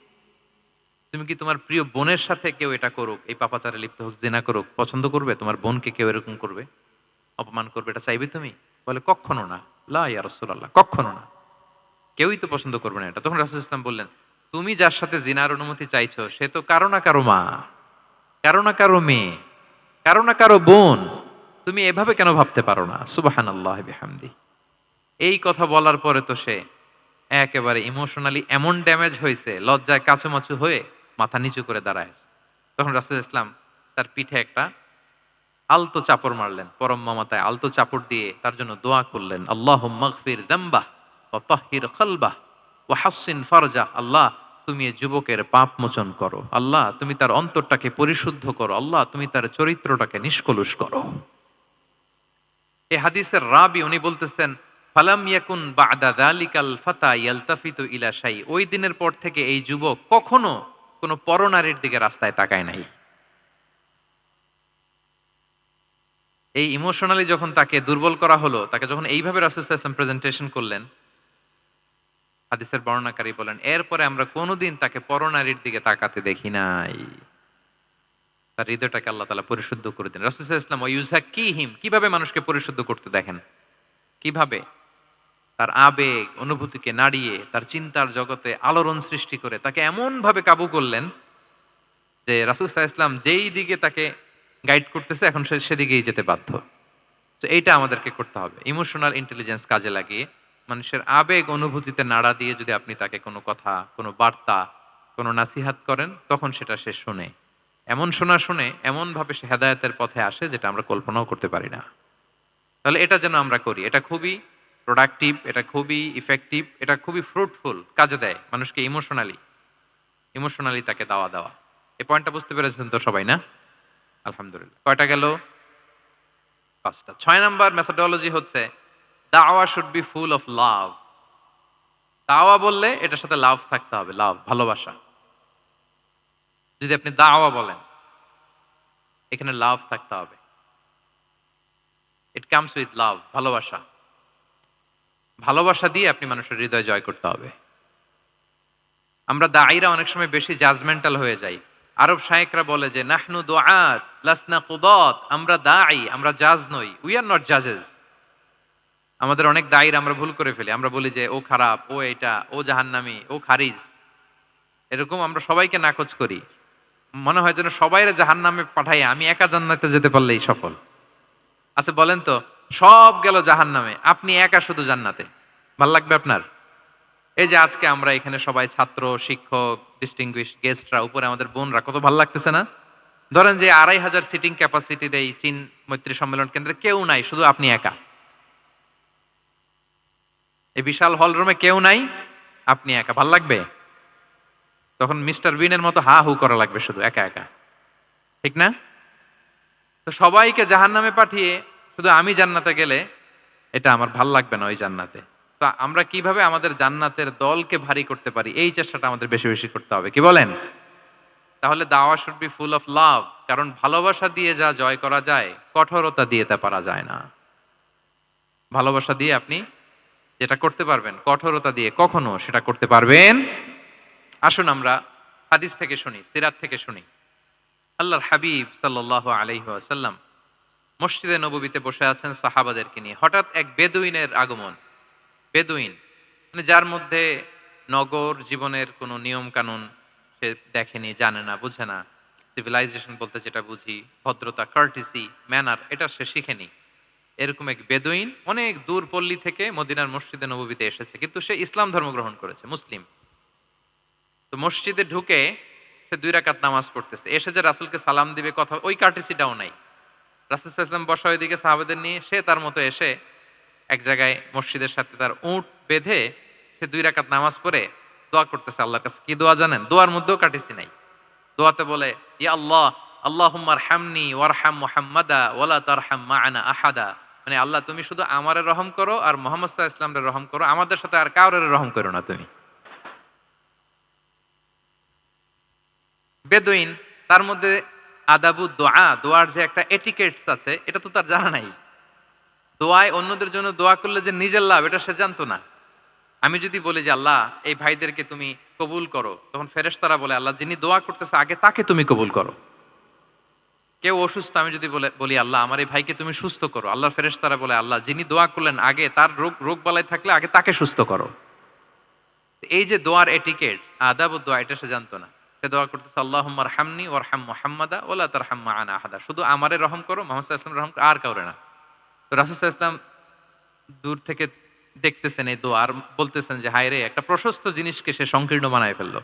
তুমি কি তোমার প্রিয় বোনের সাথে কেউ এটা করুক, এই পাপাচারে লিপ্ত হোক, জিনা করুক, পছন্দ করবে? তোমার বোনকে কেউ এরকম করবে, অপমান করবে, এটা চাইবে তুমি? বলে, কখনো না। লা ইয়া রাসূলুল্লাহ, কখনো না, কেউই তো পছন্দ করবে না এটা। তখন রাসূল ইসলাম বললেন, তুমি যার সাথে জিনার অনুমতি চাইছো সে তো কারো না কারো মা, কারো না কারো মেয়ে, কারো না কারো বোন। তুমি এভাবে কেন ভাবতে পারো না? সুবহানাল্লাহি বিহামদি। এই কথা বলার পরে তো সে একেবারে ইমোশনালি এমন ড্যামেজ হয়েছে, লজ্জায় কাচুমাচু হয়ে মাথা নিচু করে দাঁড়ায়। তখন রাসূল ইসলাম তার পিঠে একটা আলতো চাপড় মারলেন, পরম মমতায় আলতো চাপড় দিয়ে তার জন্য দোয়া করলেন, আল্লাহুম্মা গফির যামবাহ ওয়া তাহহির কলবাহ ওয়া হাসসিন ফারজাহ। আল্লাহ, তুমি এই যুবকের পাপ মোচন করো। আল্লাহ, তুমি তার অন্তরটাকে পরিশুদ্ধ করো। আল্লাহ, তুমি তার চরিত্রটাকে নিষ্কলুষ করো। এই হাদিসের রাবি উনি বলতেছেন, ফালাম ইয়াকুন বা'দা যালিকাল ফাতা ইয়ালতাফিতু ইলা শাই, ওই দিনের পর থেকে এই যুবক কখনো কোনো পরনারীর দিকে রাস্তায় তাকায় নাই। এই ইমোশনালি যখন তাকে দুর্বল করা হলো, তাকে যখন এইভাবে রাসূল সাল্লাল্লাহু আলাইহি ওয়াসাল্লাম প্রেজেন্টেশন করলেন, হাদিসের বর্ণনাকারী বলেন, এরপরে আমরা কোনোদিন তাকে পরনারীর দিকে তাকাতে দেখি নাই। তার হৃদয়টাকে আল্লাহ তাআলা পরিশুদ্ধ করে দেন। রাসূল সাল্লাল্লাহু আলাইহি ওয়াসাল্লাম ওয়ায়ুযাক্কিহিম, কিভাবে মানুষকে পরিশুদ্ধ করতে দেখেন? কিভাবে? তার আবেগ অনুভূতিকে নাড়িয়ে তার চিন্তার জগতে আলোড়ন সৃষ্টি করে তাকে এমনভাবে কাবু করলেন যে রাসূল সাল্লাল্লাহু আলাইহি ওয়াসাল্লাম যেই দিকে তাকে গাইড করতেছে এখন সে সেদিকেই যেতে বাধ্য। তো এইটা আমাদেরকে করতে হবে। ইমোশনাল ইন্টেলিজেন্স কাজে লাগিয়ে মানুষের আবেগ অনুভূতিতে নাড়া দিয়ে যদি আপনি তাকে কোনো কথা, কোনো বার্তা, কোনো নাসিহাত করেন, তখন সেটা সে শোনে। এমন শোনা শুনে এমনভাবে সে হেদায়েতের পথে আসে যেটা আমরা কল্পনাও করতে পারি না। তাহলে এটা যেন আমরা করি। এটা খুবই প্রোডাক্টিভ, এটা খুবই ইফেক্টিভ, এটা খুবই ফ্রুটফুল, কাজে দেয় মানুষকে ইমোশনালি তাকে দাওয়া দেওয়া। এই পয়েন্টটা বুঝতে পেরেছেন তো সবাই, না? আলহামদুলিল্লাহ। কয়টা গেল? ৫টা। ৬ নাম্বার মেথোডোলজি হচ্ছে দাওয়া should be full of love. দাওয়া বললে এটার সাথে লাভ থাকতে হবে, লাভ, ভালোবাসা। যদি আপনি দাওয়া বলেন, এখানে লাভ থাকতে হবে। ইট কামস উইথ লাভ, ভালোবাসা। ভালোবাসা দিয়ে আপনি মানুষের হৃদয় জয় করতে হবে। আমরা দায়ীরা অনেক সময় বেশি জাজমেন্টাল হয়ে যাই। আরব শায়েকরা বলে যে নাহনু দুআত লাসনা কুদাত, আমরা দায়ী, আমরা জাজ নই। উই আর নট জাজেস। আমাদের অনেক দায়ীরা আমরা ভুল করে ফেলি। আমরা বলি যে ও খারাপ, ও এটা, ও জাহান্নামী, ও খারিজ। এরকম আমরা সবাইকে নাকচ করি। মনে হয় যেন সবাইরে জাহান্নামে পাঠাই, আমি একা জান্নাতে যেতে পারলেই সফল। আচ্ছা বলেন তো, সব গেল জাহান্নামে, আপনি একা শুধু জান্নাতে, ভাল লাগবে আপনার? এই যে আজকে আমরা এখানে সবাই ছাত্র, শিক্ষক, ডিস্টিংগুইশ গেস্টরা, উপরে আমাদের বোনরা, কত ভালো লাগতেছে না? ধরেন যে ২৫০০ সিটিং ক্যাপাসিটির এই চীন মৈত্রী সম্মেলন কেন্দ্রে কেউ নাই, শুধু আপনি একা। এই বিশাল হল রুমে কেউ নাই, আপনি একা, ভাল লাগবে? তখন মিস্টার বিনের মতো হা হু করা লাগবে, শুধু একা একা, ঠিক না? তো সবাইকে জাহান্নামে পাঠিয়ে শুধু আমি জান্নাতে গেলে এটা আমার ভাল লাগবে না ওই জান্নাতে। তো আমরা কিভাবে আমাদের জান্নাতের দলকে ভারী করতে পারি, এই চেষ্টাটা আমাদের বেশি বেশি করতে হবে, কি বলেন? তাহলে দাওয়া should be full of love, কারণ ভালোবাসা দিয়ে যা জয় করা যায়, কঠোরতা দিয়ে তা পারা যায় না। ভালোবাসা দিয়ে আপনি যেটা করতে পারবেন, কঠোরতা দিয়ে কখনো সেটা করতে পারবেন। আসুন আমরা হাদিস থেকে শুনি, সিরাত থেকে শুনি। আল্লাহর হাবিব সাল্লাল্লাহু আলাইহি ওয়াসাল্লাম মসজিদে নববীতে বসে আছেন সাহাবাদেরকে নিয়ে। হঠাৎ এক বেদুইনের আগমন। বেদুইন মানে যার মধ্যে নগর জীবনের কোনো নিয়ম কানুন সে দেখেনি, জানে না, বুঝে না। সিভিলাইজেশন বলতে যেটা বুঝি, ভদ্রতা, কার্টিসি, ম্যানার, এটা সে শিখেনি। এরকম এক বেদুইন অনেক দূর পল্লী থেকে মদিনার মসজিদে নববীতে এসেছে, কিন্তু সে ইসলাম ধর্ম গ্রহণ করেছে, মুসলিম। তো মসজিদে ঢুকে সে ২ রাকাত নামাজ পড়তেছে। এসে যে রাসূলকে সালাম দিবে, কথা, ওই কার্টিসিটাও নাই। রাসূল সাল্লাল্লাহু আলাইহি ওয়াসাল্লাম বসা ওইদিকে সাহাবাদের নিয়ে, সে তার মতো এসে এক জায়গায় মসজিদের সাথে তার উট বেঁধে সে 2 রাকাত নামাজ পড়ে দোয়া করতেছে আল্লাহর কাছে। কি দোয়া জানেন? দোয়ার মধ্যেও কাটিছি নাই। দোয়াতে বলে, ইয়া আল্লাহ, আল্লাহুম্মা আরহামনি ওয়ারহাম মুহাম্মাদা ওয়ালা তারহাম মা'ানা আহাদা। মানে আল্লাহ তুমি শুধু আমারে রহম করো আর মুহাম্মদ সাল্লাল্লাহু আলাইহি ওয়াসাল্লামরে রহম করো, আমাদের সাথে আর কাউরে রহম করো না তুমি। বেদুইন, তার মধ্যে আদাবু দোয়া, দোয়ার যে একটা এটিকেটস আছে এটা তো তার জানা নাই। দোয়ায় অন্যদের জন্য দোয়া করলে যে নিজের লাভ এটা সে জানতো না। আমি যদি বলি যে আল্লাহ এই ভাইদেরকে তুমি কবুল করো, তখন ফেরেশতারা বলে আল্লাহ যিনি দোয়া করতেছে আগে তাকে তুমি কবুল করো। কেউ অসুস্থ, আমি যদি বলি আল্লাহ আমার এই ভাইকে তুমি সুস্থ করো, আল্লাহর ফেরেশতারা বলে আল্লাহ যিনি দোয়া করলেন আগে তার রোগ বালাই থাকলে আগে তাকে সুস্থ করো। এই যে দোয়ার এটিকেটস, আদাব ও দোয়া, এটা সে জানতো না। সে দোয়া করতেছে আল্লাহুম্মা আরহামনি ওয়ারহাম মুহাম্মাদা ওয়ালা তারহাম মা'ানা আহাদা, শুধু আমারে রহম করো, মুহাম্মদ সাল্লাল্লাহু আলাইহি ওয়াসাল্লাম রহম করো, আর কাউরে না। তো রাসূল সাল্লাল্লাহু আলাইহি ওয়াসাল্লাম দূর থেকে দেখতেছেন এই দোয়া আর বলতেছেন যে হায় রে, একটা প্রশস্ত জিনিসকে সে সংকীর্ণ বানায় ফেললো।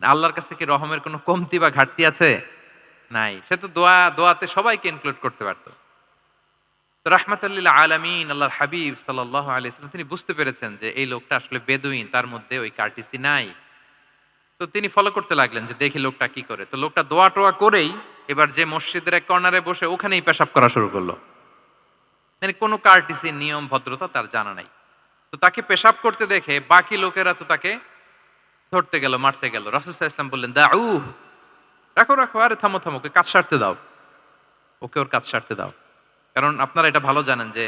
আল্লাহর কাছে কি রহমের কোনো কমতি বা ঘাটতি আছে? নাই। সে তো দোয়াতে সবাইকে ইনক্লুড করতে পারতো। তো রাহমাতাল লিল আলামিন আল্লাহর হাবিব সাল্লাল্লাহু আলাইহি ওয়াসাল্লাম তিনি বুঝতে পেরেছেন যে এই লোকটা আসলে বেদুইন, তার মধ্যে ওই কার্টিসি নাই। তো তিনি ফলো করতে লাগলেন যে দেখি লোকটা কি করে। তো লোকটা দোয়া টোয়া করেই এবার যে মসজিদের এক কর্নারে বসে ওখানেই পেশাব করা শুরু করলো। মানে কোনো কার্টিসি, নিয়ম, ভদ্রতা তার জানা নাই। তো তাকে পেশাব করতে দেখে বাকি লোকেরা তো তাকে ধরতে গেল, মারতে গেল। রাসূল সাল্লাল্লাহু আলাইহি ওয়াসাল্লাম বললেন, দাউ, রাখো রাখো, আরে থামো থামো, ওকে কাজ সারতে দাও, ওকে ওর কাজ সারতে দাও। কারণ আপনারা এটা ভালো জানেন যে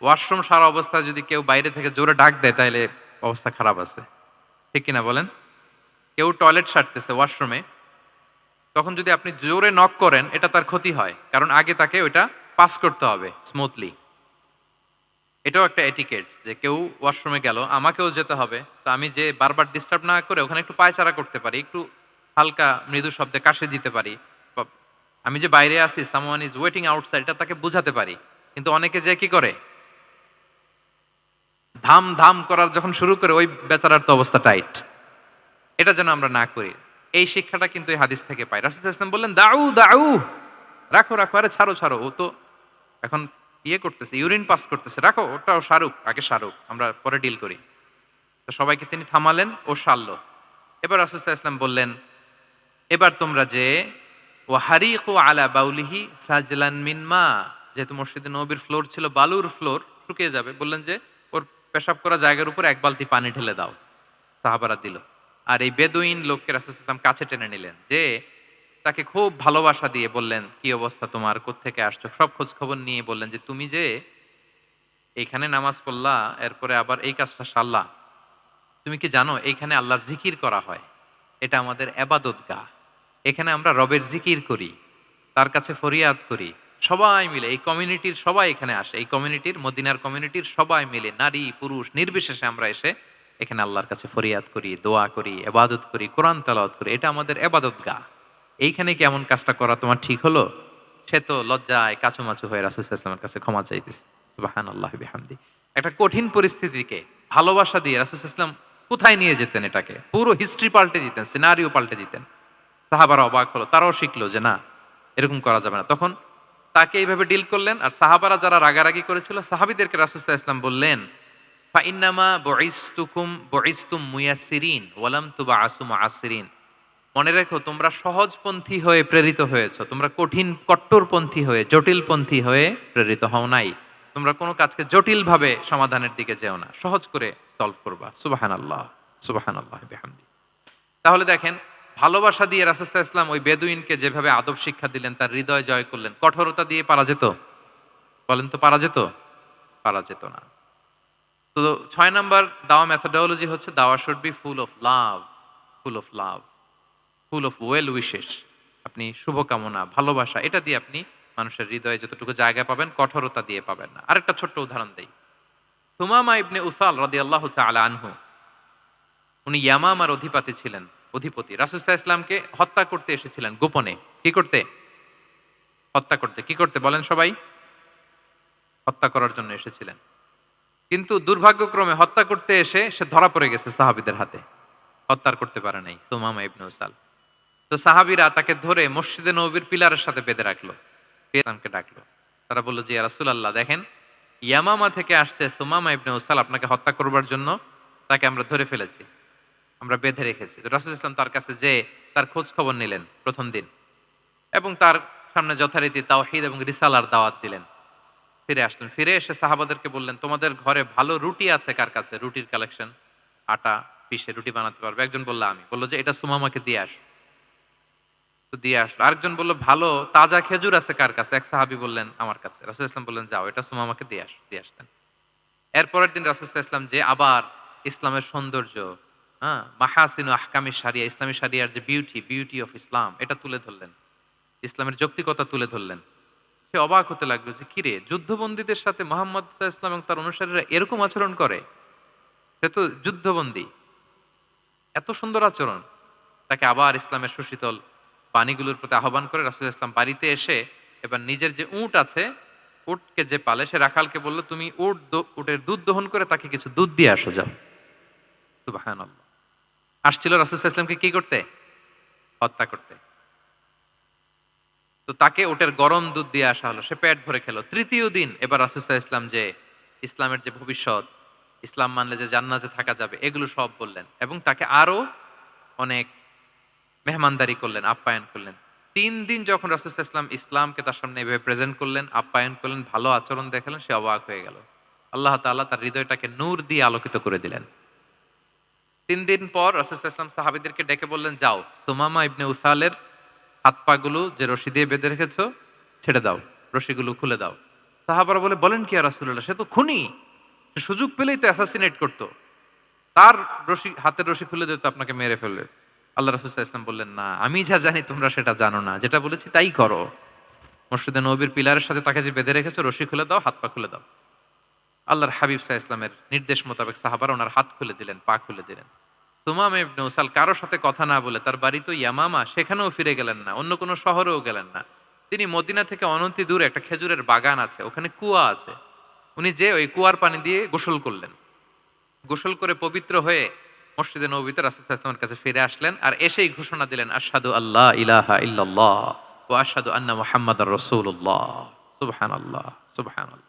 ওয়াশরুম সারা অবস্থায় যদি কেউ বাইরে থেকে জোরে ডাক দেয় তাহলে অবস্থা খারাপ আছে, ঠিক কিনা বলেন? কেউ টয়লেট সারতেছে ওয়াশরুমে, তখন যদি আপনি জোরে নক করেন এটা তার ক্ষতি হয়, কারণ আগে তাকে ওইটা পাস করতে হবে স্মুথলি। এটাও একটা এটিকেট যে কেউ ওয়াশরুমে গেল, আমাকেও যেতে হবে, তো আমি যে বারবার ডিস্টার্ব না করে ওখানে একটু পায়চারা করতে পারি, একটু হালকা মৃদু শব্দে কাশে দিতে পারি, বা আমি যে বাইরে আছি, সামওয়ান ইজ ওয়েটিং আউটসাইড, এটা তাকে বোঝাতে পারি। কিন্তু অনেকে যে কি করে, ধাম ধাম করার যখন শুরু করে ওই বেচারার তো অবস্থা টাইট। এটা যেন আমরা না করি, এই শিক্ষাটা কিন্তু এই হাদিস থেকে পাই। রাসূল সাল্লাল্লাহু আলাইহি ওয়াসাল্লাম বললেন, দাউ দাউ, রাখো রাখো, আরে ছাড়ো ছাড়ো, ও তো এখন ইয়ে করতেছে, ইউরিন পাস করতেছে, রাখো, ওটাও সারুক, আগে সারুক, আমরা পরে ডিল করি। তো সবাইকে তিনি থামালেন, ও সারল। এবার রাসূল সাল্লাল্লাহু আলাইহি ওয়াসাল্লাম বললেন, এবার তোমরা যে ওয়াহারিকু আলা বাউলিহি সাজলান মিন মা, যেহেতু মসজিদে নববীর ফ্লোর ছিল বালুর ফ্লোর, শুকিয়ে যাবে, বললেন যে ওর পেশাব করা জায়গার উপর এক বালতি পানি ঢেলে দাও। সাহাবারা দিল। আর এই বেদুইন লোককে রাসূল সাল্লাল্লাহু আলাইহি ওয়াসাল্লাম কাছে টেনে নিলেন, যে তাকে খুব ভালোবাসা দিয়ে বললেন, কি অবস্থা তোমার, কোত্থেকে আসছো, সব খোঁজ খবর নিয়ে বললেন যে তুমি যে এইখানে নামাজ পড়লা, এরপরে আবার এই কাজটা সারলা, তুমি কি জানো এইখানে আল্লাহর জিকির করা হয়, এটা আমাদের এবাদতগাহ, এখানে আমরা রবের জিকির করি, তার কাছে ফরিয়াদ করি, সবাই মিলে এই কমিউনিটির সবাই এখানে আসে, এই কমিউনিটির, মদিনার কমিউনিটির সবাই মিলে নারী পুরুষ নির্বিশেষে আমরা এসে এখানে আল্লাহর কাছে ফরিয়াদ করি, দোয়া করি, এবাদত করি, কোরআন তেলাওয়াত করি, এটা আমাদের এবাদতগাহ। এইখানে কি এমন কাজটা করা তোমার ঠিক হলো? সে তো লজ্জায় কাচুমাচু হয়ে রাসূল সাল্লাল্লাহু আলাইহি ওয়াসাল্লামের কাছে ক্ষমা চাইতেছে। সুবহানাল্লাহি বিহামদি। একটা কঠিন পরিস্থিতিকে ভালোবাসা দিয়ে রাসূল সাল্লাল্লাহু আলাইহি ওয়াসাল্লাম কোথায় নিয়ে যেতেন, এটাকে পুরো হিস্ট্রি পাল্টে দিতেন, সিনারিও পাল্টে দিতেন। সাহাবারা অবাক হলো, তারাও শিখলো যে না, এরকম করা যাবে না। তখন তাকে এইভাবে ডিল করলেন। আর সাহাবারা যারা রাগারাগি করেছিল, সাহাবীদেরকে রাসূল সাল্লাল্লাহু আলাইহি ওয়াসাল্লাম বললেন, ফা ইন্নামা বুইসতুম মুয়াসসিরিন ওয়া লাম তুবআসু মুআসসিরিন। মনে রেখো, তোমরা সহজপন্থী হয়ে প্রেরিত হয়েছো, তোমরা কঠিন কট্টরপন্থী হয়ে, জটিলপন্থী হয়ে প্রেরিত হও নাই। তোমরা কোনো কাজকে জটিলভাবে সমাধানের দিকে যেও না, সহজ করে সলভ করবা। সুবহানাল্লাহ, সুবহানাল্লাহ বিহামদি। তাহলে দেখেন, ভালোবাসা দিয়ে রাসূল সাল্লাল্লাহু আলাইহি ওয়াসাল্লাম ওই বেদুইনকে যেভাবে আদব শিক্ষা দিলেন, তার হৃদয় জয় করলেন, কঠোরতা দিয়ে পারা যেত? বলেন তো পারা যেত? পারা যেত না। তো 6 নাম্বার দাওয়া মেথোডোলজি হচ্ছে, দাওয়া should be full of love, full of love, full of well wishes. আপনি শুভকামনা, ভালোবাসা, এটা দিয়ে আপনি মানুষের হৃদয়ে যতটুকু জায়গা পাবেন, কঠোরতা দিয়ে পাবেন না। আরেকটা ছোট্ট উদাহরণ দেই। সুমামা ইবনে উসাল রাদিয়াল্লাহু তাআলা আনহু, উনি ইয়ামামার অধিপতি ছিলেন, অধিপতি। রাসূল সাল্লাল্লাহু আলাইহি ওয়াসাল্লামকে হত্যা করতে এসেছিলেন গোপনে। কি করতে? হত্যা করতে। কি করতে বলেন সবাই? হত্যা করার জন্য এসেছিলেন। কিন্তু দুর্ভাগ্যক্রমে হত্যা করতে এসে সে ধরা পড়ে গেছে সাহাবীদের হাতে, হত্যা করতে পারে নাই সুমামা ইবনে উসাল। তো সাহাবীরা তাকে ধরে মসজিদে নববীর পিলারের সাথে বেঁধে রাখলো। ইসলামকে ডাকলো। তারা বলল যে ইয়া রাসূলুল্লাহ দেখেন, ইয়ামামা থেকে আসছে সুমামা ইবনে উসাল আপনাকে হত্যা করবার জন্য, তাকে আমরা ধরে ফেলেছি, আমরা বেঁধে রেখেছি। তো রাসূল ইসলাম তার কাছে যেয়ে তার খোঁজ খবর নিলেন প্রথম দিন, এবং তার সামনে যথারীতি তাওহীদ এবং রিসালার দাওয়াত দিলেন। ফিরে আসলেন, ফিরে এসে সাহাবাদেরকে বললেন, তোমাদের ঘরে ভালো রুটি আছে কার কাছে? রুটির কালেকশন, আটা পিষে রুটি বানাতে পারবে। একজন বলল আমি। বললো যে এটা সুমামাকে দিয়ে আস। তো দিয়ে আসলো। আরেকজন বলল ভালো তাজা খেজুর আছে কার কাছে? এক সাহাবী বললেন আমার কাছে। রাসূল ইসলাম বললেন যাও এটা সুমামাকে দিয়ে আস। দিয়ে আসলেন। এরপরের দিন রাসূল ইসলাম যে আবার ইসলামের সৌন্দর্য, হ্যাঁ, মাহাসিনু আহকামি শারিয়া, ইসলামী শারিয়ার যে বিউটি অফ ইসলাম, এটা তুলে ধরলেন। ইসলামের যৌক্তিকতা তুলে ধরলেন। সে অবাক হতে লাগলো যে কিরে, যুদ্ধবন্দীদের সাথে মুহাম্মদ সাল্লাল্লাহু আলাইহি ওয়াসাল্লাম এবং তার অনুসারীরা এরকম আচরণ করে? সে তো যুদ্ধবন্দী, এত সুন্দর আচরণ। তাকে আবার ইসলামের সুশীতল বাণীগুলোর প্রতি আহ্বান করে রাসূল ইসলাম বাড়িতে এসে এবার নিজের যে উট আছে, উটকে যে পালে, সে রাখালকে বলল তুমি উটের দুধ দহন করে তাকে কিছু দুধ দিয়ে আসো যাও। সুবহানাল্লাহ। আসছিল রাসূল সাল্লাল্লাহু আলাইহি ওয়াসাল্লামকে কি করতে? হত্যা করতে। তো তাকে ওটের গরম দুধ দিয়ে আসা হলো, সে পেট ভরে খেলো। তৃতীয় দিন এবার রাসূল সাল্লাল্লাহু আলাইহি ওয়াসাল্লাম যে ইসলামের যে ভবিষ্যৎ, ইসলাম মানলে যে জান্নাতে থাকা যাবে, এগুলো সব বললেন এবং তাকে আরো অনেক মেহমানদারি করলেন, আপ্যায়ন করলেন। ৩ দিন যখন রাসূল সাল্লাল্লাহু আলাইহি ওয়াসাল্লাম ইসলামকে তার সামনে এভাবে প্রেজেন্ট করলেন, আপ্যায়ন করলেন, ভালো আচরণ দেখালেন, সে অবাক হয়ে গেল। আল্লাহ তাআলা তার হৃদয়টাকে নূর দিয়ে আলোকিত করে দিলেন। ৩ দিন পর রাসূল সাল্লাল্লাহু আলাইহি ওয়াসাল্লাম সাহাবীদেরকে ডেকে বললেন, যাও সুমামা ইবনে উসালের হাত পাগুলো যে রশি দিয়ে বেঁধে রেখেছো ছেড়ে দাও, রশিগুলো খুলে দাও। সাহাবারা বলেন কি ইয়া রাসূলুল্লাহ, সে তো খুনি, সে সুযোগ পেলেই তো অ্যাসাসিনেট করতো, তার রশি, হাতের রশি খুলে দিতে আপনাকে মেরে ফেলবে। আল্লাহ রাসূল সাল্লাল্লাহু আলাইহি ওয়াসাল্লাম বললেন, না, আমি যা জানি তোমরা সেটা জানো না, যেটা বলেছি তাই করো। মসজিদে নববীর পিলারের সাথে তাকে যে বেঁধে রেখেছো, রশি খুলে দাও, হাত পা খুলে দাও। আল্লাহর হাবিব সাল্লাল্লাহু আলাইহি ওয়াসাল্লামের নির্দেশ মোতাবেক সাহাবারা ওনার হাত খুলে দিলেন, পা খুলে দিলেন। সুমামা ইবনে উসাল কারো সাথে কথা না বলে, তার বাড়ি তো ইয়ামামা, সেখানেও ফিরে গেলেন না, অন্য কোনো শহরেও গেলেন না। তিনি মদিনা থেকে অনতি দূরে একটা খেজুরের বাগান আছে, ওখানে কুয়া আছে, উনি যে ওই কুয়ার পানি দিয়ে গোসল করলেন। গোসল করে পবিত্র হয়ে মসজিদে নববীতে রাসূল সাল্লাল্লাহু আলাইহি ওয়াসাল্লামের কাছে ফিরে আসলেন, আর এসেই ঘোষণা দিলেন, আশহাদু আল্লা ইলাহা ইল্লাল্লাহ ওয়া আশহাদু আন্না মুহাম্মাদার রাসূলুল্লাহ। সুবহানাল্লাহ, সুবহানাল্লাহ।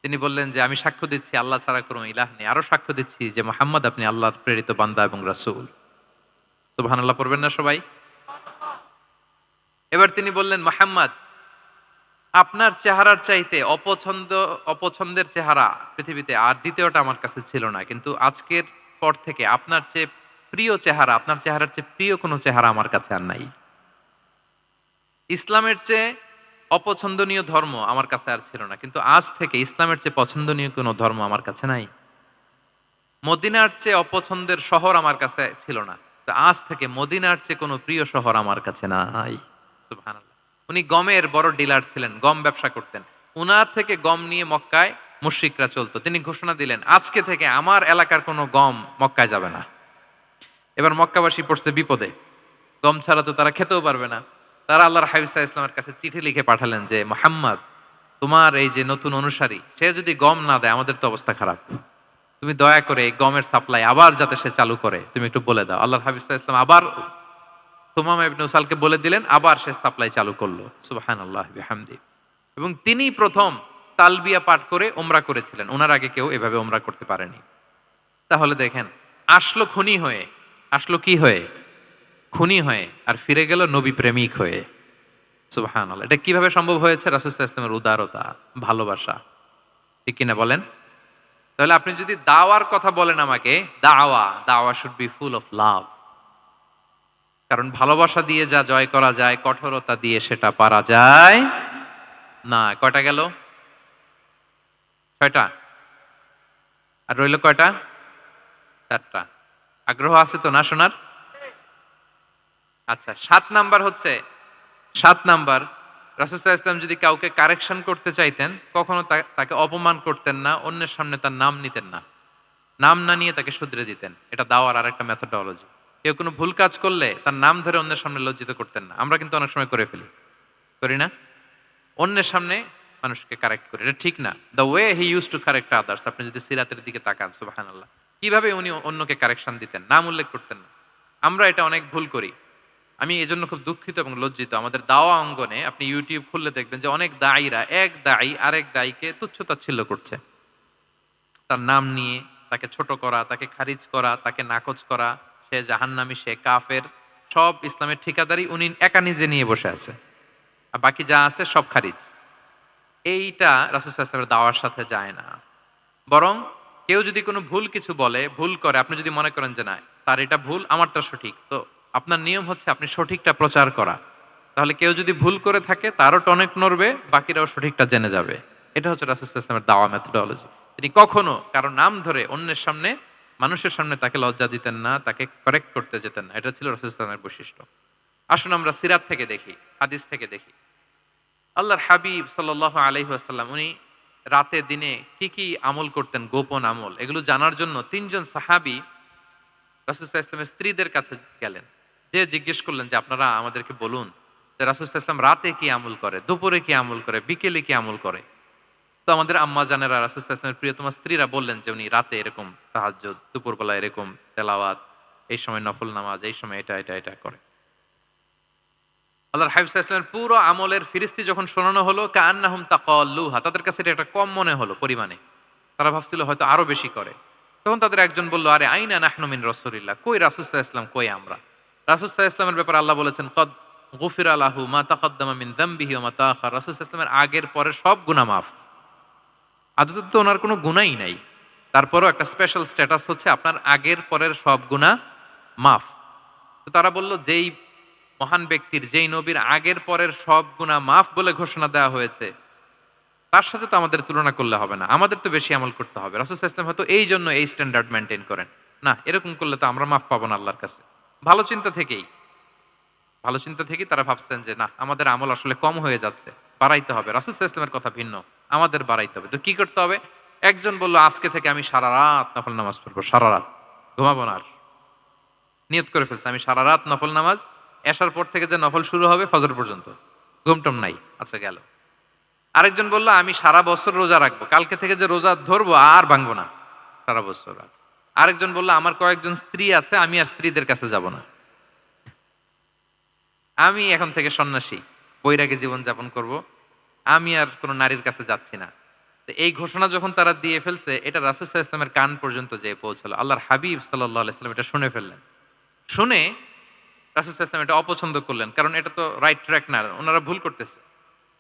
তিনি বললেন যে আমি সাক্ষ্য দিচ্ছি আল্লাহ ছাড়া কোনো ইলাহ নেই, আরো সাক্ষ্য দিচ্ছি যে মুহাম্মদ আপনি আল্লাহর প্রেরিত বান্দা এবং রাসূল। সুবহানাল্লাহ পড়বেন না সবাই? এবার তিনি বললেন, মুহাম্মদ, আপনার চেহারার চাইতে অপছন্দের চেহারা পৃথিবীতে আর দ্বিতীয়টা আমার কাছে ছিল না, কিন্তু আজকের পর থেকে আপনার চেয়ে প্রিয় চেহারা, আপনার চেহারার চেয়ে প্রিয় কোনো চেহারা আমার কাছে আর নাই। ইসলামের চেয়ে অপছন্দনীয় ধর্ম আমার কাছে আর ছিল না, কিন্তু আজ থেকে ইসলামের চেয়ে পছন্দনীয় কোনো ধর্ম আমার কাছে নাই। মদিনার চেয়ে অপছন্দের শহর আমার কাছে ছিল না, তো আজ থেকে মদিনার চেয়ে কোনো প্রিয় শহর আমার কাছে নাই। সুবহানাল্লাহ। উনি গমের বড় ডিলার ছিলেন, গম ব্যবসা করতেন। উনার থেকে গম নিয়ে মক্কায় মুশরিকরা চলতো। তিনি ঘোষণা দিলেন, আজকে থেকে আমার এলাকার কোনো গম মক্কায় যাবে না। এবার মক্কাবাসী পড়ছে বিপদে, গম ছাড়া তো তারা খেতেও পারবে না। তারা আল্লাহর হাবিব সাল্লাল্লাহু আলাইহি ওয়াসাল্লামের কাছে চিঠি লিখে পাঠালেন যে, মুহাম্মদ, তোমার এই যে নতুন অনুসারী, সে যদি গম না দেয় আমাদের তো অবস্থা খারাপ, তুমি দয়া করে এই গমের সাপ্লাই আবার যাতে সে চালু করে তুমি একটু বলে দাও। আল্লাহর হাবিব সাল্লাল্লাহু আলাইহি ওয়াসাল্লাম আবার সুমামা ইবনে উসালকে বলে দিলেন, আবার সে সাপ্লাই চালু করলো। সুবহানাল্লাহ বিহামদি। এবং তিনি প্রথম তালবিয়া পাঠ করে উমরা করেছিলেন, ওনার আগে কেউ এভাবে উমরা করতে পারেনি। তাহলে দেখেন, আসলো খুনি হয়ে, আসলো কি হয়ে? খুনি হয়ে, আর ফিরে গেল নবী প্রেমিক হয়ে। সুবহানাল্লাহ। এটা কিভাবে সম্ভব হয়েছে? রাসূল সাল্লাল্লাহু আলাইহি ওয়াসাল্লামের উদারতা, ভালোবাসা। ঠিক কিনা বলেন? তাহলে আপনি যদি দাওয়ার কথা বলেন আমাকে, দাওয়া should be full of love. কারণ ভালোবাসা দিয়ে যা জয় করা যায়, কঠোরতা দিয়ে সেটা পারা যায় না। কয়টা গেল? 6টা। আর রইল কয়টা? 4টা। আগ্রহ আছে তো না শোনার? আচ্ছা, 7 নাম্বার হচ্ছে, 7 নাম্বার, রাসূল সাল্লাল্লাহু আলাইহি ওয়াসাল্লাম যদি কাউকে কারেকশন করতে চাইতেন, কখনো তাকে অপমান করতেন না, অন্যের সামনে তার নাম নিতেন না, নাম না নিয়ে তাকে শুধরে দিতেন। এটা দাওয়ার আরেকটা মেথোডোলজি। কেউ কোনো ভুল কাজ করলে তার নাম ধরে অন্যের সামনে লজ্জিত করতেন না। আমরা কিন্তু অনেক সময় করে ফেলি, করি না? অন্যের সামনে মানুষকে কারেক্ট করে, এটা ঠিক না। The way he use to correct others, আপনি যদি সিরাতের দিকে তাকান, সুবহানাল্লাহ, কিভাবে উনি অন্যকে কারেকশন দিতেন, নাম উল্লেখ করতেন না। আমরা এটা অনেক ভুল করি। আমি এজন্য খুব দুঃখিত এবং লজ্জিত। আমাদের দাওয়া অঙ্গনে আপনি ইউটিউব খুললে দেখবেন যে অনেক দায়ীরা এক দায়ী আরেক দায়ীকে তুচ্ছ-তাচ্ছিল্য করছে। তার নাম নিয়ে তাকে ছোট করা, তাকে খারিজ করা, তাকে নাকচ করা, সে জাহান্নামী, সে কাফের, সব ইসলামের ঠিকাদারি উনি একা নিজে নিয়ে বসে আছে। আর বাকি যা আছে সব খারিজ। এইটা রাসূল সাল্লাল্লাহু আলাইহি ওয়াসাল্লামের দাওয়ার সাথে যায় না। বরং কেউ যদি কোনো ভুল কিছু বলে, ভুল করে, আপনি যদি মনে করেন যে না তার এটা ভুল, আমারটা সঠিক, তো আপনার নিয়ম হচ্ছে আপনি সঠিকটা প্রচার করা। তাহলে কেউ যদি ভুল করে থাকে তারও টনক নড়বে, বাকিরাও সঠিকটা জেনে যাবে। এটা হচ্ছে রাসূল সাল্লাল্লাহু আলাইহি ওয়াসাল্লামের দাওয়া মেথোডোলজি। তিনি কখনো কারো নাম ধরে অন্যের সামনে, মানুষের সামনে তাকে লজ্জা দিতেন না, তাকে কারেক্ট করতে যেতেন না। এটা ছিল রাসূল সাল্লাল্লাহু আলাইহি ওয়াসাল্লামের বৈশিষ্ট্য। আসুন আমরা সিরাত থেকে দেখি, হাদিস থেকে দেখি। আল্লাহর হাবিব সাল্লাল্লাহু আলাইহি ওয়াসাল্লাম উনি রাতে দিনে কি কি আমল করতেন, গোপন আমল, এগুলো জানার জন্য তিনজন সাহাবী রাসূল সাল্লাল্লাহু আলাইহি ওয়াসাল্লামের স্ত্রীদের কাছে গেলেন। যে জিজ্ঞেস করলেন যে আপনারা আমাদেরকে বলুন যে রাসূল সাল্লাল্লাহু আলাইহি ওয়াসাল্লাম রাতে কি আমল করে, দুপুরে কি আমল করে, বিকেলে কি আমল করে। তো আমাদের আম্মা জানেরা রাসূল সাল্লাল্লাহু আলাইহি ওয়াসাল্লামের প্রিয়তমা স্ত্রীরা বললেন যে উনি রাতে এরকম তাহাজ্জুদ, দুপুরবেলা এরকম তেলাওয়াত, এই সময় নফল নামাজ, এই সময় এটা করে। আল্লাহর হাবিব সাল্লাল্লাহু আলাইহি ওয়াসাল্লামের পুরো আমলের ফিরিস্তি যখন শোনানো হলো, কাআন্নাহুম তাকাল্লুহা, তাদের কাছে এটা একটা কম মনে হলো পরিমাণে। তারা ভাবছিল হয়তো আরো বেশি করে। তখন তাদের একজন বলল, আরে আইনা নাহনু মিন রাসূলিল্লাহ, কই রাসূল সাল্লাল্লাহু আলাইহি ওয়াসাল্লাম, কই আমরা। রাসূল সাল্লাল্লাহু আলাইহি ওয়াসাল্লামের ব্যাপারে আল্লাহ বলেছেন, কদ গুফিরা লাহু মা তাকাদ্দামা মিন যামবিহি ওয়া মা তাআখার। রাসূল সাল্লাল্লাহু আলাইহি ওয়াসাল্লামের আগের পরের সব গুনাহ মাফ। আদতে তো ওনার কোনো গুনাহই নাই, তারপরও একটা স্পেশাল স্ট্যাটাস হচ্ছে আপনার আগের পরের সব গুনাহ মাফ। তো তারা বলল, যেই মহান ব্যক্তির, যেই নবীর আগের পরের সব গুনাহ মাফ বলে ঘোষণা দেওয়া হয়েছে, তার সাথে তো আমাদের তুলনা করলে হবে না, আমাদের তো বেশি আমল করতে হবে। রাসূল সাল্লাল্লাহু আলাইহি ওয়াসাল্লাম হয়তো এই জন্য এই স্ট্যান্ডার্ড মেইনটেইন করেন। না, এরকম করলে তো আমরা মাফ পাবো না আল্লাহর কাছে। ভালো চিন্তা থেকেই, ভালো চিন্তা থেকেই তারা ভাবছেন যে না, আমাদের আমল আসলে কম হয়ে যাচ্ছে, বাড়াইতে হবে। রাসূল সাল্লাল্লাহু আলাইহি ওয়াসাল্লামের কথা ভিন্ন, আমাদের বাড়াইতে হবে। তো কি করতে হবে? একজন বলল, আজকে থেকে আমি সারা রাত নফল নামাজ পড়বো, সারা রাত ঘুমাবো না আর। নিয়ত করে ফেলছে আমি সারা রাত নফল নামাজ, এশার পর থেকে যে নফল শুরু হবে ফজর পর্যন্ত, ঘুমটম নাই। আচ্ছা, গেল। আরেকজন বলল, আমি সারা বছর রোজা রাখবো, কালকে থেকে যে রোজা ধরবো আর ভাঙবো না সারা বছর। আছে আরেকজন বলল, আমার কয়েকজন স্ত্রী আছে, আমি আর স্ত্রীদের কাছে যাব না, আমি এখন থেকে সন্ন্যাসী, বৈরাগী জীবন যাপন করব, আমি আর কোনো নারীর কাছে যাচ্ছি না। তো এই ঘোষণা যখন তারা দিয়ে ফেলছে, এটা রাসূল সাল্লাল্লাহু আলাইহি ওয়াসাল্লামের কান পর্যন্ত যেয়ে পৌঁছলো। আল্লাহর হাবিব সাল্লাল্লাহু আলাইহি ওয়াসাল্লাম এটা শুনে ফেললেন। শুনে রাসূল সাল্লাল্লাহু আলাইহি ওয়াসাল্লাম এটা অপছন্দ করলেন, কারণ এটা তো রাইট ট্র্যাক না, ওনারা ভুল করতেছে।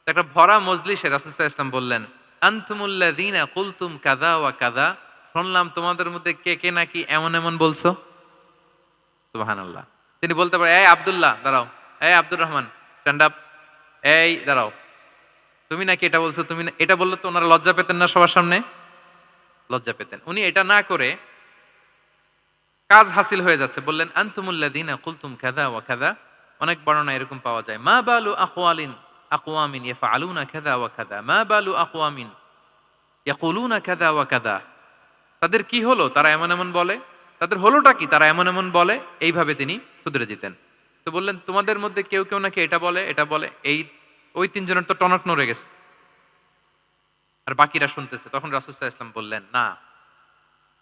তো একটা ভরা মজলিসে রাসূল সাল্লাল্লাহু আলাইহি ওয়াসাল্লাম বললেন, আনতুমুল্লাযীনা কুলতুম কাযা ওয়া কাযা, শুনলাম তোমাদের মধ্যে কে কে নাকি এমন এমন বলছো। সুবহানাল্লাহ। তিনি বলতে পারেন, এই আব্দুল্লাহ দাঁড়াও, এই আব্দুর রহমান স্ট্যান্ড আপ, এই দাঁড়াও, তুমি নাকি এটা বলছো, তুমি এটা বললে তো ওনারা লজ্জা পেতেন না? সবার সামনে লজ্জা পেতেন। উনি এটা না করে কাজ হাসিল হয়ে যাচ্ছে, বললেন আনতুমুল্লাযীনা কুলতুম কাযা ওয়া কাযা। অনেক বর্ণনা এরকম পাওয়া যায়, মা বালু আকওয়ামিন ইয়াফআলুনা কাযা ওয়া কাযা, মা বালু আকওয়ামিন ইয়াকুলুনা কাযা ওয়া কাযা। তাদের কি হলো, তারা এমন এমন বলে, তাদের হলোটা কি, তারা এমন এমন বলে। এইভাবে তিনি শুধরে দিতেন। তো বললেন, তোমাদের মধ্যে কেউ কেউ নাকি এটা বলে, এটা বলে। এই ওই তিনজনের তো টনক নড়ে গেছে, আর বাকিরা শুনতেছে। তখন রাসূল সাল্লাল্লাহু আলাইহি ওয়াসাল্লাম বললেন, না,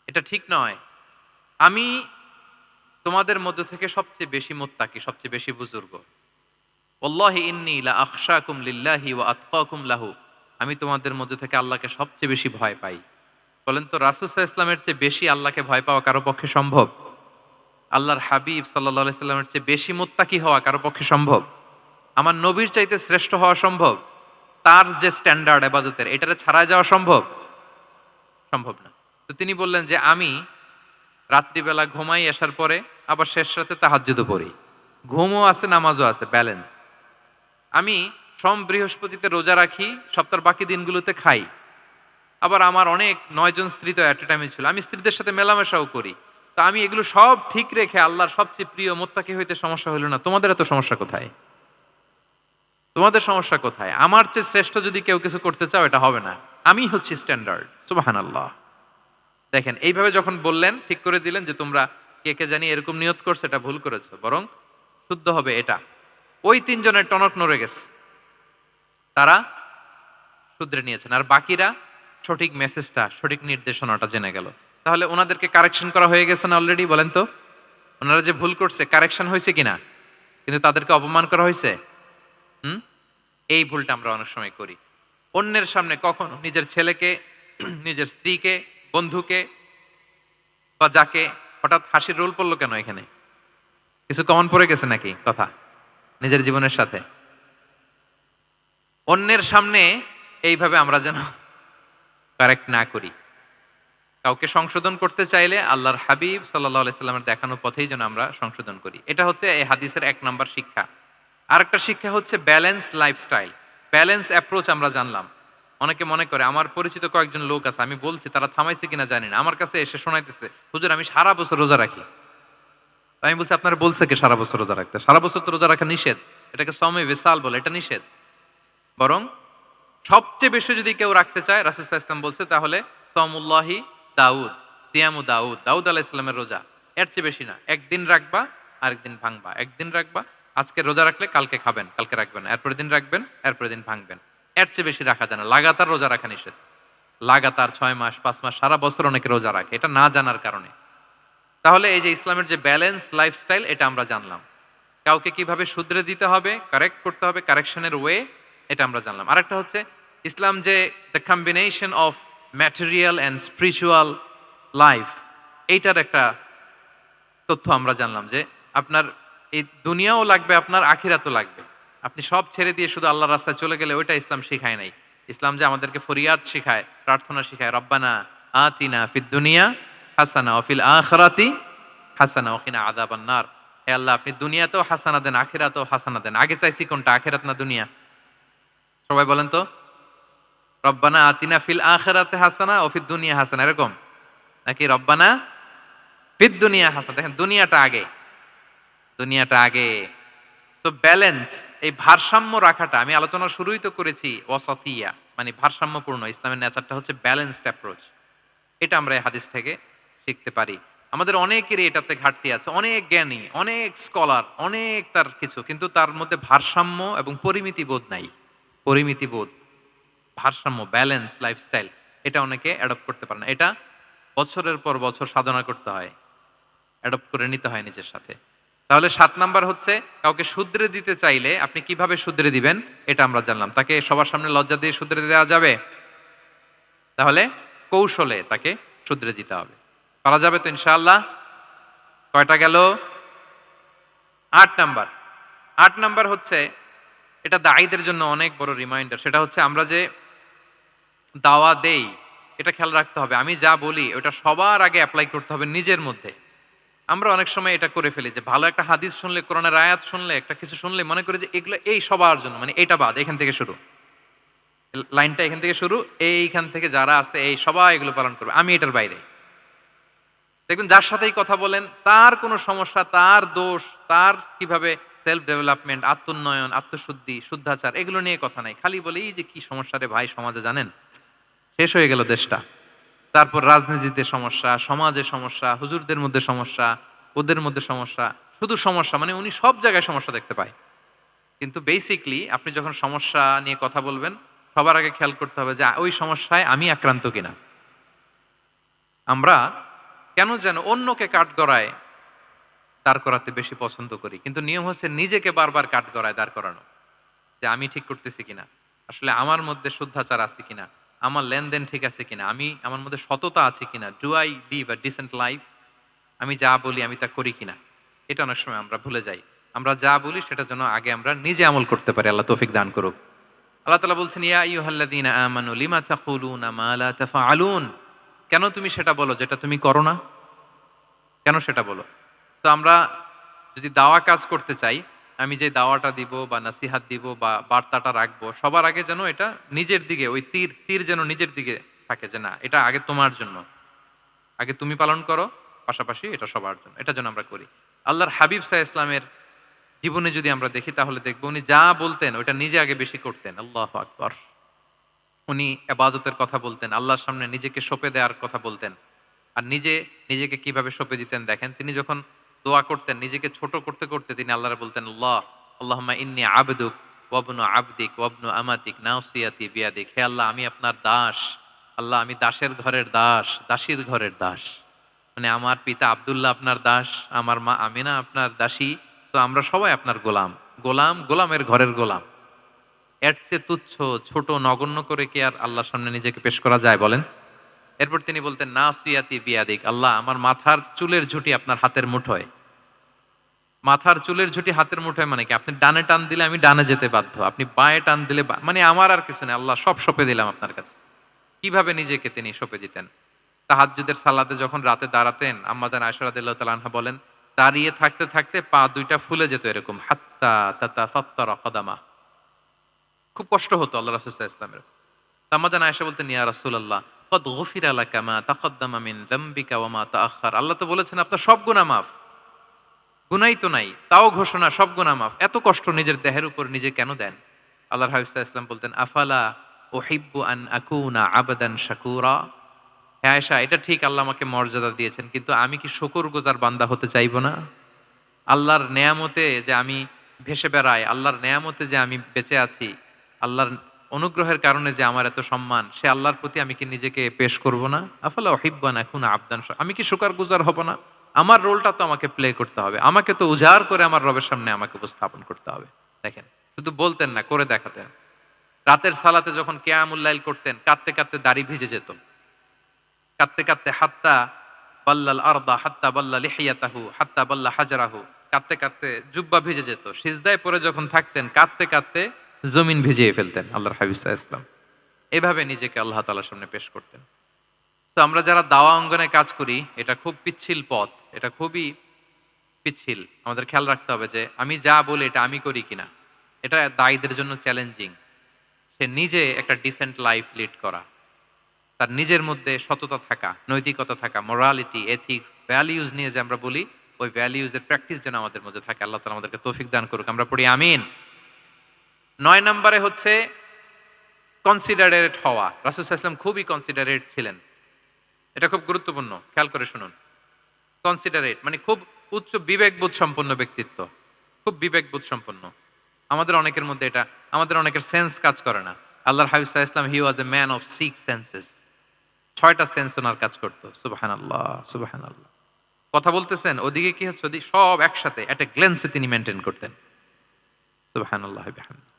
এটা ঠিক নয়। আমি তোমাদের মধ্যে থেকে সবচেয়ে বেশি মুত্তাকি, সবচেয়ে বেশি বুজুর্গ। ওয়াল্লাহি ইন্নী লা আখশাকুম লিল্লাহি ওয়া আতকাকুম লাহু, আমি তোমাদের মধ্যে থেকে আল্লাহকে সবচেয়ে বেশি ভয় পাই। বলেন তো, রাসূল সাল্লাল্লাহু আলাইহি ওয়াসাল্লামের চেয়ে বেশি আল্লাহকে ভয় পাওয়া কারো পক্ষে সম্ভব? আল্লাহর হাবিব সাল্লাল্লাহু আলাইহি ওয়াসাল্লামের চেয়ে বেশি মুত্তাকি হওয়া কারো পক্ষে সম্ভব? আমার নবীর চাইতে শ্রেষ্ঠ হওয়া সম্ভব? তার যে স্ট্যান্ডার্ড ইবাদতের, এটারে ছাড়ায় যাওয়া সম্ভব? সম্ভব না। তো তিনি বললেন যে আমি রাত্রিবেলা ঘুমাই আসার পরে, আবার শেষ রাতে তাহাজ্জুদও পড়ি, ঘুমও আছে নামাজও আছে, ব্যালেন্স। আমি সোম বৃহস্পতিতে রোজা রাখি, সপ্তাহের বাকি দিনগুলোতে খাই। আবার আমার অনেক 9 জন স্ত্রী তো এট এ টাইমে ছিল, আমি স্ত্রীদের সাথে মেলামেশাও করি। তো আমি এগুলো সব ঠিক রেখে আল্লাহর সবচেয়ে প্রিয় মুত্তাকি হইতে সমস্যা হইল না। তোমাদের এত সমস্যা কোথায়? তোমাদের সমস্যা কোথায়? আমার চেয়ে শ্রেষ্ঠ যদি কেউ কিছু করতে চাও, এটা হবে না, আমি হচ্ছি স্ট্যান্ডার্ড। সুবহানাল্লাহ। দেখেন, এইভাবে যখন বললেন, ঠিক করে দিলেন যে তোমরা কে কে জানি এরকম নিয়ত করছো, এটা ভুল করেছো, বরং শুদ্ধ হবে এটা। ওই তিনজনের টনক নড়ে গেছে, তারা শুধরে নিয়েছেন, আর বাকিরা সঠিক মেসেজটা, সঠিক নির্দেশনাটা জেনে গেল। তাহলে ওনাদেরকে কারেকশন করা হয়ে গেছে না অলরেডি? বলেন তো, ওনারা যে ভুল করছে কারেকশন হয়েছে কিনা? কিন্তু তাদেরকে অপমান করা হয়েছে। হুম এই ভুলটা আমরা অনেক সময় করি। অন্যের সামনে কখনো নিজের ছেলেকে, নিজের স্ত্রীকে, বন্ধুকে বা যাকে, হঠাৎ হাসির রোল পড়লো কেন এখানে? কিছু কমন পড়ে গেছে নাকি কথা নিজের জীবনের সাথে? অন্যের সামনে এইভাবে আমরা যেন কারেক্ট না করি। কাউকে সংশোধন করতে চাইলে আল্লাহর হাবিব সাল্লাল্লাহু আলাইহি সাল্লামের দেখানো পথেই যেন আমরা সংশোধন করি। এটা হচ্ছে এই হাদিসের ১ নাম্বার শিক্ষা। আরেকটা শিক্ষা হচ্ছে ব্যালেন্স লাইফস্টাইল। ব্যালেন্স অ্যাপ্রোচ আমরা জানলাম। অনেকে মনে করে, আমার পরিচিত কয়েকজন লোক আছে, আমি বলছি তারা থামাইছে কিনা জানি না। আমার কাছে এসে শোনাইতেছে, হুজুর আমি সারা বছর রোজা রাখি। তো আমি বলছি, আপনারা বলছে কে সারা বছর রোজা রাখতে? সারা বছর তো রোজা রাখা নিষেধ। এটাকে সওমে বিসাল বলে, এটা নিষেধ। বরং সবচেয়ে বেশি যদি কেউ রাখতে চায়, রাসূল সাল্লাল্লাহু আলাইহি ওয়াসাল্লাম বলছে, তাহলে সওমুল্লাহি দাউদ, সিয়ামু দাউদ, দাউদ আলাইহিস সালামের রোজা। এর চেয়ে বেশি না। একদিন রাখবা, আরেকদিন ভাঙবা। একদিন রাখবা, আজকে রোজা রাখলে কালকে খাবেন, কালকে রাখবেন, এরপরের দিন রাখবেন, এরপরের দিন ভাঙবেন। এর চেয়ে বেশি রাখা যায় না। লাগাতার রোজা রাখা নিষেধ। লাগাতার ৬ মাস, ৫ মাস, সারা বছর অনেকে রোজা রাখে, এটা না জানার কারণে। তাহলে এই যে ইসলামের যে ব্যালেন্স লাইফস্টাইল, এটা আমরা জানলাম। কাউকে কিভাবে শুধরে দিতে হবে, কারেক্ট করতে হবে, কারেকশনের ওয়ে, এটা আমরা জানলাম। আরেকটা হচ্ছে ইসলাম যে the combination of material and spiritual life, এইটার একটা তথ্য আমরা জানলাম যে আপনার এই দুনিয়াও লাগবে, আপনার আখিরাতও লাগবে। আপনি সব ছেড়ে দিয়ে শুধু আল্লাহর রাস্তায় চলে গেলে ওইটা ইসলাম শিখায় নাই। ইসলাম যে আমাদেরকে ফরিয়াদ শিখায়, প্রার্থনা শিখায়, রব্বানা আতিনা ফিদ দুনিয়া হাসানা ওয়া ফিল আখিরাতি হাসানা ওয়া কিনা আযাবান নার। হে আল্লাহ, আপনি দুনিয়াতেও হাসানা দেন, আখিরাতেও হাসানা দেন। আগে চাইছি কোনটা, আখিরাত না দুনিয়া? সবাই বলেন তো। রব্বানা আতিনা ফিল আখিরাতি হাসানা ওয়া ফিদ দুনিয়া হাসানা, এরকম নাকি রব্বানা ফিদ দুনিয়া হাসানা? দেখেন, দুনিয়াটা আগে, দুনিয়াটা আগে। তো ব্যালেন্স, এই ভারসাম্য রাখাটা আমি আলোচনার শুরুই তো করেছি, ওয়াসাতিয়া মানে ভারসাম্যপূর্ণ। ইসলামের নেচারটা হচ্ছে ব্যালেন্সড অ্যাপ্রোচ। এটা আমরা এই হাদিস থেকে শিখতে পারি। আমাদের অনেকেরই এটাতে ঘাটতি আছে। অনেক জ্ঞানী, অনেক স্কলার, অনেক তার কিছু, কিন্তু তার মধ্যে ভারসাম্য এবং পরিমিতি বোধ নাই। পরিমিতি বোধ, ভারসাম্য, ব্যালেন্স লাইফস্টাইল, এটা অনেকে অ্যাডপ্ট করতে পারে না। এটা বছরের পর বছর সাধনা করতে হয়, অ্যাডপ্ট করে নিতে হয় নিজের সাথে। তাহলে ৭ নাম্বার হচ্ছে, কাউকে শুধরে দিতে চাইলে আপনি কিভাবে শুধরে দিবেন, এটা আমরা জানলাম। তাকে সবার সামনে লজ্জা দিয়ে শুধরে দেওয়া যাবে? তাহলে কৌশলে তাকে শুধরে দিতে হবে। পারা যাবে তো ইনশাআল্লাহ? কয়টা গেল? ৮ নাম্বার। ৮ নাম্বার হচ্ছে, এটা দায়ীদের জন্য অনেক বড় রিমাইন্ডার। সেটা হচ্ছে, আমরা যে দাওয়া দেই, এটা খেয়াল রাখতে হবে। আমি যা বলি ওটা সবার আগে অ্যাপ্লাই করতে হবে নিজের মধ্যে। আমরা অনেক সময় এটা করে ফেলি যে, ভালো একটা হাদিস শুনলে, কোরআনের আয়াত শুনলে, একটা কিছু শুনলে মনে করি যে এগুলো এই সবার জন্য, মানে এটা বাদ, এখান থেকে শুরু, লাইনটা এখান থেকে শুরু, এইখান থেকে যারা আছে এই সবাই এগুলো পালন করবে, আমি এটার বাইরে। দেখবেন যার সাথেই কথা বলেন তার কোনো সমস্যা, তার দোষ, তার কিভাবে সেলফ ডেভেলপমেন্ট, আত্মোন্নয়ন, আত্মশুদ্ধি, শুদ্ধাচার, এগুলো নিয়ে কথা নাই। খালি বলেই যে কি সমস্যা রে ভাই সমাজে, জানেন, শেষ হয়ে গেল দেশটা। তারপর রাজনীতিতে সমস্যা, সমাজে সমস্যা, হুজুরদের মধ্যে সমস্যা, ওদের মধ্যে সমস্যা, শুধু সমস্যা, মানে উনি সব জায়গায় সমস্যা দেখতে পায়। কিন্তু বেসিকলি আপনি যখন সমস্যা নিয়ে কথা বলবেন, সবার আগে খেয়াল করতে হবে যে ওই সমস্যায় আমি আক্রান্ত কিনা। আমরা কেন যেন অন্যকে কাঠগড়ায় দাঁড় করাতে বেশি পছন্দ করি, কিন্তু নিয়ম হচ্ছে নিজেকে বারবার কাঠগড়ায় দাঁড় করানো, যে আমি ঠিক করতেছি কিনা, আসলে আমার মধ্যে শুদ্ধাচার আছে কিনা, আমার লেনদেন ঠিক আছে কিনা, আমি আমার মধ্যে সততা আছে কিনা, do I live a decent life, আমি যা বলি আমি তা করি কিনা। এটা অনেক সময় আমরা ভুলে যাই। আমরা যা বলি সেটার জন্য আগে আমরা নিজে আমল করতে পারি। আল্লাহ তৌফিক দান করুক। আল্লাহ তাআলা বলছেন, ইয়া আইয়ুহাল্লাযীনা আমানু লিমা তাকুলুনা মা লা তাফআলুন। কেন তুমি সেটা বলো যেটা তুমি করো না? কেন সেটা বলো? তো আমরা যদি দাওয়া কাজ করতে চাই, আমি যে দাওয়াটা দিব বা নাসিহাত দিব বা বার্তাটা রাখবো, সবার আগে যেন এটা নিজের দিকে, ওই তীর তীর যেন নিজের দিকে থাকে, যে না, এটা আগে তোমার জন্য, আগে তুমি পালন করো, পাশাপাশি এটা সবার জন্য। এটা যেন আমরা করি। আল্লাহর হাবিব সাল্লাল্লাহু আলাইহি ইসলামের জীবনে যদি আমরা দেখি, তাহলে দেখবো উনি যা বলতেন ওইটা নিজে আগে বেশি করতেন। আল্লাহু আকবার। উনি ইবাদতের কথা বলতেন, আল্লাহর সামনে নিজেকে সঁপে দেওয়ার কথা বলতেন। আর নিজেকে কিভাবে সঁপে দিতেন দেখেন, তিনি যখন দোয়া করতেন, নিজেকে ছোট করতে করতে তিনি আল্লাহরে বলতেন, আল্লাহুম্মা ইন্নী আবদুক ওয়া ইবনু আবদিক ওয়া ইবনু আমাতিক নাসিয়াতি বিয়াদিক। হে আল্লাহ, আমি আপনার দাস। আল্লাহ, আমি দাসের ঘরের দাস, দাসীর ঘরের দাস। মানে আমার পিতা আব্দুল্লাহ আপনার দাস, আমার মা আমিনা আপনার দাসী, তো আমরা সবাই আপনার গোলাম, গোলাম গোলামের ঘরের গোলাম। এর চেয়ে তুচ্ছ ছোট নগণ্য করে কি আর আল্লাহর সামনে নিজেকে পেশ করা যায় বলেন? এরপর তিনি বলতেন, নাসিয়াতি বিয়াদিক, আল্লাহ আমার মাথার চুলের ঝুঁটি আপনার হাতের মুঠোয়। মাথার চুলের ঝুঁটি হাতের মুঠোয় মানে কি? আপনি ডানে টান দিলে আমি ডানে যেতে বাধ্য, আপনি বাঁয়ে টান দিলে মানে আমার আর কিছু নেই, আল্লাহ সব সঁপে দিলাম আপনার কাছে। কিভাবে নিজেকে তিনি সঁপে দিতেন? তাহাজ্জুদের সালাতে যখন রাতে দাঁড়াতেন, আম্মাজান আয়েশা রাদিয়াল্লাহু তাআলা আনহা বলেন, দাঁড়িয়ে থাকতে থাকতে পা দুইটা ফুলে যেত এরকম, হাত্তা তাতাফাত্তারা কদামা। খুব কষ্ট হতো আল্লাহ রাসূল সাল্লাল্লাহু আলাইহি ওয়াসাল্লামের। আম্মাজান আয়েশা বলতেন, ইয়া রাসূলুল্লাহ কদ গুফিরা লাকা মা তাকদ্দামা মিন যামবিকা ওয়া মা তাআখার। আল্লাহ তো বলেছেন আপনার সব গুনাহ মাফ, গুনাই তো নাই, তাও ঘোষণা সব গুনাহ মাফ। এত কষ্ট নিজের দেহের উপর নিজে কেন দেন? আল্লাহর হাবিব সাল্লাল্লাহু আলাইহি ওয়াসাল্লাম বলতেন, আফালা উহিব্বু আন আকুনা আবদান শাকুরা। হ্যাঁ আয়েশা, এটা ঠিক আল্লাহ আমাকে মর্যাদা দিয়েছেন, কিন্তু আমি কি শুকরগুজার বান্দা হতে চাইবো না? আল্লাহর নেয়ামতে যে আমি ভেসে বেড়াই, আল্লাহর নেয়ামতে যে আমি বেঁচে আছি, আল্লাহর অনুগ্রহের কারণে যে আমার এত সম্মান, সে আল্লাহর প্রতি আমি কি নিজেকে পেশ করব না? আফালা উহিব্বু আন আকুনা আবদান আমি কি শুকরগুজার হব না? আমার রোলটা তো আমাকে প্লে করতে হবে, আমাকে তো উজাড় করে আমার রবের সামনে আমাকে উপস্থাপন করতে হবে। দেখেন, শুধু বলতেন না, করে দেখাতেন। রাতের সালাতে যখন কিয়ামুল লাইল করতেন, কাঁদতে কাঁদতে দাড়ি ভিজে যেত, কাঁদতে কাঁদতে হাত্তা বাল্লাল আরদা হাত্তা বাল্লা লিহিয়াতাহু হাত্তা বাল্লা হাজারাহু, কাঁদতে কাঁদতে জুব্বা ভিজে যেত। সিজদায় পরে যখন থাকতেন, কাঁদতে কাঁদতে জমিন ভিজিয়ে ফেলতেন আল্লাহর হাবিব সাল্লাল্লাহু আলাইহি ওয়াসাল্লাম। এভাবে নিজেকে আল্লাহ তাআলার সামনে পেশ করতেন। তো আমরা যারা দাওয়া অঙ্গনে কাজ করি, এটা খুব পিচ্ছিল পথ, এটা খুবই পিচ্ছিল। আমাদের খেয়াল রাখতে হবে যে আমি যা বলি এটা আমি করি কিনা। এটা দায়ীদের জন্য চ্যালেঞ্জিং। সে নিজে একটা ডিসেন্ট লাইফ লিড করা, তার নিজের মধ্যে সততা থাকা, নৈতিকতা থাকা, মোরালিটি, এথিক্স, ভ্যালিউজ নিয়ে যে আমরা বলি, ওই ভ্যালিউজের প্র্যাকটিস যেন আমাদের মধ্যে থাকে। আল্লাহ তাআলা আমাদেরকে তৌফিক দান করুক, আমরা পড়ি আমিন। 9 নম্বরে হচ্ছে কনসিডারেট হওয়া। রাসূল সাল্লাল্লাহু আলাইহি ওয়াসাল্লাম খুবই কনসিডারেট ছিলেন। এটা খুব গুরুত্বপূর্ণ, খেয়াল করে শুনুন। কনসিডারেট মানে খুব উচ্চ বিবেকবোধ সম্পন্ন ব্যক্তিত্ব, খুব বিবেকবোধ সম্পন্ন। আমাদের অনেকের মধ্যে এটা, আমাদের অনেকের সেন্স কাজ করে না। আল্লাহর হাবিব সাল্লাল্লাহু আলাইহি ওয়াসাল্লাম he was a man of 6 senses. 6টা সেন্স ওনার কাজ করতো। সুবহানাল্লাহ, সুবহানাল্লাহ। কথা বলতেছেন, ওদিকে কি হচ্ছে, ওদিকে সব একসাথে এট এ গ্ল্যান্সে তিনি মেইনটেইন করতেন। সুবহানাল্লাহ বিহামদি।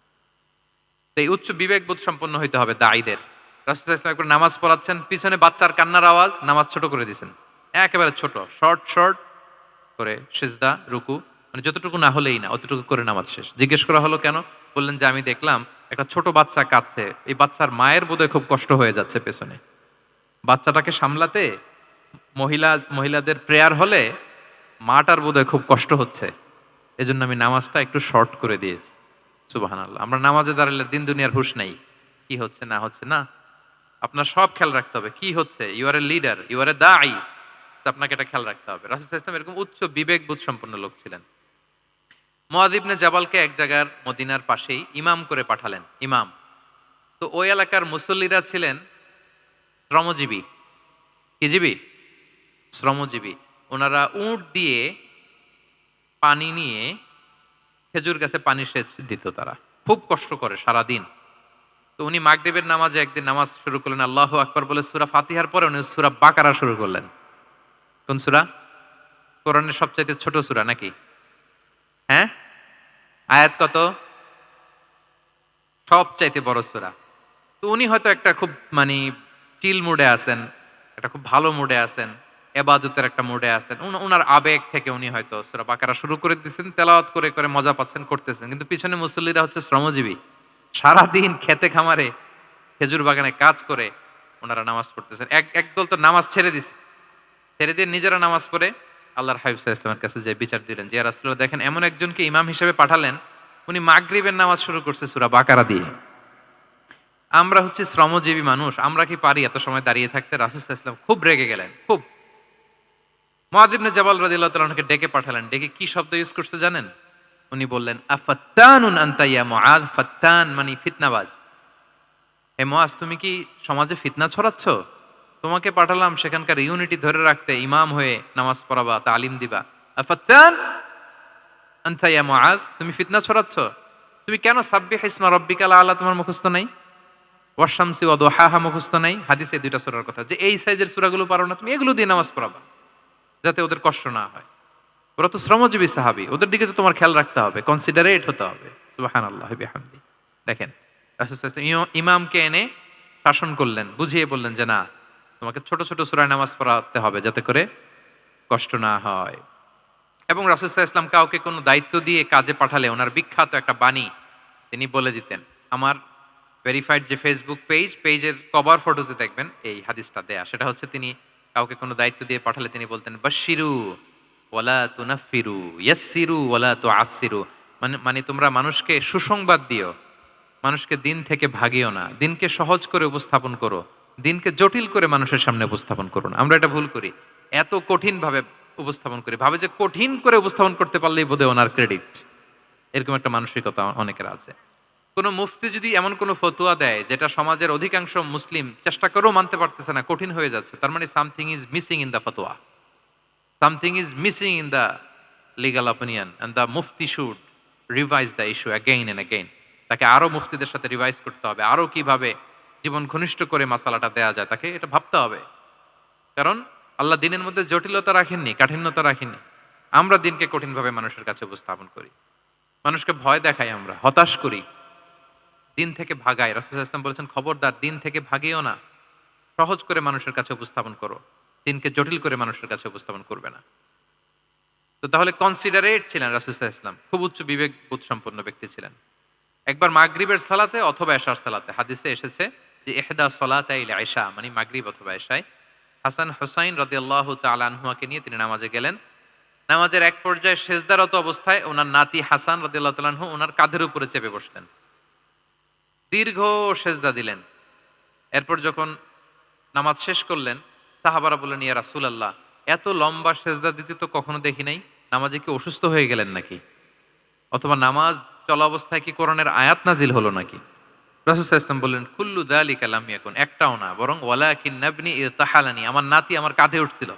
তো এই উচ্চ বিবেকবোধ সম্পন্ন হইতে হবে দায়ীদের। রাসূল সাল্লাল্লাহু আলাইহি ওয়াসাল্লাম একবার নামাজ পড়াচ্ছেন, পিছনে বাচ্চার কান্নার আওয়াজ, নামাজ ছোট করে দিয়েছেন। একেবারে ছোট, শর্ট শর্ট করে সিজদা, রুকু, মানে যতটুকু না হলেই না, অতটুকু করে নামাজ শেষ। জিজ্ঞেস করা হলো কেন? বললেন যে আমি দেখলাম একটা ছোট বাচ্চা কাঁদছে, এই বাচ্চার মায়ের বোধহয় খুব কষ্ট হয়ে যাচ্ছে পেছনে। বাচ্চাটাকে সামলাতে মহিলাদের প্রেয়ার হলে মাটার বোধহয় খুব কষ্ট হচ্ছে, এজন্য আমি নামাজটা একটু শর্ট করে দিয়েছি। সুবহানাল্লাহ। আমরা নামাজে দাঁড়ালে দিন দুনিয়ার হুঁশ নাই, কি হচ্ছে না হচ্ছে না। আপনার সব খেয়াল রাখতে হবে, কি হচ্ছে। You are a leader, you are a দাঈ, আপনাকে এটা খেয়াল রাখতে হবে। রাসূল সাল্লাল্লাহু আলাইহি ওয়াসাল্লাম এরকম উচ্চ বিবেকবোধ সম্পন্ন লোক ছিলেন। মুআয ইবনে জাবালকে এক জায়গার মদিনার পাশেই ইমাম করে পাঠালেন, ইমাম। তো ওই এলাকার মুসল্লিরা ছিলেন শ্রমজীবী। কি জীবী? শ্রমজীবী। ওনারা উট দিয়ে পানি নিয়ে খেজুর গাছে পানি সেচ দিত, তারা খুব কষ্ট করে সারা দিন। তো উনি মাগরিবের নামাজে একদিন নামাজ শুরু করলেন, আল্লাহু আকবার বলে সূরা ফাতিহার পরে উনি সূরা বাকারা শুরু করলেন। কোন সূরা? কোরআনের সবচাইতে ছোট সূরা নাকি? হ্যাঁ, আয়াত কত? সবচাইতে বড় সূরা। তো উনি হয়তো একটা খুব মানে চিল মুডে আছেন, একটা খুব ভালো মুডে আছেন, এবাদতের একটা মুডে আছেন। উনার আবেগ থেকে উনি হয়তো সূরা বাকারা শুরু করে দিয়েছেন, তেলাওয়াত করে করে মজা পাচ্ছেন, করতেছেন। কিন্তু পিছনে মুসল্লিরা হচ্ছে শ্রমজীবী, সারাদিন খেতে খামারে খেজুর বাগানে কাজ করে ওনারা নামাজ পড়তেছেন। একদল তো নামাজ ছেড়ে দিছে, ছেড়ে দিয়ে নিজেরা নামাজ পড়ে আল্লাহর হাবিব সাল্লাল্লাহু আলাইহি ওয়াসাল্লামের কাছে যে বিচার দিলেন যে ইয়া রাসূলুল্লাহ, দেখেন এমন একজনকে ইমাম হিসেবে পাঠালেন, উনি মাগরিবের নামাজ শুরু করছে সূরা বাকারা দিয়ে। আমরা হচ্ছে শ্রমজীবী মানুষ, আমরা কি পারি এত সময় দাঁড়িয়ে থাকতে? রাসূল সাল্লাল্লাহু আলাইহি ওয়াসাল্লাম খুব রেগে গেলেন, খুব। মুআয ইবনে জাবাল রাদিয়াল্লাহু তাআলা আনহুকে ডেকে পাঠালেন। ডেকে কি শব্দ ইউজ করতে জানেন? উনি বললেন, আফাত্তানুন আনতা ইয়া মুআয। ফাত্তান মানে ফিতনাবাজ। হে মুআয, তুমি কি সমাজে ফিতনা ছড়াচ্ছ? তোমাকে পাঠালাম সেখানকার ইউনিটি ধরে রাখতে, ইমাম হয়ে নামাজ পড়াবা, তালিম দিবা। আফাত্তান আনতা ইয়া মুআয, তুমি ফিতনা ছড়াচ্ছ? তুমি কেন সাব্বিহ ইসমা রাব্বিকাল আলা তোমার মুখস্থ নাই? ওয়াশ-শামসি ওয়া দুহাহা মুখস্থ নাই? হাদিসে দুইটা সূরার কথা, যে এই সাইজের সূরাগুলো পারো না, তুমি এগুলো দিয়ে নামাজ পড়াবা যাতে ওদের কষ্ট না হয়। ওরা তো শ্রমজীবী সাহাবী, ওদের দিকে তো তোমার খেয়াল রাখতে হবে, কনসিডারেট হতে হবে। সুবহানাল্লাহ বিহামদি। দেখেন রাসূল সাল্লাল্লাহু আলাইহি ওয়াসাল্লাম ইমামকে এনে শাসন করলেন, বুঝিয়ে বললেন যে না, তোমাকে ছোট ছোট সূরায় নামাজ পড়াতে হবে যাতে করে কষ্ট না হয়। এবং রাসূল সাল্লাল্লাহু আলাইহি ওয়াসাল্লাম কাউকে কোনো দায়িত্ব দিয়ে কাজে পাঠালে ওনার বিখ্যাত একটা বাণী তিনি বলে দিতেন। আমার ভেরিফাইড যে ফেসবুক পেজের কভার ফটোতে দেখবেন এই হাদিসটা দেয়া। সেটা হচ্ছে তিনি কাউকে কোনো দায়িত্ব দিয়ে পাঠালে তিনি বলতেন, বাশশিরু ওয়ালা তুনাফফিরু, ইয়াসসিরু ওয়ালা তুআসসিরু। মানে মানে তোমরা মানুষকে সুসংবাদ দিও, মানুষকে দিন থেকে ভাগিও না, দিনকে সহজ করে উপস্থাপন করো, দিনকে জটিল করে মানুষের সামনে উপস্থাপন করো না। আমরা এটা ভুল করি, এত কঠিন ভাবে উপস্থাপন করি, ভাবে যে কঠিন করে উপস্থাপন করতে পারলেই বোধহয় ওনার ক্রেডিট। এরকম একটা মানসিকতা অনেকের আছে। কোনো মুফতি যদি এমন কোনো ফতোয়া দেয় যেটা সমাজের অধিকাংশ মুসলিম চেষ্টা করেও মানতে পারতেছে না, কঠিন হয়ে যাচ্ছে, তার মানে something is missing in the ফতোয়া, something is missing in the legal opinion, and the মুফতি should revise the issue again and again. তাকে আরো মুফতিদের সাথে রিভাইজ করতে হবে, আরো কিভাবে জীবন ঘনিষ্ঠ করে মাসালাটা দেয়া যায় তাকে এটা ভাবতে হবে। কারণ আল্লাহ দিনের মধ্যে জটিলতা রাখেননি, কাঠিন্যতা রাখেননি। আমরা দিনকে কঠিনভাবে মানুষের কাছে উপস্থাপন করি, মানুষকে ভয় দেখাই, আমরা হতাশ করি, দিন থেকে ভাগাই। রাসূল সাল্লাল্লাহু আলাইহি ওয়াসাল্লাম বলেছেন, খবরদার দিন থেকে ভাগিও না, সহজ করে মানুষের কাছে উপস্থাপন করো, দিনকে জটিল করে মানুষের কাছে উপস্থাপন করবে না। তো তাহলে কনসিডারেট ছিলেন রাসূল সাল্লাল্লাহু আলাইহি ওয়াসাল্লাম, খুব উচ্চ বিবেক বোধ সম্পন্ন ব্যক্তি ছিলেন। একবার মাগরিবের সালাতে অথবা এশার সালাতে হাদিসে এসেছে যে ইহদা সলাতাইল ইশা, মানে মাগরিব অথবা এশায় হাসান হুসাইন রাদিয়াল্লাহু তাআলা আনহুমাকে নিয়ে তিনি নামাজে গেলেন। নামাজের এক পর্যায়ে সেজদারত অবস্থায় ওনার নাতি হাসান রাদিয়াল্লাহু তাআলা আনহু ওনার কাঁধের উপরে চেপে বসলেন, দীর্ঘ সেজদা দিলেন। এরপর যখন নামাজ শেষ করলেন, সাহাবারা বললেন, ইয়া রাসূলুল্লাহ, এত লম্বা সেজদা দিতে তো কখনো দেখি নাই, নামাজে কি অসুস্থ হয়ে গেলেন নাকি, অথবা নামাজ চলা অবস্থায় কি কোরআনের আয়াত নাজিল হলো নাকি? রাসূল সাল্লাল্লাহু আলাইহি ওয়াসাল্লাম বললেন, কুল্লু যালিকা লাম ইয়াকুন, একটাও না, বরং ওয়ালাকিন নাবনি ইতাহালানি, আমার নাতি আমার কাঁধে উঠছিল।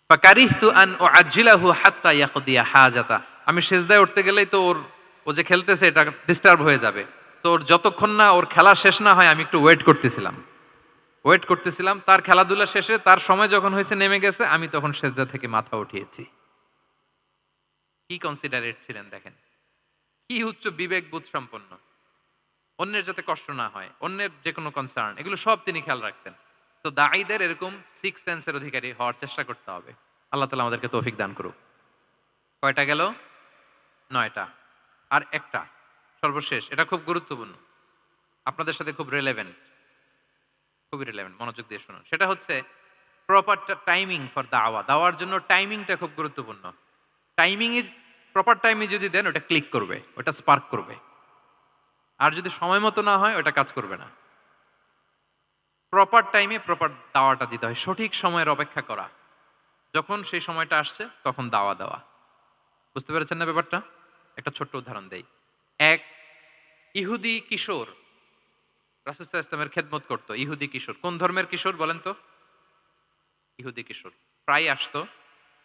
ফাকারিহতু আন উআজ্জিলাহু হাত্তা ইয়াকদিয়া হাজাতা, আমি সিজদায় উঠতে গেলেই তো ও যে খেলতেছে এটা ডিস্টার্ব হয়ে যাবে, তো ওর যতক্ষণ না ওর খেলা শেষ না হয় আমি একটু ওয়েট করতেছিলাম। তার খেলাধুলা শেষে তার সময় যখন হয়েছে নেমে গেছে, আমি তখন সিজদা থেকে মাথা উঠিয়েছি। কি কনসিডারেট ছিলেন দেখেন, কি উচ্চ বিবেক বোধ সম্পন্ন, অন্যের যাতে কষ্ট না হয়, অন্যের যে কোনো কনসার্ন, এগুলো সব তিনি খেয়াল রাখতেন। তো দাঈদের এরকম সিক্স সেন্সের অধিকারী হওয়ার চেষ্টা করতে হবে। আল্লাহ তাআলা আমাদেরকে তৌফিক দান করুক। কয়টা গেল? 9টা। আর একটা সর্বশেষ, এটা খুব গুরুত্বপূর্ণ, আপনাদের সাথে খুব রিলেভেন্ট, খুবই রিলেভেন্ট, মনোযোগ দিয়ে শুনুন। সেটা হচ্ছে প্রপার টাইমিং ফর দাওয়া। দাওয়ার জন্য টাইমিংটা খুব গুরুত্বপূর্ণ। টাইমিং ইজ প্রপার টাইমে যদি দেন ওটা ক্লিক করবে, ওটা স্পার্ক করবে। আর যদি সময় মতো না হয় ওটা কাজ করবে না। প্রপার টাইমে প্রপার দাওয়াটা দিতে হয়, সঠিক সময়ের অপেক্ষা করা, যখন সেই সময়টা আসছে তখন দাওয়া দেওয়া। বুঝতে পেরেছেন না ব্যাপারটা? একটা ছোট্ট উদাহরণ দেই। এক ইহুদি কিশোর রাসূল সাল্লাল্লাহু আলাইহি ওয়াসাল্লামের খেদমত করতো। ইহুদি কিশোর, কোন ধর্মের কিশোর বলেন তো? ইহুদি কিশোর প্রায় আসতো,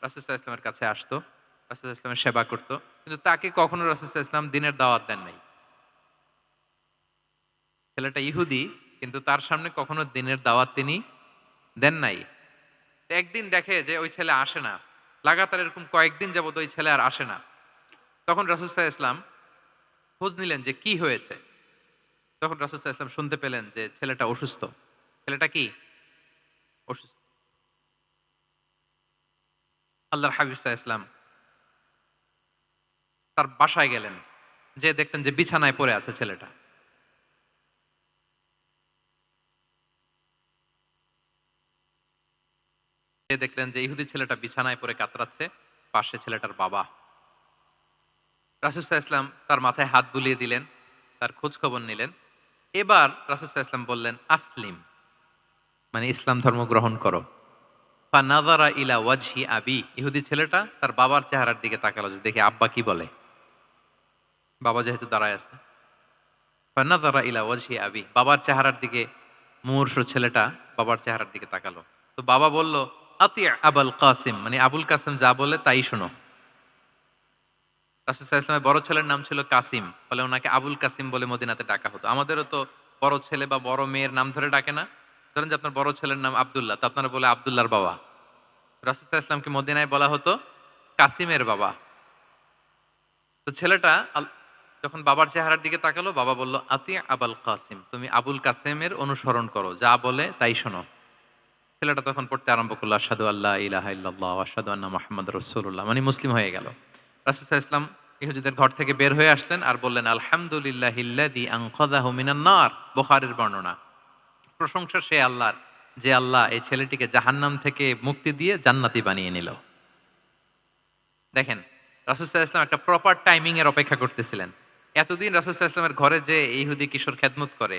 রাসূল সাল্লাল্লাহু আলাইহি ওয়াসাল্লামের কাছে আসতো, রাসূল সাল্লাল্লাহু আলাইহি ওয়াসাল্লামের সেবা করতো, কিন্তু তাকে কখনো রাসূল সাল্লাল্লাহু আলাইহি ওয়াসাল্লাম দিনের দাওয়াত দেন নাই। ছেলেটা ইহুদি, কিন্তু তার সামনে কখনো দিনের দাওয়াত তিনি দেন নাই। একদিন দেখে যে ওই ছেলে আসে না, লাগাতার এরকম কয়েকদিন যাবত ওই ছেলে আর আসে না। তখন রাসূল সাল্লাল্লাহু আলাইহি ওয়াসাল্লাম খোঁজ নিলেন যে কি হয়েছে। তখন রাসূল সাল্লাল্লাহু আলাইহি ওয়াসাল্লাম শুনতে পেলেন যে ছেলেটা অসুস্থ। ছেলেটা কি অসুস্থ? আল্লাহর হাবিব সাল্লাল্লাহু আলাইহি ওয়াসাল্লাম তার বাসায় গেলেন, যে দেখতেন যে বিছানায় পড়ে আছে ছেলেটা। দেখলেন যে ইহুদি ছেলেটা বিছানায় পড়ে কাতরাচ্ছে, পাশে ছেলেটার বাবা। রাসূল সাল্লাল্লাহু আলাইহি ওয়াসাল্লাম তার মাথায় হাত বুলিয়ে দিলেন, তার খোঁজ খবর নিলেন। এবার রাসূল সাল্লাল্লাহু আলাইহি ওয়াসাল্লাম বললেন, আসলিম, মানে ইসলাম ধর্ম গ্রহণ করো। ফানাযারা ইলা ওয়াজহি আবি, ইহুদি ছেলেটা তার বাবার চেহারার দিকে তাকালো যে দেখি আব্বা কি বলে। বাবা যেহেতু দাঁড়ায় আছে, ফানাযারা ইলা ওয়াজহি আবি, বাবার চেহারার দিকে মুমূর্ষু ছেলেটা বাবার চেহারার দিকে তাকালো। তো বাবা বলল, আতি আবুল কাসিম, মানে আবুল কাসিম যা বলে তাই শোনো। রাসূল সাল্লাল্লাহু আলাইহি ওয়াসাল্লামের বড় ছেলের নাম ছিল কাসিম, ফলে ওনাকে আবুল কাসিম বলে মদিনাতে ডাকা হতো। আমাদেরও তো বড় ছেলে বা বড় মেয়ের নাম ধরে ডাকে না? ধরেন যে আপনার বড় ছেলের নাম আব্দুল্লাহ, তো আপনারা বলে আব্দুল্লাহর বাবা। রাসূল সাল্লাল্লাহু আলাইহি ওয়াসাল্লামকে মদিনায় বলা হতো কাসিমের বাবা। তো ছেলেটা যখন বাবার চেহারার দিকে তাকালো, বাবা বলল, আতি আবাল কাসিম, তুমি আবুল কাসেমের অনুসরণ করো, যা বলে তাই শোনো। ছেলেটা তখন পড়তে আরম্ভ করলো, আশহাদু আল্লা ইলাহা ইল্লাল্লাহ ওয়া আশহাদু আন্না মুহাম্মাদুর রাসূলুল্লাহ, মানে মুসলিম হয়ে গেল। রাসূল সাল্লাল্লাহু আলাইহি ওয়াসাল্লাম ইহুদীদের ঘর থেকে বের হয়ে আসলেন আর বললেন, আলহামদুলিল্লাহিল্লাযী আনকাযাহু মিনান নার। বুখারীর বর্ণনা। প্রশংসা সে আল্লাহর, যে আল্লাহ এই ছেলেটিকে জাহান্নাম থেকে মুক্তি দিয়ে জান্নাতি বানিয়ে নিল। দেখেন, রাসূল সাল্লাল্লাহু আলাইহি ওয়াসাল্লাম একটা প্রপার টাইমিং এর অপেক্ষা করতেছিলেন। এতদিন রাসূল সাল্লাল্লাহু আলাইহি ওয়াসাল্লামের ঘরে যে ইহুদি কিশোর খেদমত করে,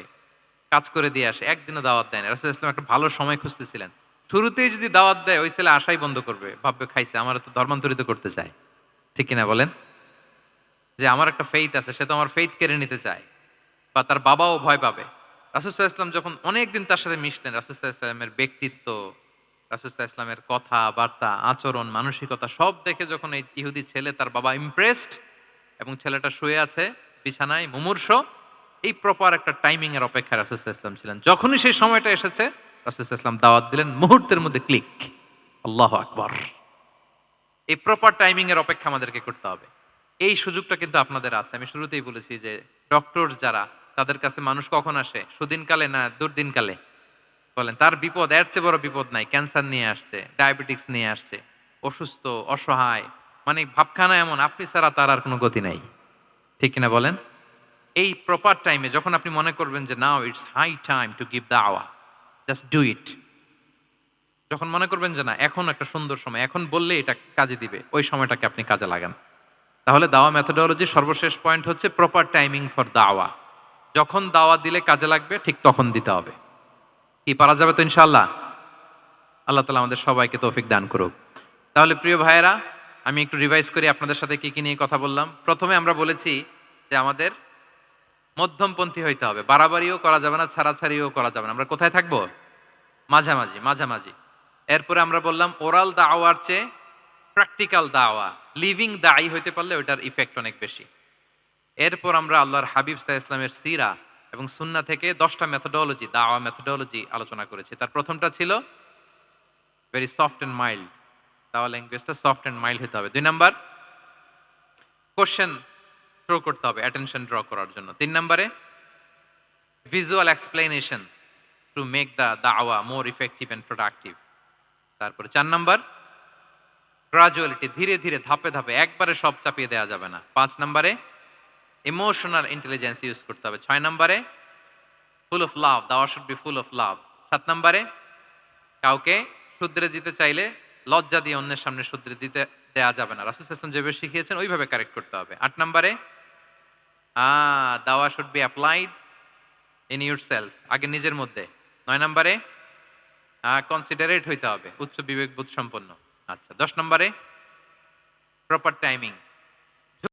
কাজ করে দিয়ে আসে, একদিনও দাওয়াত দেয় না। রাসূল সাল্লাল্লাহু আলাইহি ওয়াসাল্লাম একটা ভালো সময় খুঁজতেছিলেন। শুরুতেই যদি দাওয়াত দেয়, ওই ছেলে আশাই বন্ধ করবে, ভাববে খাইছে, আমার তো ধর্মান্তরিত করতে চায়। ঠিক কিনা বলেন? যে আমার একটা ফেইথ আছে, সে তো আমার ফেইথ কেড়ে নিতে চায়, বা তার বাবাও ভয় পাবে। রাসূল সাল্লাল্লাহু আলাইহি ওয়াসাল্লাম যখন অনেকদিন তার সাথে মিশলেন, রাসূল সাল্লাল্লাহু আলাইহি ওয়াসাল্লামের ব্যক্তিত্ব, রাসূল সাল্লাল্লাহু আলাইহি ওয়াসাল্লামের কথাবার্তা, আচরণ, মানসিকতা সব দেখে যখন এই ইহুদি ছেলে, তার বাবা ইমপ্রেসড, এবং ছেলেটা শুয়ে আছে বিছানায় মুমূর্ষ, এই প্রপার একটা টাইমিং এর অপেক্ষায় রাসূল সাল্লাল্লাহু আলাইহি ওয়াসাল্লাম ছিলেন। যখনই সেই সময়টা এসেছে, রাসূল সাল্লাল্লাহু আলাইহি ওয়াসাল্লাম দাওয়াত দিলেন, মুহূর্তের মধ্যে ক্লিক। আল্লাহু আকবার। এই প্রপার টাইমিং এর অপেক্ষা আমাদেরকে করতে হবে। এই সুযোগটা কিন্তু আপনাদের আছে। আমি শুরুতেই বলেছি যে ডক্টরস যারা, তাদের কাছে মানুষ কখন আসে? সুদিনকালে না দুর্দিনকালে? বলেন, তার বিপদ এর চেয়ে বড় বিপদ নাই। ক্যান্সার নিয়ে আসছে, ডায়াবেটিক্স নিয়ে আসছে, অসুস্থ, অসহায়, মানে ভাবখানা এমন, আপনি ছাড়া তার আর কোনো গতি নাই। ঠিক কিনা বলেন? এই প্রপার টাইমে যখন আপনি মনে করবেন যে now it's high time to give দাওয়া, জাস্ট ডু ইট। যখন মনে করবেন যে না, এখন একটা সুন্দর সময়, এখন বললে এটা কাজে দিবে, ওই সময়টাকে আপনি কাজে লাগান। তাহলে দাওয়া মেথোডোলজি সর্বশেষ পয়েন্ট হচ্ছে প্রপার টাইমিং ফর দাওয়া। যখন দাওয়া দিলে কাজে লাগবে, ঠিক তখন দিতে হবে। কি পারা যাবে তো ইনশাআল্লাহ? আল্লাহ তাআলা আমাদের সবাইকে তৌফিক দান করুক। তাহলে প্রিয় ভাইয়েরা, আমি একটু রিভাইজ করি আপনাদের সাথে কি কি নিয়ে কথা বললাম। প্রথমে আমরা বলেছি যে আমাদের মধ্যমপন্থী হইতে হবে। বাড়াবাড়িও করা যাবে না, ছাড়াছাড়িও করা যাবে না। আমরা কোথায় থাকবো? মাঝামাঝি, মাঝামাঝি। এরপরে আমরা বললাম ওরাল দাওয়ার চেয়ে প্র্যাকটিক্যাল দাওয়া, লিভিং দায়ী হইতে পারলে ওইটার ইফেক্ট অনেক বেশি। এরপর আমরা আল্লাহর হাবিব সাল্লাল্লাহু আলাইহি ওয়াসাল্লামের সিরা এবং সুন্নাহ থেকে 10টা মেথোডোলজি, দাওয়া মেথোডোলজি আলোচনা করেছি। তার প্রথমটা ছিল ভেরি সফট এন্ড মাইল্ড। দাওয়া ল্যাঙ্গুয়েজটা সফট এন্ড মাইল্ড হতে হবে। 2 নাম্বার, কোশ্চেন থ্রো করতে হবে অ্যাটেনশন ড্র করার জন্য। 3 নাম্বারে, visual explanation to make the দাওয়া মোর ইফেক্টিভ এন্ড প্রোডাক্টিভ। তারপরে 4 নাম্বার, গ্রাজুয়ালিটি, ধীরে ধীরে, ধাপে ধাপে, একবারে সব চাপিয়ে দেওয়া যাবে না। 5 নাম্বারে, ইমোশনাল ইন্টেলিজেন্স ইউজ করতে হবে। 6 নাম্বারে, ফুল অফ লাভ, দাওয়া should be full of love. 7 নাম্বারে, কাউকে শুধরে দিতে চাইলে লজ্জা দিয়ে অন্যের সামনে শুধরে দিতে দেয়া যাবে না। রাসূল সাল্লাল্লাহু আলাইহি ওয়াসাল্লাম যেভাবে শিখিয়েছেন ওইভাবে কারেক্ট করতে হবে। 8 নাম্বারে, দাওয়া should be applied in yourself, আগে নিজের মধ্যে। 9 নাম্বারে, কনসিডারেট হইতে হবে, উচ্চ বিবেকবোধ সম্পন্ন। আচ্ছা, 10 নাম্বারে, প্রপার টাইমিং,